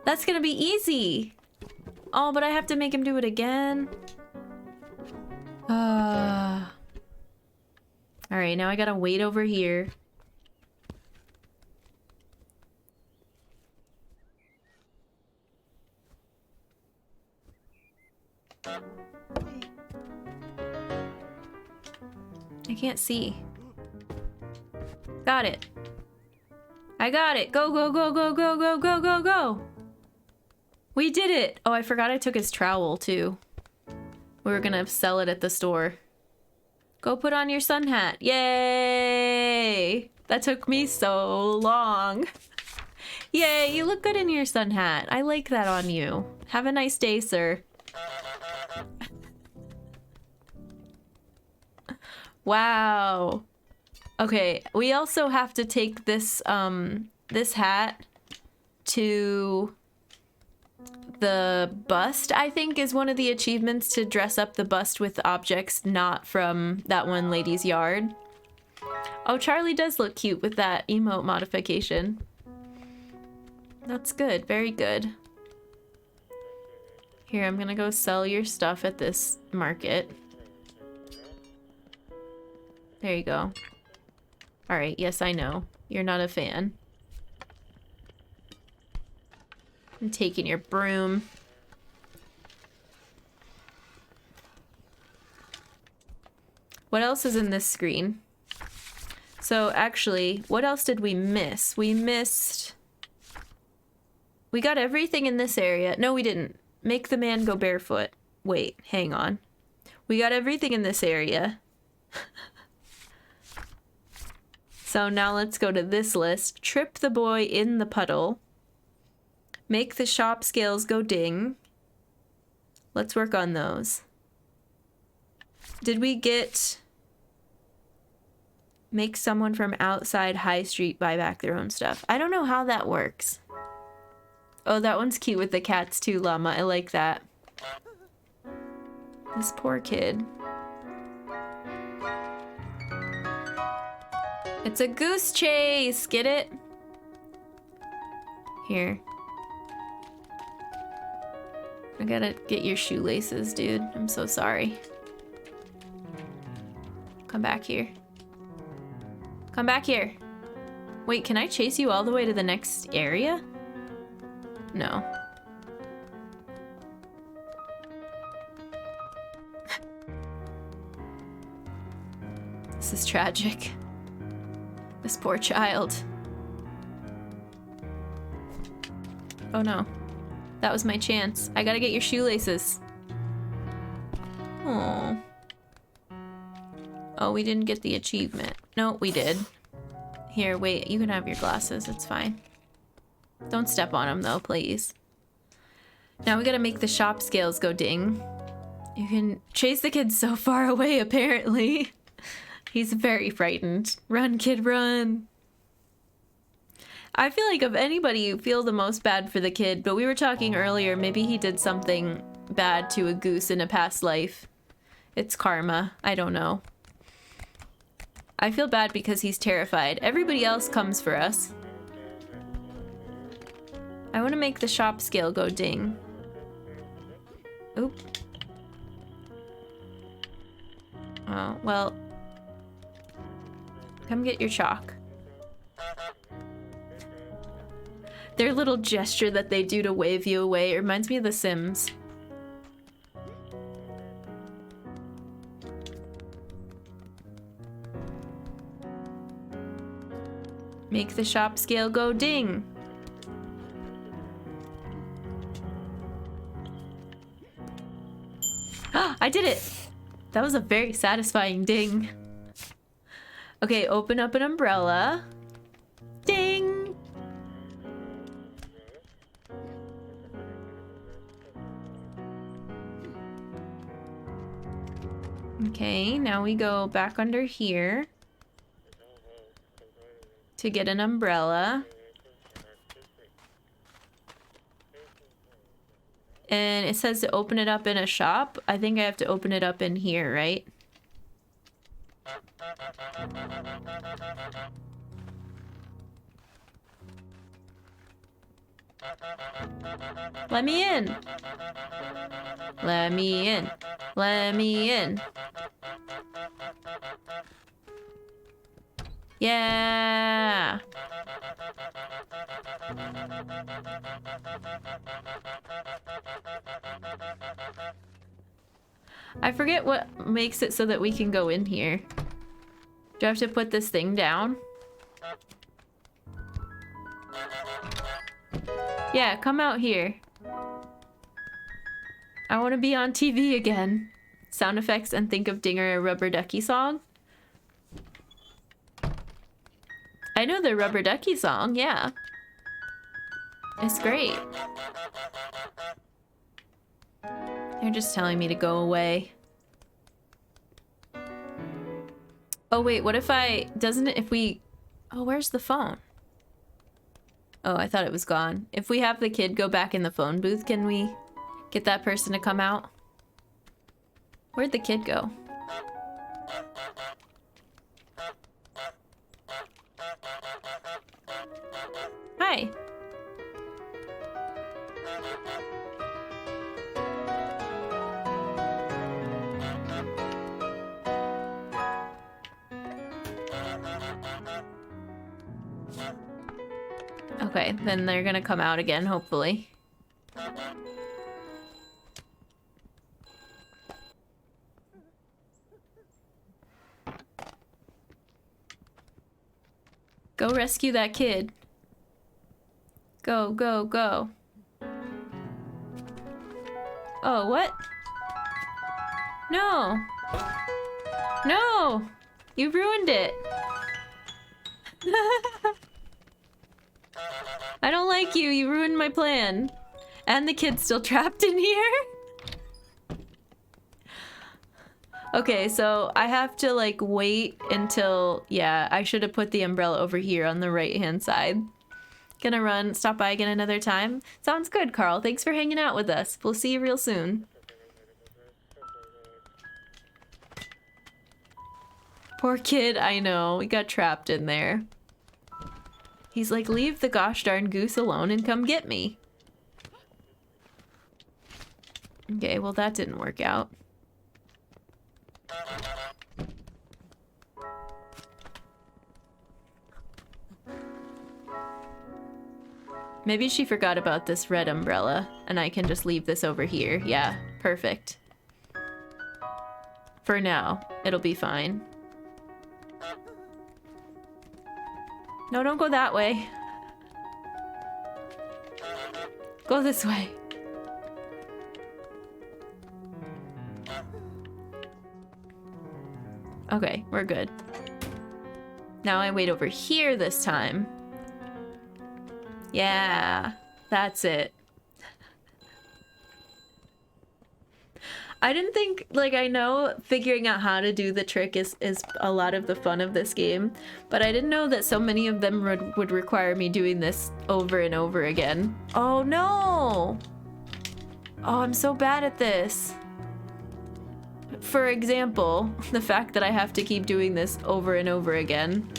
S1: That's gonna be easy. Oh, but I have to make him do it again. Alright, now I gotta wait over here. I can't see. Got it. I got it. Go, go, go, go, go, go, go, go, go. We did it. Oh, I forgot I took his trowel too. We were gonna sell it at the store. Go put on your sun hat. Yay! That took me so long. Yay, you look good in your sun hat. I like that on you. Have a nice day, sir. Wow. Okay, we also have to take this this hat to the bust, I think, is one of the achievements, to dress up the bust with objects not from that one lady's yard. Oh, Charlie does look cute with that emote modification. That's good, very good. Here, I'm gonna go sell your stuff at this market. There you go. Alright, yes, I know. You're not a fan. I'm taking your broom. What else is in this screen? So actually, what else did we miss? We got everything in this area. No, we didn't. Make the man go barefoot. Wait, hang on. We got everything in this area. So now let's go to this list. Trip the boy in the puddle. Make the shop scales go ding. Let's work on those. Did we get... Make someone from outside High Street buy back their own stuff? I don't know how that works. Oh, that one's cute with the cats too, Llama. I like that. This poor kid. It's a goose chase! Get it? Here. I gotta get your shoelaces, dude. I'm so sorry. Come back here. Come back here. Wait, can I chase you all the way to the next area? No. This is tragic. This poor child. Oh no. That was my chance. I gotta get your shoelaces. Oh. Oh, we didn't get the achievement. No, we did. Here, wait. You can have your glasses. It's fine. Don't step on them, though, please. Now we gotta make the shop scales go ding. You can chase the kid so far away, apparently. He's very frightened. Run, kid, run. I feel like of anybody, you feel the most bad for the kid, but we were talking earlier, maybe he did something bad to a goose in a past life. It's karma. I don't know. I feel bad because he's terrified. Everybody else comes for us. I want to make the shop scale go ding. Oop. Oh, well. Come get your chalk. Their little gesture that they do to wave you away reminds me of The Sims. Make the shop scale go ding. Ah, I did it! That was a very satisfying ding. Okay, open up an umbrella. Ding! Okay, now we go back under here to get an umbrella. And it says to open it up in a shop. I think I have to open it up in here, right? Let me in. Let me in. Let me in. Yeah. I forget what makes it so that we can go in here. Do I have to put this thing down? Yeah, come out here. I want to be on TV again. Sound effects and think of Dinger a Rubber Ducky song. I know the Rubber Ducky song, yeah. It's great. They're just telling me to go away. Oh wait, what if I... Doesn't it... If we... Oh, where's the phone? Oh, I thought it was gone. If we have the kid go back in the phone booth, can we get that person to come out? Where'd the kid go? Hi. Okay, then they're gonna come out again, hopefully. Go rescue that kid. Go, go, go. Oh, what? No. No! You ruined it. I don't like you. You ruined my plan. And the kid's still trapped in here. Okay, so I have to like wait until, yeah, I should have put the umbrella over here on the right-hand side. Gonna run, stop by again another time. Sounds good, Carl. Thanks for hanging out with us. We'll see you real soon. Poor kid, I know. We got trapped in there. He's like, leave the gosh darn goose alone and come get me. Okay, well that didn't work out. Maybe she forgot about this red umbrella, and I can just leave this over here. Yeah, perfect. For now, it'll be fine. No, don't go that way. Go this way. Okay, we're good. Now I wait over here this time. Yeah, that's it. I didn't think, like, I know figuring out how to do the trick is a lot of the fun of this game, but I didn't know that so many of them would require me doing this over and over again. Oh no! Oh, I'm so bad at this. For example, the fact that I have to keep doing this over and over again.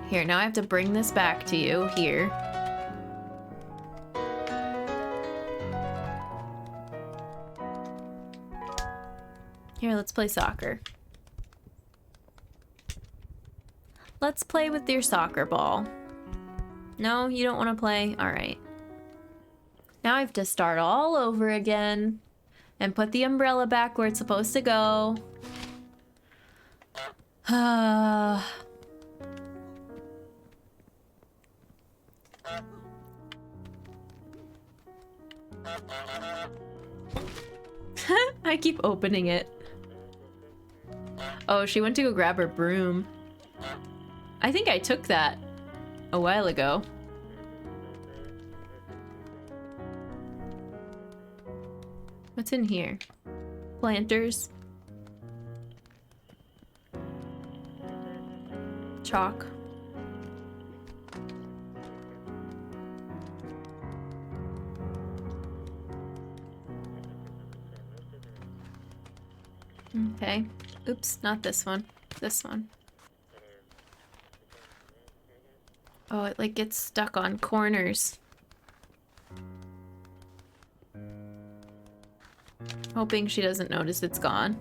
S1: Here, now I have to bring this back to you. Here. Here, let's play soccer. Let's play with your soccer ball. No, you don't want to play? Alright. Now I have to start all over again and put the umbrella back where it's supposed to go. I keep opening it. Oh, she went to go grab her broom. I think I took that a while ago. What's in here? Planters. Chalk. Okay. Oops, not this one. This one. Oh, it like gets stuck on corners. Hoping she doesn't notice it's gone.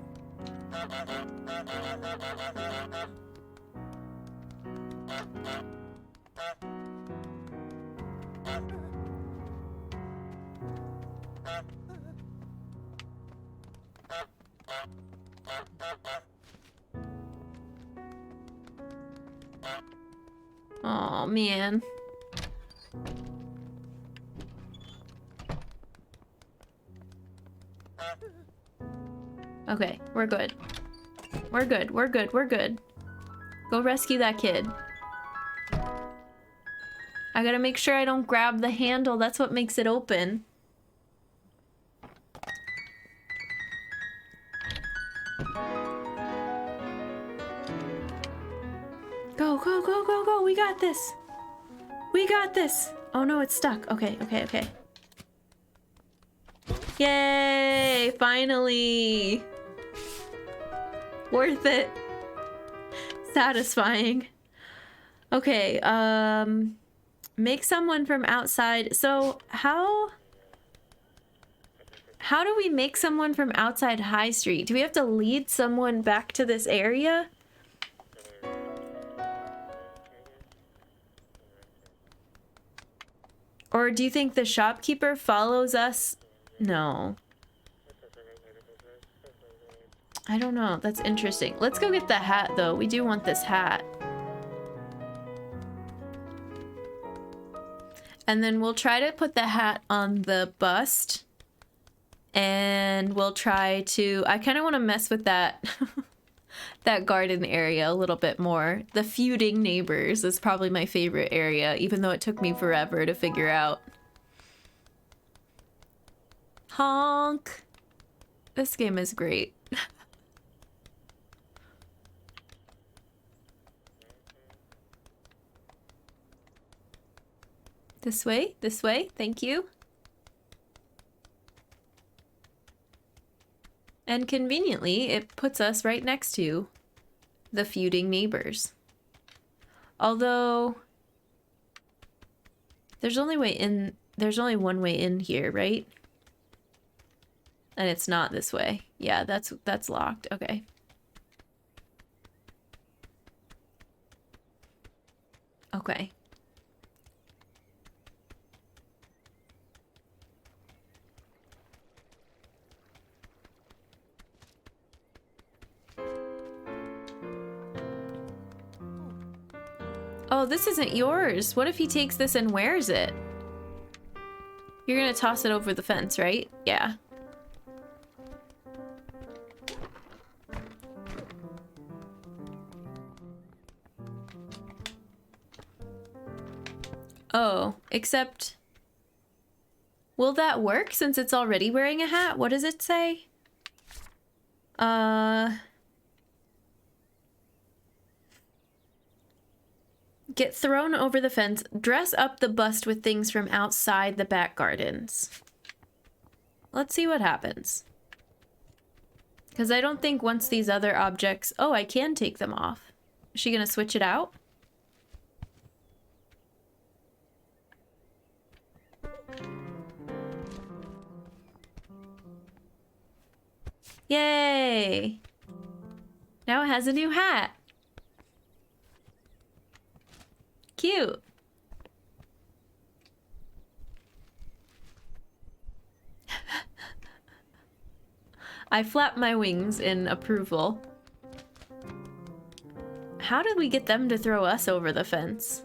S1: Oh man. Okay, we're good. We're good, we're good, we're good. Go rescue that kid. I gotta make sure I don't grab the handle. That's what makes it open. Go, go, go, go, go. We got this. We got this. Oh no, it's stuck. Okay, okay, okay. Yay! Finally! Worth it. Satisfying. Okay, make someone from outside. So, how do we make someone from outside High Street? Do we have to lead someone back to this area? Or do you think the shopkeeper follows us? No. I don't know. That's interesting. Let's go get the hat, though. We do want this hat. And then we'll try to put the hat on the bust. And we'll try to... I kind of want to mess with that... that garden area a little bit more. The feuding neighbors is probably my favorite area, even though it took me forever to figure out. Honk! This game is great. This way, thank you. And conveniently, it puts us right next to the feuding neighbors. Although, there's only one way in here, right? And it's not this way. Yeah, that's locked. Okay. Okay. Oh, this isn't yours. What if he takes this and wears it? You're gonna toss it over the fence, right? Yeah. Oh, except... Will that work since it's already wearing a hat? What does it say? Get thrown over the fence. Dress up the bust with things from outside the back gardens. Let's see what happens. Because I don't think once these other objects... Oh, I can take them off. Is she gonna switch it out? Yay! Now it has a new hat. Cute. I flap my wings in approval. How did we get them to throw us over the fence?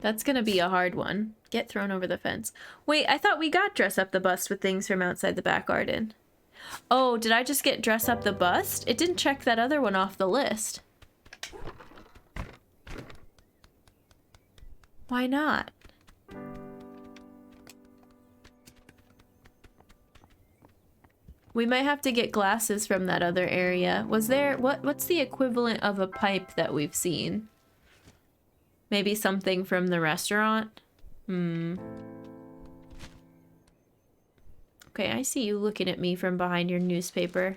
S1: That's gonna be a hard one. Get thrown over the fence. Wait, I thought we got dress up the bust with things from outside the back garden. Oh, did I just get dress up the bust? It didn't check that other one off the list. Why not? We might have to get glasses from that other area. Was there... What's the equivalent of a pipe that we've seen? Maybe something from the restaurant? Okay, I see you looking at me from behind your newspaper.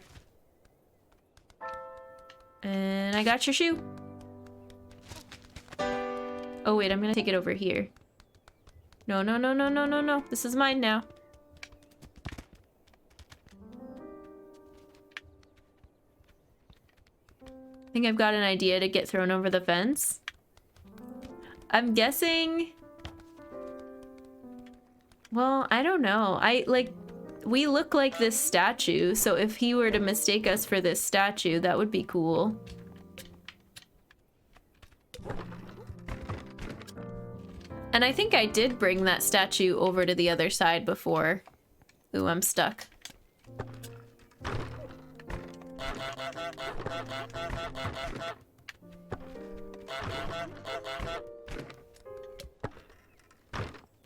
S1: And I got your shoe. Oh wait, I'm gonna take it over here. No, no, no, no, no, no, no. This is mine now. I think I've got an idea to get thrown over the fence. I'm guessing... Well, I don't know. We look like this statue, so if he were to mistake us for this statue, that would be cool. And I think I did bring that statue over to the other side before. Ooh, I'm stuck.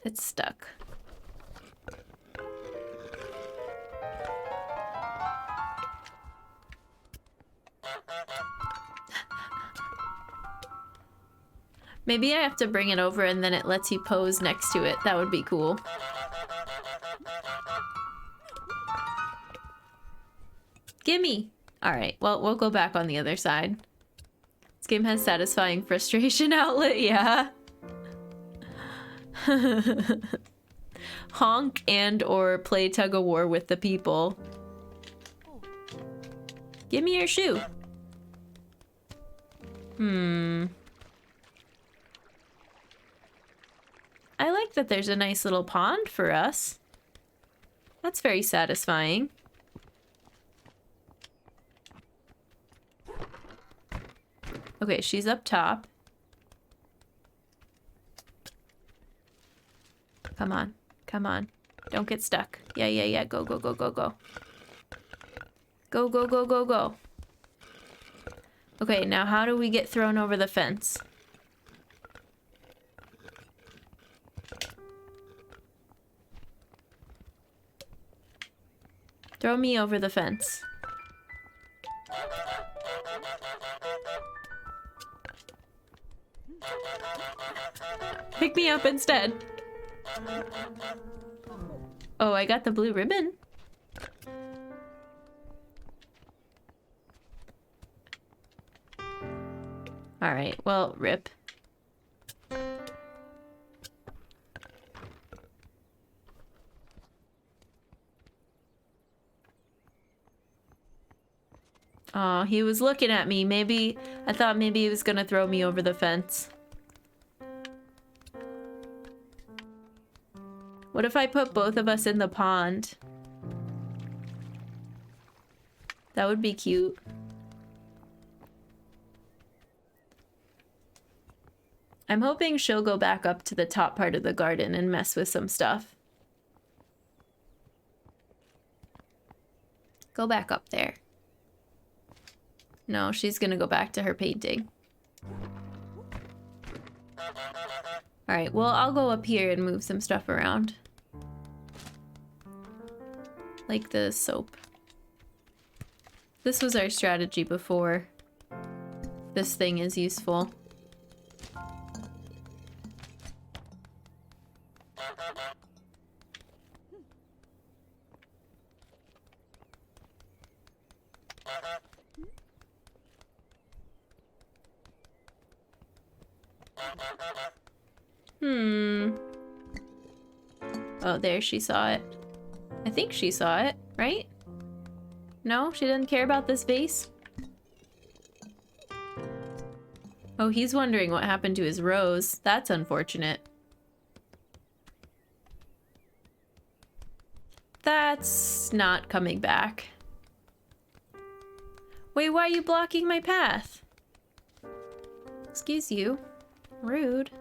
S1: It's stuck. Maybe I have to bring it over and then it lets you pose next to it. That would be cool. Gimme! Alright, well, we'll go back on the other side. This game has satisfying frustration outlet, yeah. Honk and or play tug of war with the people. Give me your shoe. I like that there's a nice little pond for us. That's very satisfying. Okay, she's up top. Come on. Come on. Don't get stuck. Yeah, yeah, yeah. Go, go, go, go, go. Go, go, go, go, go. Okay, now how do we get thrown over the fence? Throw me over the fence. Pick me up instead. Oh, I got the blue ribbon. Alright, well, rip. Oh, he was looking at me. Maybe, I thought maybe he was gonna throw me over the fence. What if I put both of us in the pond? That would be cute. I'm hoping she'll go back up to the top part of the garden and mess with some stuff. Go back up there. No, she's gonna go back to her painting. Alright, well, I'll go up here and move some stuff around. Like the soap. This was our strategy before. This thing is useful. Oh, there, she saw it. I think she saw it, right? No, she didn't care about this vase? Oh, he's wondering what happened to his rose. That's unfortunate. That's not coming back. Wait, why are you blocking my path? Excuse you. Rude.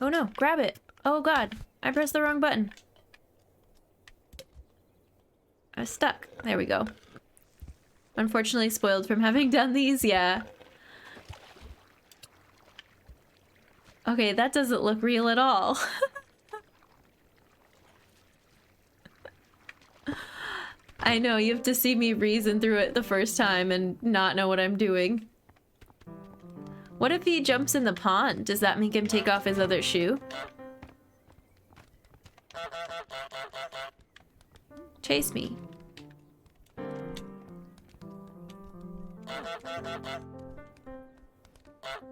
S1: Oh no, grab it. Oh god, I pressed the wrong button. I was stuck. There we go. Unfortunately spoiled from having done these, yeah. Okay, that doesn't look real at all. I know, you have to see me reason through it the first time and not know what I'm doing. What if he jumps in the pond? Does that make him take off his other shoe? Chase me.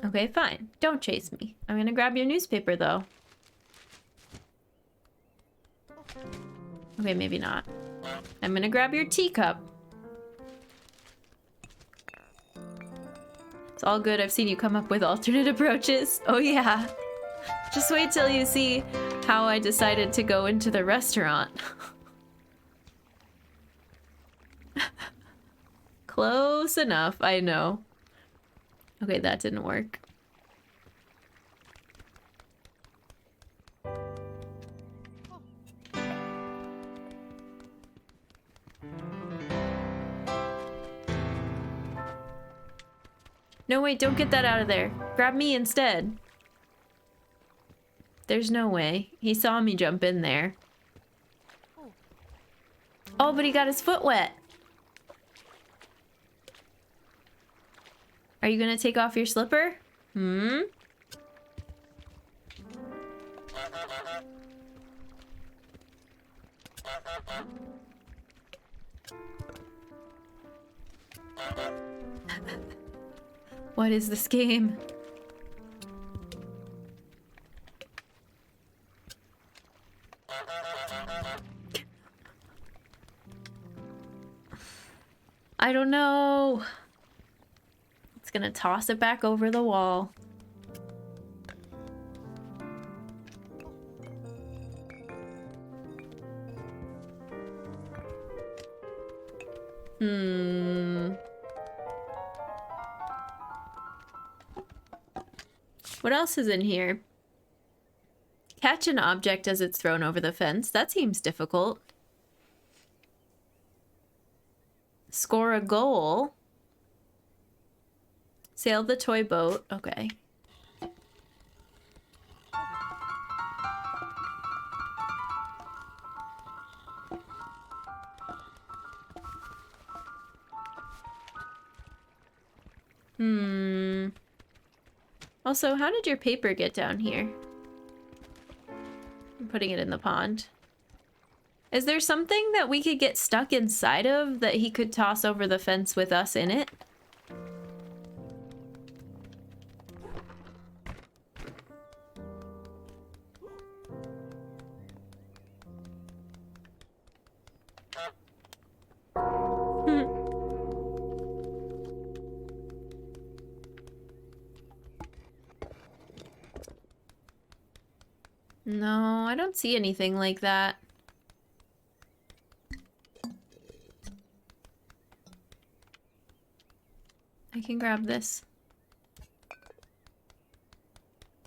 S1: Okay, fine. Don't chase me. I'm gonna grab your newspaper, though. Okay, maybe not. I'm gonna grab your teacup. It's all good. I've seen you come up with alternate approaches. Oh, yeah. Just wait till you see how I decided to go into the restaurant. Close enough, I know. Okay, that didn't work. No, wait, don't get that out of there. Grab me instead. There's no way. He saw me jump in there. Oh, but he got his foot wet. Are you gonna take off your slipper? Hmm? What is this game? I don't know. It's gonna toss it back over the wall. What else is in here? Catch an object as it's thrown over the fence. That seems difficult. Score a goal. Sail the toy boat. Okay. Also, how did your paper get down here? I'm putting it in the pond. Is there something that we could get stuck inside of that he could toss over the fence with us in it? No, I don't see anything like that. I can grab this.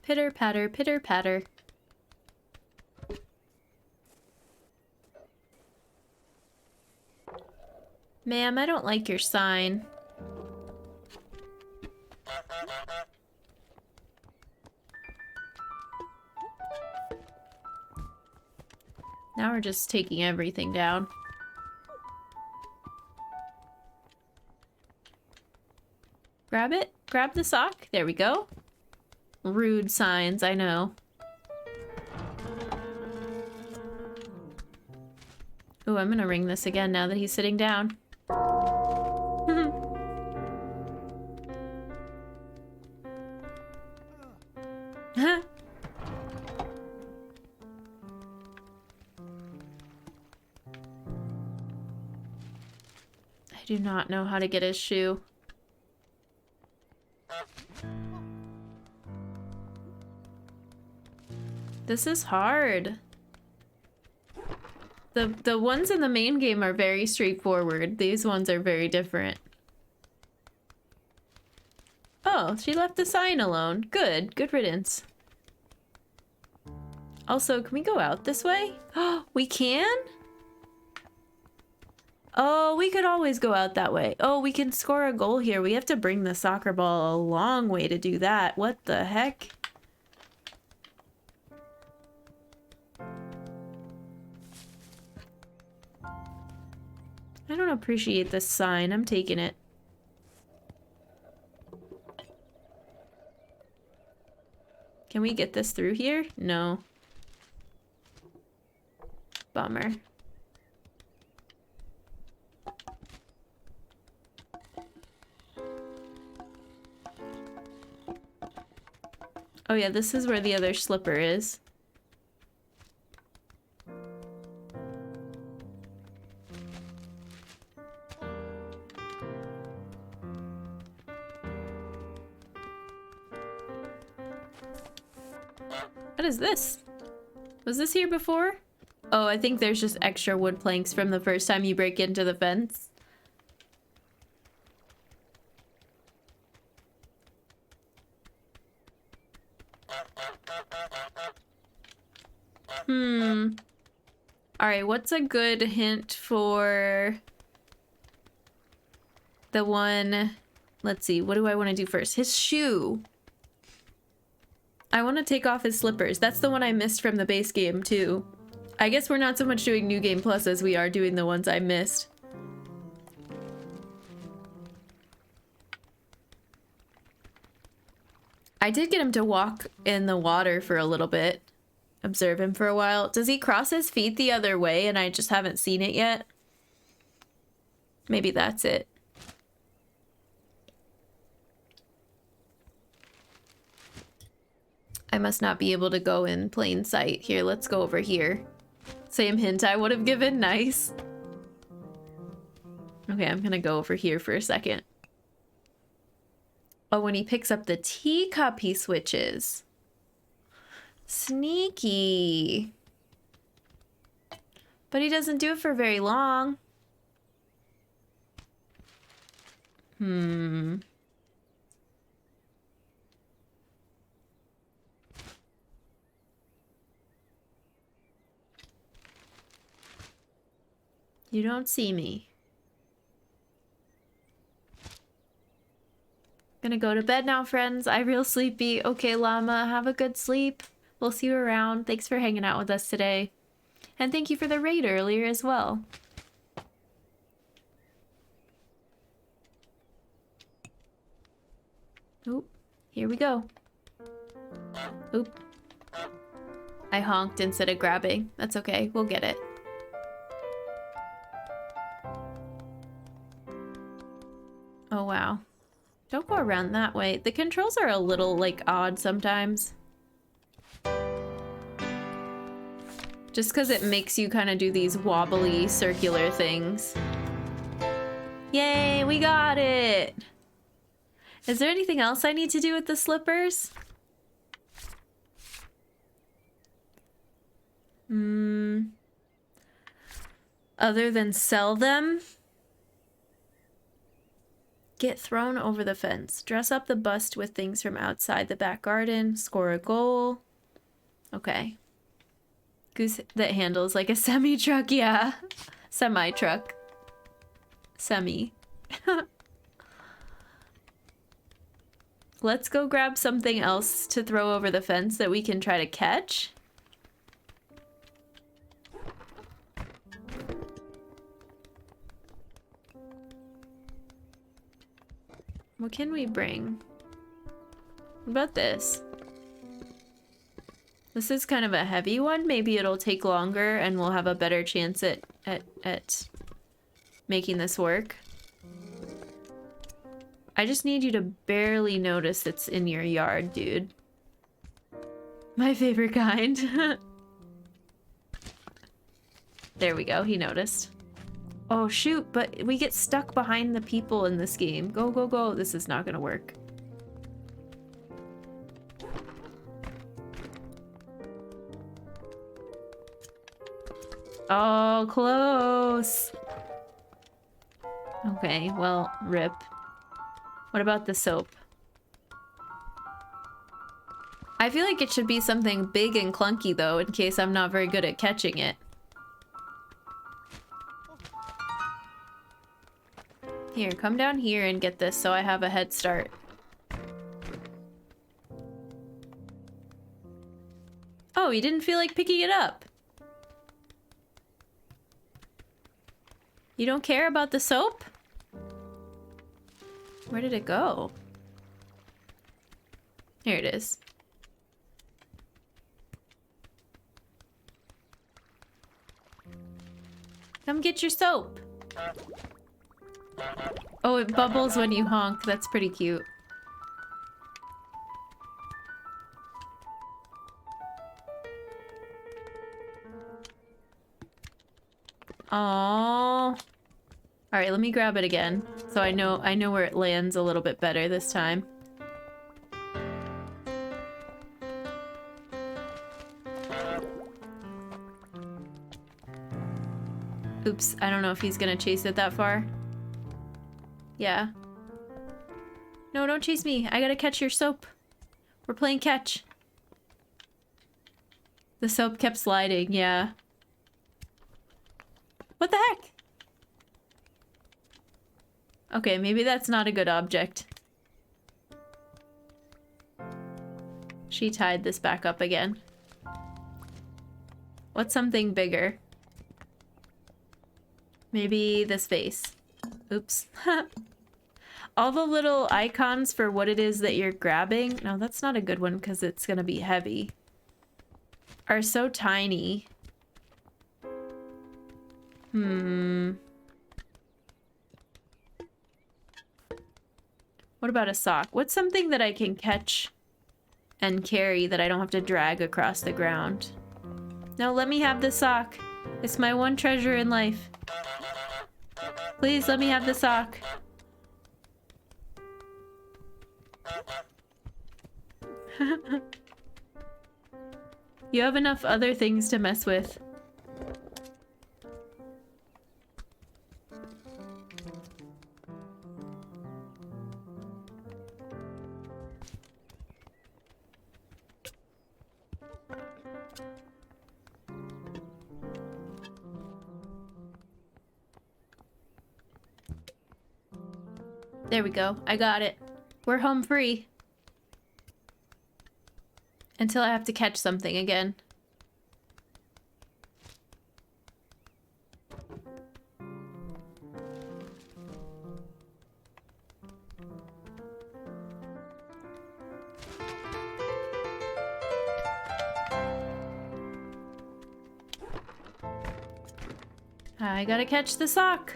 S1: Pitter patter, pitter patter. Ma'am, I don't like your sign. Now we're just taking everything down. Grab it. Grab the sock. There we go. Rude signs, I know. Ooh, I'm gonna ring this again now that he's sitting down. I do not know how to get his shoe. This is hard. The ones in the main game are very straightforward. These ones are very different. Oh, she left the sign alone. Good. Good riddance. Also, can we go out this way? Oh, we can? Oh, we could always go out that way. Oh, we can score a goal here. We have to bring the soccer ball a long way to do that. What the heck? I don't appreciate this sign. I'm taking it. Can we get this through here? No. Bummer. Oh yeah, this is where the other slipper is. What is this? Was this here before? Oh, I think there's just extra wood planks from the first time you break into the fence. Alright, what's a good hint for the one... Let's see, what do I want to do first? His shoe. I want to take off his slippers. That's the one I missed from the base game, too. I guess we're not so much doing New Game Plus as we are doing the ones I missed. I did get him to walk in the water for a little bit. Observe him for a while. Does he cross his feet the other way and I just haven't seen it yet? Maybe that's it. I must not be able to go in plain sight. Here, let's go over here. Same hint I would have given. Nice. Okay, I'm gonna go over here for a second. Oh, when he picks up the teacup, he switches. Sneaky. But he doesn't do it for very long. You don't see me. Gonna go to bed now, friends. I'm real sleepy. Okay, llama, have a good sleep. We'll see you around. Thanks for hanging out with us today. And thank you for the raid earlier as well. Oop, here we go. Oop. I honked instead of grabbing. That's okay, we'll get it. Oh, wow. Don't go around that way. The controls are a little, like, odd sometimes. Just because it makes you kind of do these wobbly, circular things. Yay, we got it! Is there anything else I need to do with the slippers? Other than sell them? Get thrown over the fence. Dress up the bust with things from outside the back garden. Score a goal. Okay. Goose that handles like a semi-truck, yeah. Semi-truck. Semi. Let's go grab something else to throw over the fence that we can try to catch. What can we bring? What about this? This is kind of a heavy one. Maybe it'll take longer and we'll have a better chance at making this work. I just need you to barely notice it's in your yard, dude. My favorite kind. There we go, he noticed. Oh shoot, but we get stuck behind the people in this game. Go, go, go. This is not gonna work. Oh, close. Okay, well, rip. What about the soap? I feel like it should be something big and clunky though, in case I'm not very good at catching it. Here, come down here and get this so I have a head start. Oh, you didn't feel like picking it up? You don't care about the soap? Where did it go? Here it is. Come get your soap. Oh, it bubbles when you honk. That's pretty cute. Aww. Alright, let me grab it again. So I know where it lands a little bit better this time. Oops, I don't know if he's gonna chase it that far. Yeah. No, don't chase me. I gotta catch your soap. We're playing catch. The soap kept sliding, yeah. What the heck? Okay, maybe that's not a good object. She tied this back up again. What's something bigger? Maybe this vase. Oops. All the little icons for what it is that you're grabbing, no, that's not a good one because it's gonna be heavy, are so tiny. What about a sock? What's something that I can catch and carry that I don't have to drag across the ground? No, let me have the sock. It's my one treasure in life. Please let me have the sock. You have enough other things to mess with. There we go. I got it. We're home free. Until I have to catch something again. I gotta catch the sock.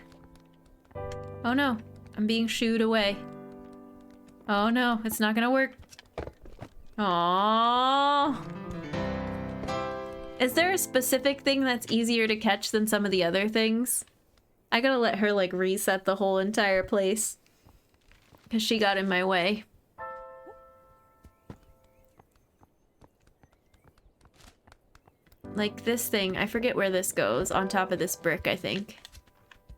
S1: Oh no, I'm being shooed away. Oh no, it's not gonna work. Aww. Is there a specific thing that's easier to catch than some of the other things? I gotta let her like reset the whole entire place. Because she got in my way. Like this thing, I forget where this goes, on top of this brick, I think.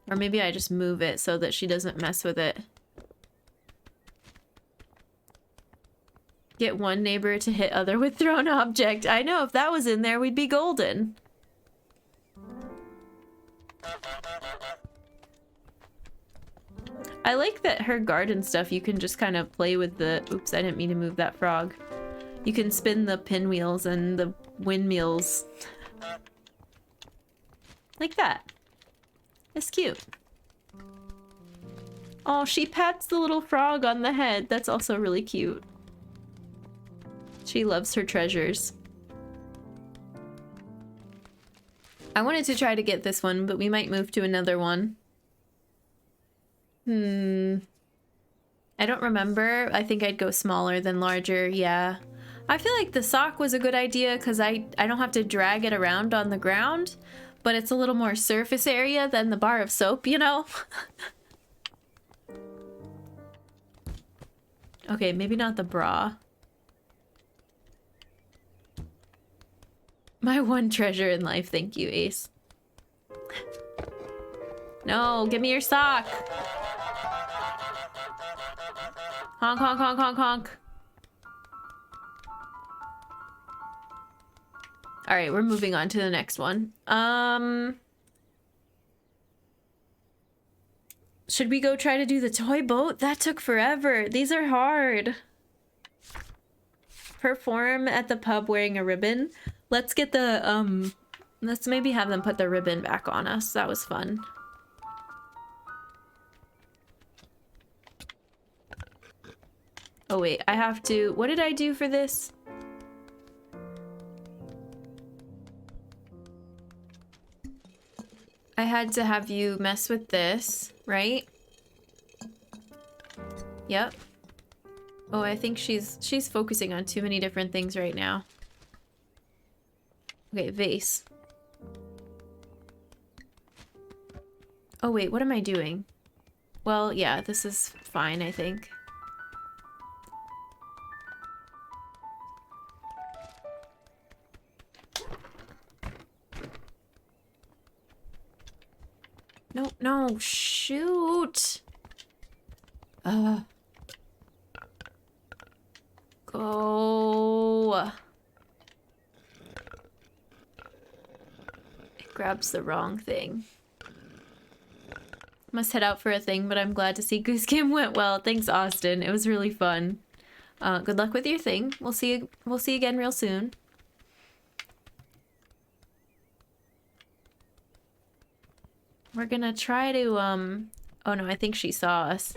S1: Or maybe I just move it so that she doesn't mess with it. Get one neighbor to hit other with thrown object. I know, if that was in there, we'd be golden. I like that her garden stuff, you can just kind of play with the... Oops, I didn't mean to move that frog. You can spin the pinwheels and the windmills. Like that. It's cute. Oh, she pats the little frog on the head. That's also really cute. She loves her treasures. I wanted to try to get this one, but we might move to another one. I don't remember. I think I'd go smaller than larger, yeah. I feel like the sock was a good idea because I don't have to drag it around on the ground, but it's a little more surface area than the bar of soap, you know? Okay, maybe not the bra. My one treasure in life, thank you, Ace. No, give me your sock! Honk, honk, honk, honk, honk. Alright, we're moving on to the next one. Should we go try to do the toy boat? That took forever. These are hard. Perform at the pub wearing a ribbon. Let's get the, let's maybe have them put the ribbon back on us. That was fun. Oh wait, I have to... What did I do for this? I had to have you mess with this, right? Yep. Oh, I think she's focusing on too many different things right now. Okay, vase. Oh wait, what am I doing? Well, yeah, this is fine, I think. No, no, shoot! Go! It grabs the wrong thing. Must head out for a thing, but I'm glad to see Goose Game went well. Thanks, Austin. It was really fun. Good luck with your thing. We'll see you again real soon. We're gonna try to, oh no, I think she saw us.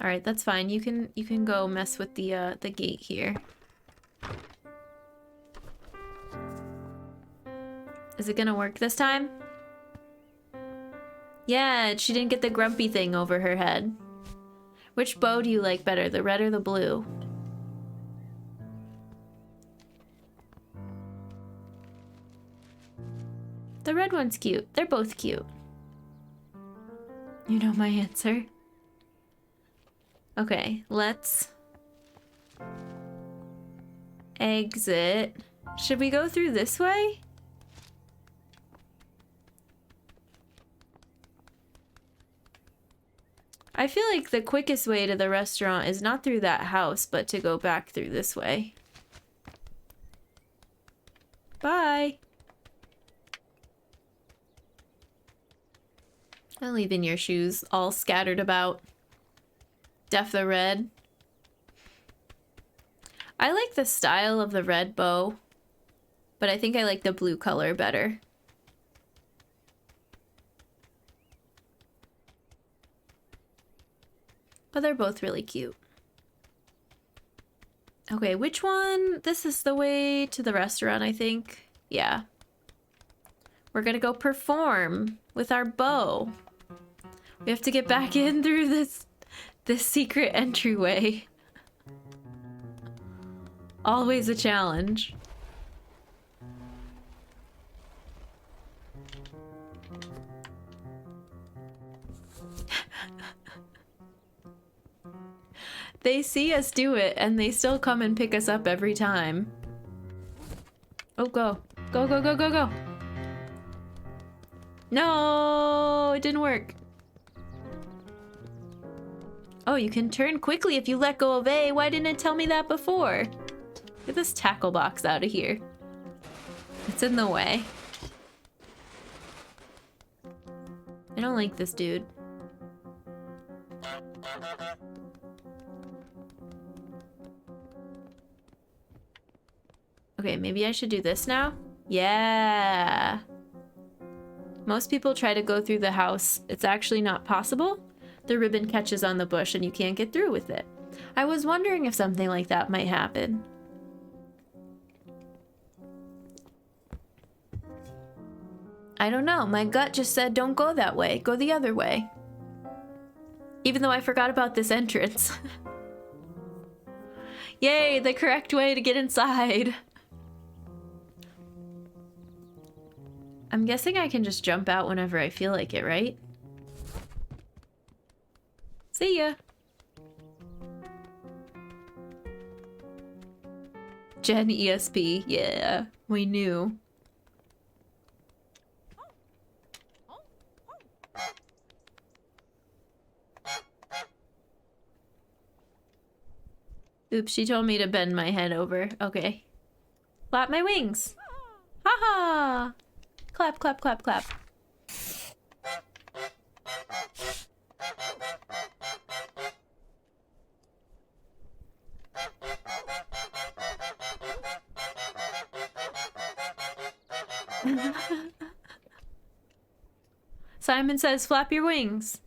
S1: Alright, that's fine. You can go mess with the gate here. Is it gonna work this time? Yeah, she didn't get the grumpy thing over her head. Which bow do you like better, the red or the blue? The red one's cute. They're both cute. You know my answer. Okay, let's exit. Should we go through this way? I feel like the quickest way to the restaurant is not through that house, but to go back through this way. Bye. I'm leaving your shoes all scattered about. Def the red. I like the style of the red bow, but I think I like the blue color better. But they're both really cute. Okay, which one? This is the way to the restaurant, I think. Yeah. We're gonna go perform with our bow. We have to get back in through this secret entryway. Always a challenge. They see us do it and they still come and pick us up every time. Oh, go. Go, go, go, go, go. No, it didn't work. Oh, you can turn quickly if you let go of A. Why didn't it tell me that before? Get this tackle box out of here. It's in the way. I don't like this dude. Okay, maybe I should do this now? Yeah. Most people try to go through the house. It's actually not possible. The ribbon catches on the bush and you can't get through with it. I was wondering if something like that might happen. I don't know. My gut just said don't go that way. Go the other way. Even though I forgot about this entrance. Yay, the correct way to get inside. I'm guessing I can just jump out whenever I feel like it, right? See ya. Gen ESP, yeah, we knew. Oops, she told me to bend my head over. Okay. Flap my wings. Haha! Clap, clap, clap, clap. Simon says, flap your wings.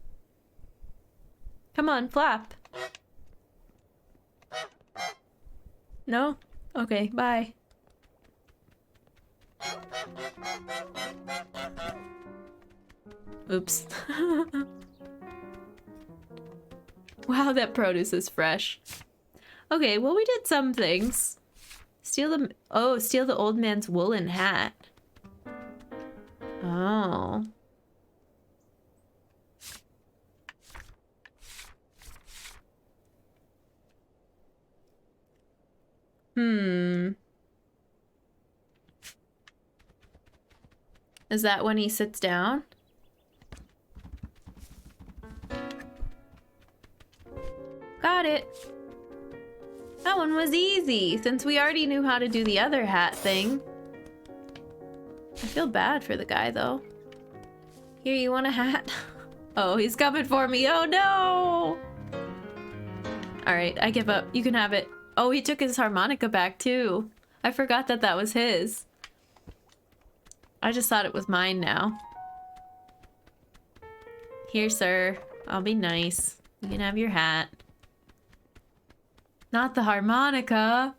S1: Come on, flap. No? Okay, bye. Oops. Wow, that produce is fresh. Okay, well, we did some things. Steal the old man's woolen hat. Oh. Is that when he sits down? Got it. That one was easy, since we already knew how to do the other hat thing. I feel bad for the guy, though. Here, you want a hat? Oh, he's coming for me. Oh, no! Alright, I give up. You can have it. Oh, he took his harmonica back, too. I forgot that that was his. I just thought it was mine now. Here, sir. I'll be nice. You can have your hat. Not the harmonica.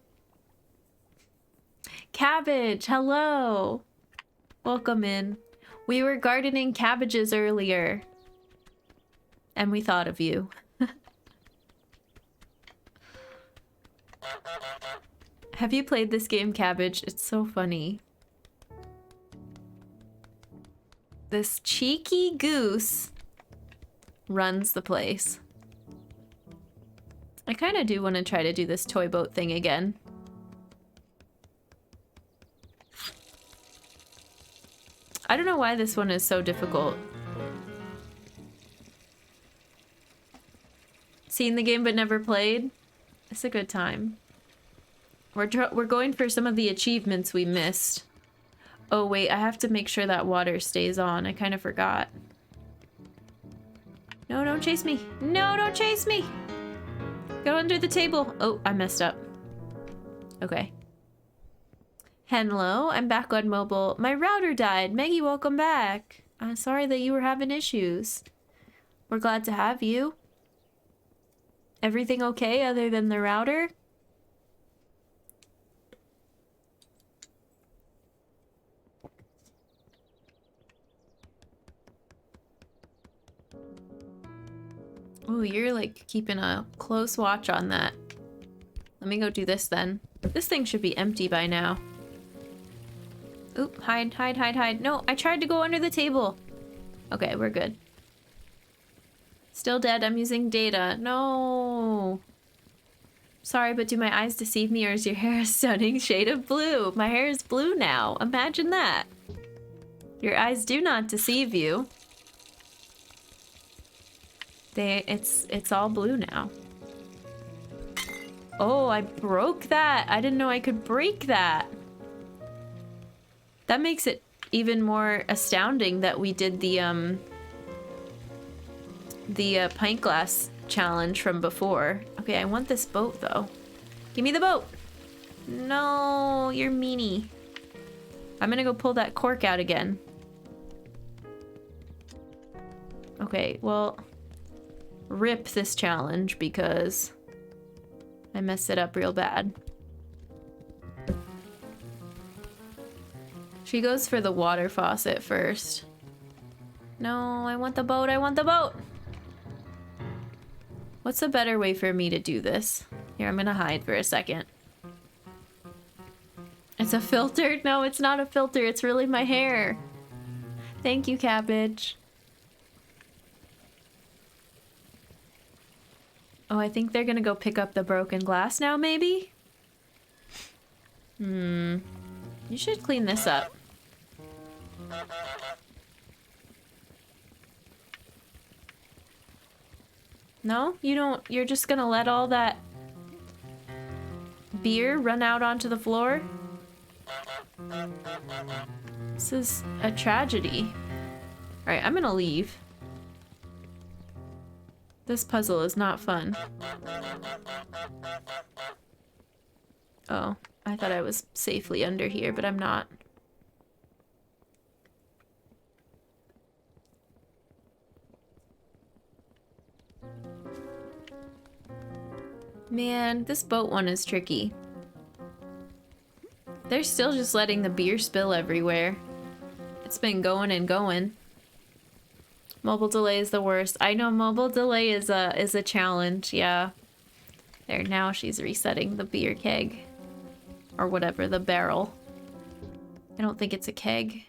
S1: Cabbage, hello. Welcome in. We were gardening cabbages earlier. And we thought of you. Have you played this game, Cabbage? It's so funny. This cheeky goose runs the place. I kind of do want to try to do this toy boat thing again. I don't know why this one is so difficult. Seen the game but never played? It's a good time. We're going for some of the achievements we missed. Oh wait, I have to make sure that water stays on. I kind of forgot. No, don't chase me. No, don't chase me. Go under the table. Oh, I messed up. Okay. Hello, I'm back on mobile. My router died. Maggie, welcome back. I'm sorry that you were having issues. We're glad to have you. Everything okay other than the router? Oh, you're like keeping a close watch on that. Let me go do this then. This thing should be empty by now. Oop, hide, hide, hide, hide. No, I tried to go under the table. Okay, we're good. Still dead, I'm using data. No. Sorry, but do my eyes deceive me, or is your hair a stunning shade of blue? My hair is blue now. Imagine that. Your eyes do not deceive you. It's all blue now. Oh, I broke that. I didn't know I could break that. That makes it even more astounding that we did the pint glass challenge from before. Okay, I want this boat though. Give me the boat. No, you're meanie. I'm gonna go pull that cork out again. Okay, well, rip this challenge because I messed it up real bad. She goes for the water faucet first. No, I want the boat, I want the boat! What's a better way for me to do this? Here, I'm gonna hide for a second. It's a filter? No, it's not a filter, it's really my hair. Thank you, Cabbage. Oh, I think they're gonna go pick up the broken glass now, maybe? You should clean this up. No? You don't? You're just gonna let all that beer run out onto the floor? This is a tragedy. Alright, I'm gonna leave. This puzzle is not fun. Oh, I thought I was safely under here, but I'm not. Man, this boat one is tricky. They're still just letting the beer spill everywhere. It's been going and going. Mobile delay is the worst. I know mobile delay is a challenge, yeah. There, now she's resetting the beer keg. Or whatever, the barrel. I don't think it's a keg.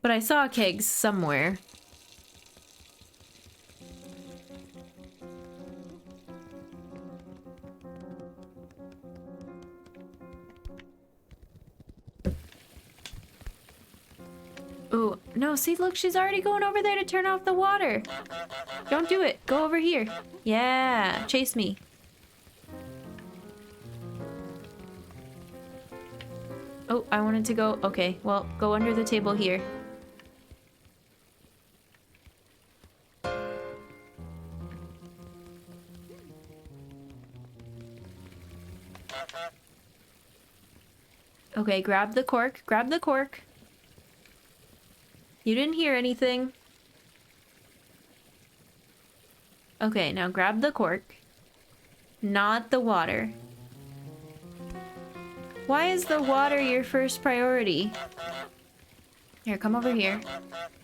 S1: But I saw kegs somewhere. Ooh, no, see, look, she's already going over there to turn off the water. Don't do it. Go over here. Yeah, chase me. Oh, I wanted to go. Okay, well, go under the table here. Okay, grab the cork. Grab the cork. You didn't hear anything. Okay, now grab the cork. Not the water. Why is the water your first priority? Here, come over here.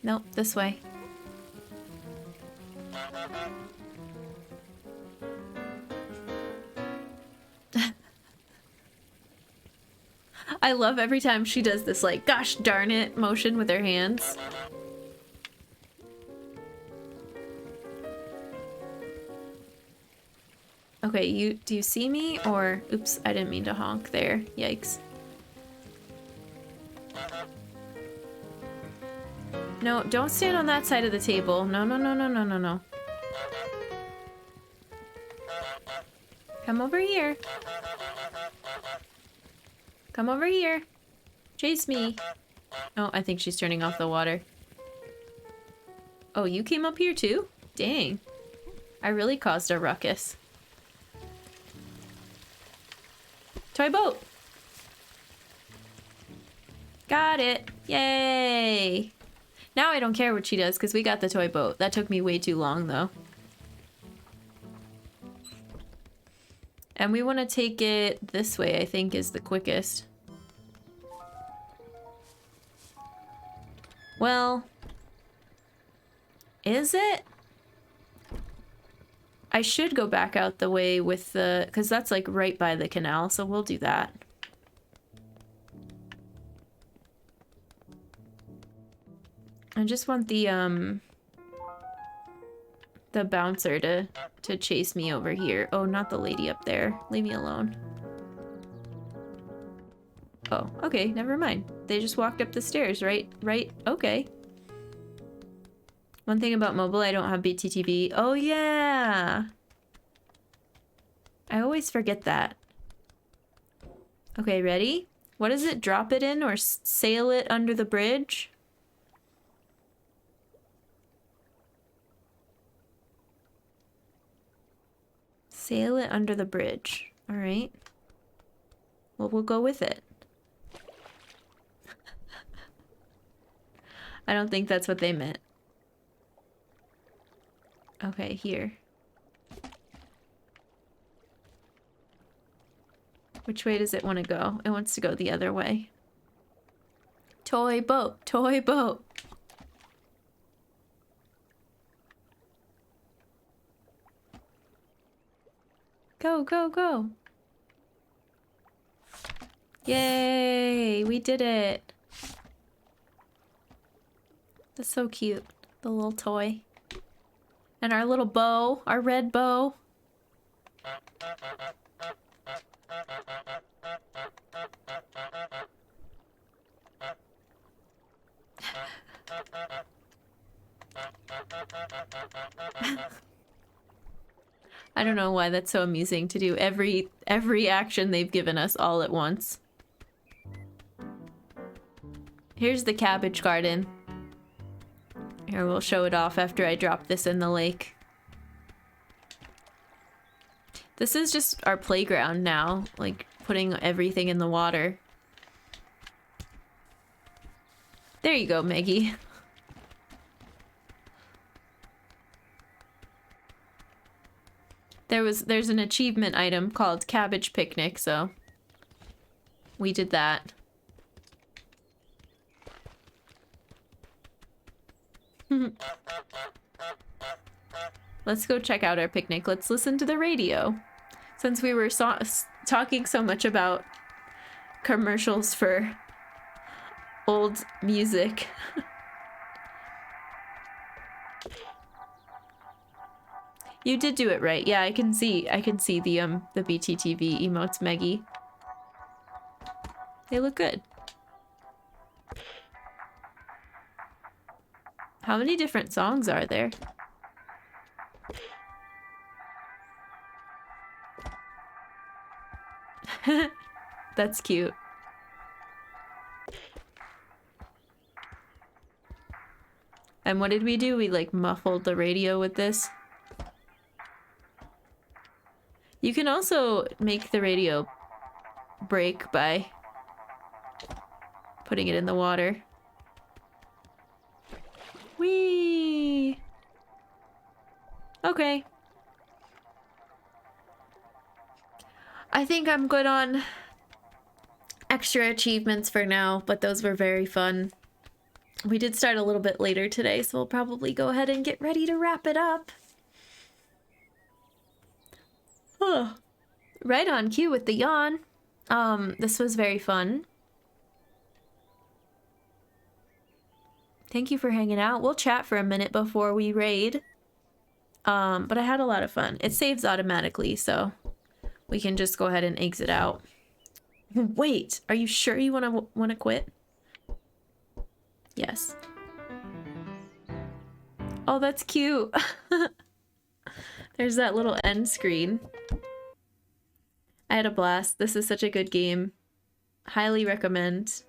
S1: Nope, this way. I love every time she does this, like, gosh darn it motion with her hands. Okay, do you see me? Or, oops, I didn't mean to honk there. Yikes. No, don't stand on that side of the table. No, no, no, no, no, no, no. Come over here. Come over here. Chase me. Oh, I think she's turning off the water. Oh, you came up here too? Dang. I really caused a ruckus. Toy boat. Got it. Yay. Now I don't care what she does because we got the toy boat. That took me way too long though. And we want to take it this way, I think is the quickest. Well, is it? I should go back out the way with the, because that's like right by the canal, so we'll do that. I just want the bouncer to chase me over here. Oh, not the lady up there. Leave me alone. Oh, okay, never mind. They just walked up the stairs, right? Right, okay. One thing about mobile, I don't have BTTV. Oh, yeah! I always forget that. Okay, ready? What is it? Drop it in or sail it under the bridge? Sail it under the bridge. All right. Well, we'll go with it. I don't think that's what they meant. Okay, here. Which way does it want to go? It wants to go the other way. Toy boat, toy boat. Go, go, go. Yay, we did it. That's so cute, the little toy. And our little bow, our red bow. I don't know why that's so amusing to do every action they've given us all at once. Here's the cabbage garden. Here, we'll show it off after I drop this in the lake. This is just our playground now, like putting everything in the water. There you go, Maggie. There's an achievement item called Cabbage Picnic, so we did that. Let's go check out our picnic. Let's listen to the radio. Since we were talking so much about commercials for old music. You did do it right. Yeah, I can see the BTTV emotes, Meggie. They look good. How many different songs are there? That's cute. And what did we do? We like muffled the radio with this. You can also make the radio break by putting it in the water. Whee! Okay. I think I'm good on extra achievements for now, but those were very fun. We did start a little bit later today, so we'll probably go ahead and get ready to wrap it up. Oh, right on cue with the yawn. This was very fun. Thank you for hanging out. We'll chat for a minute before we raid. But I had a lot of fun. It saves automatically, so we can just go ahead and exit out. Wait, are you sure you wanna quit? Yes. Oh, that's cute. There's that little end screen. I had a blast. This is such a good game. Highly recommend.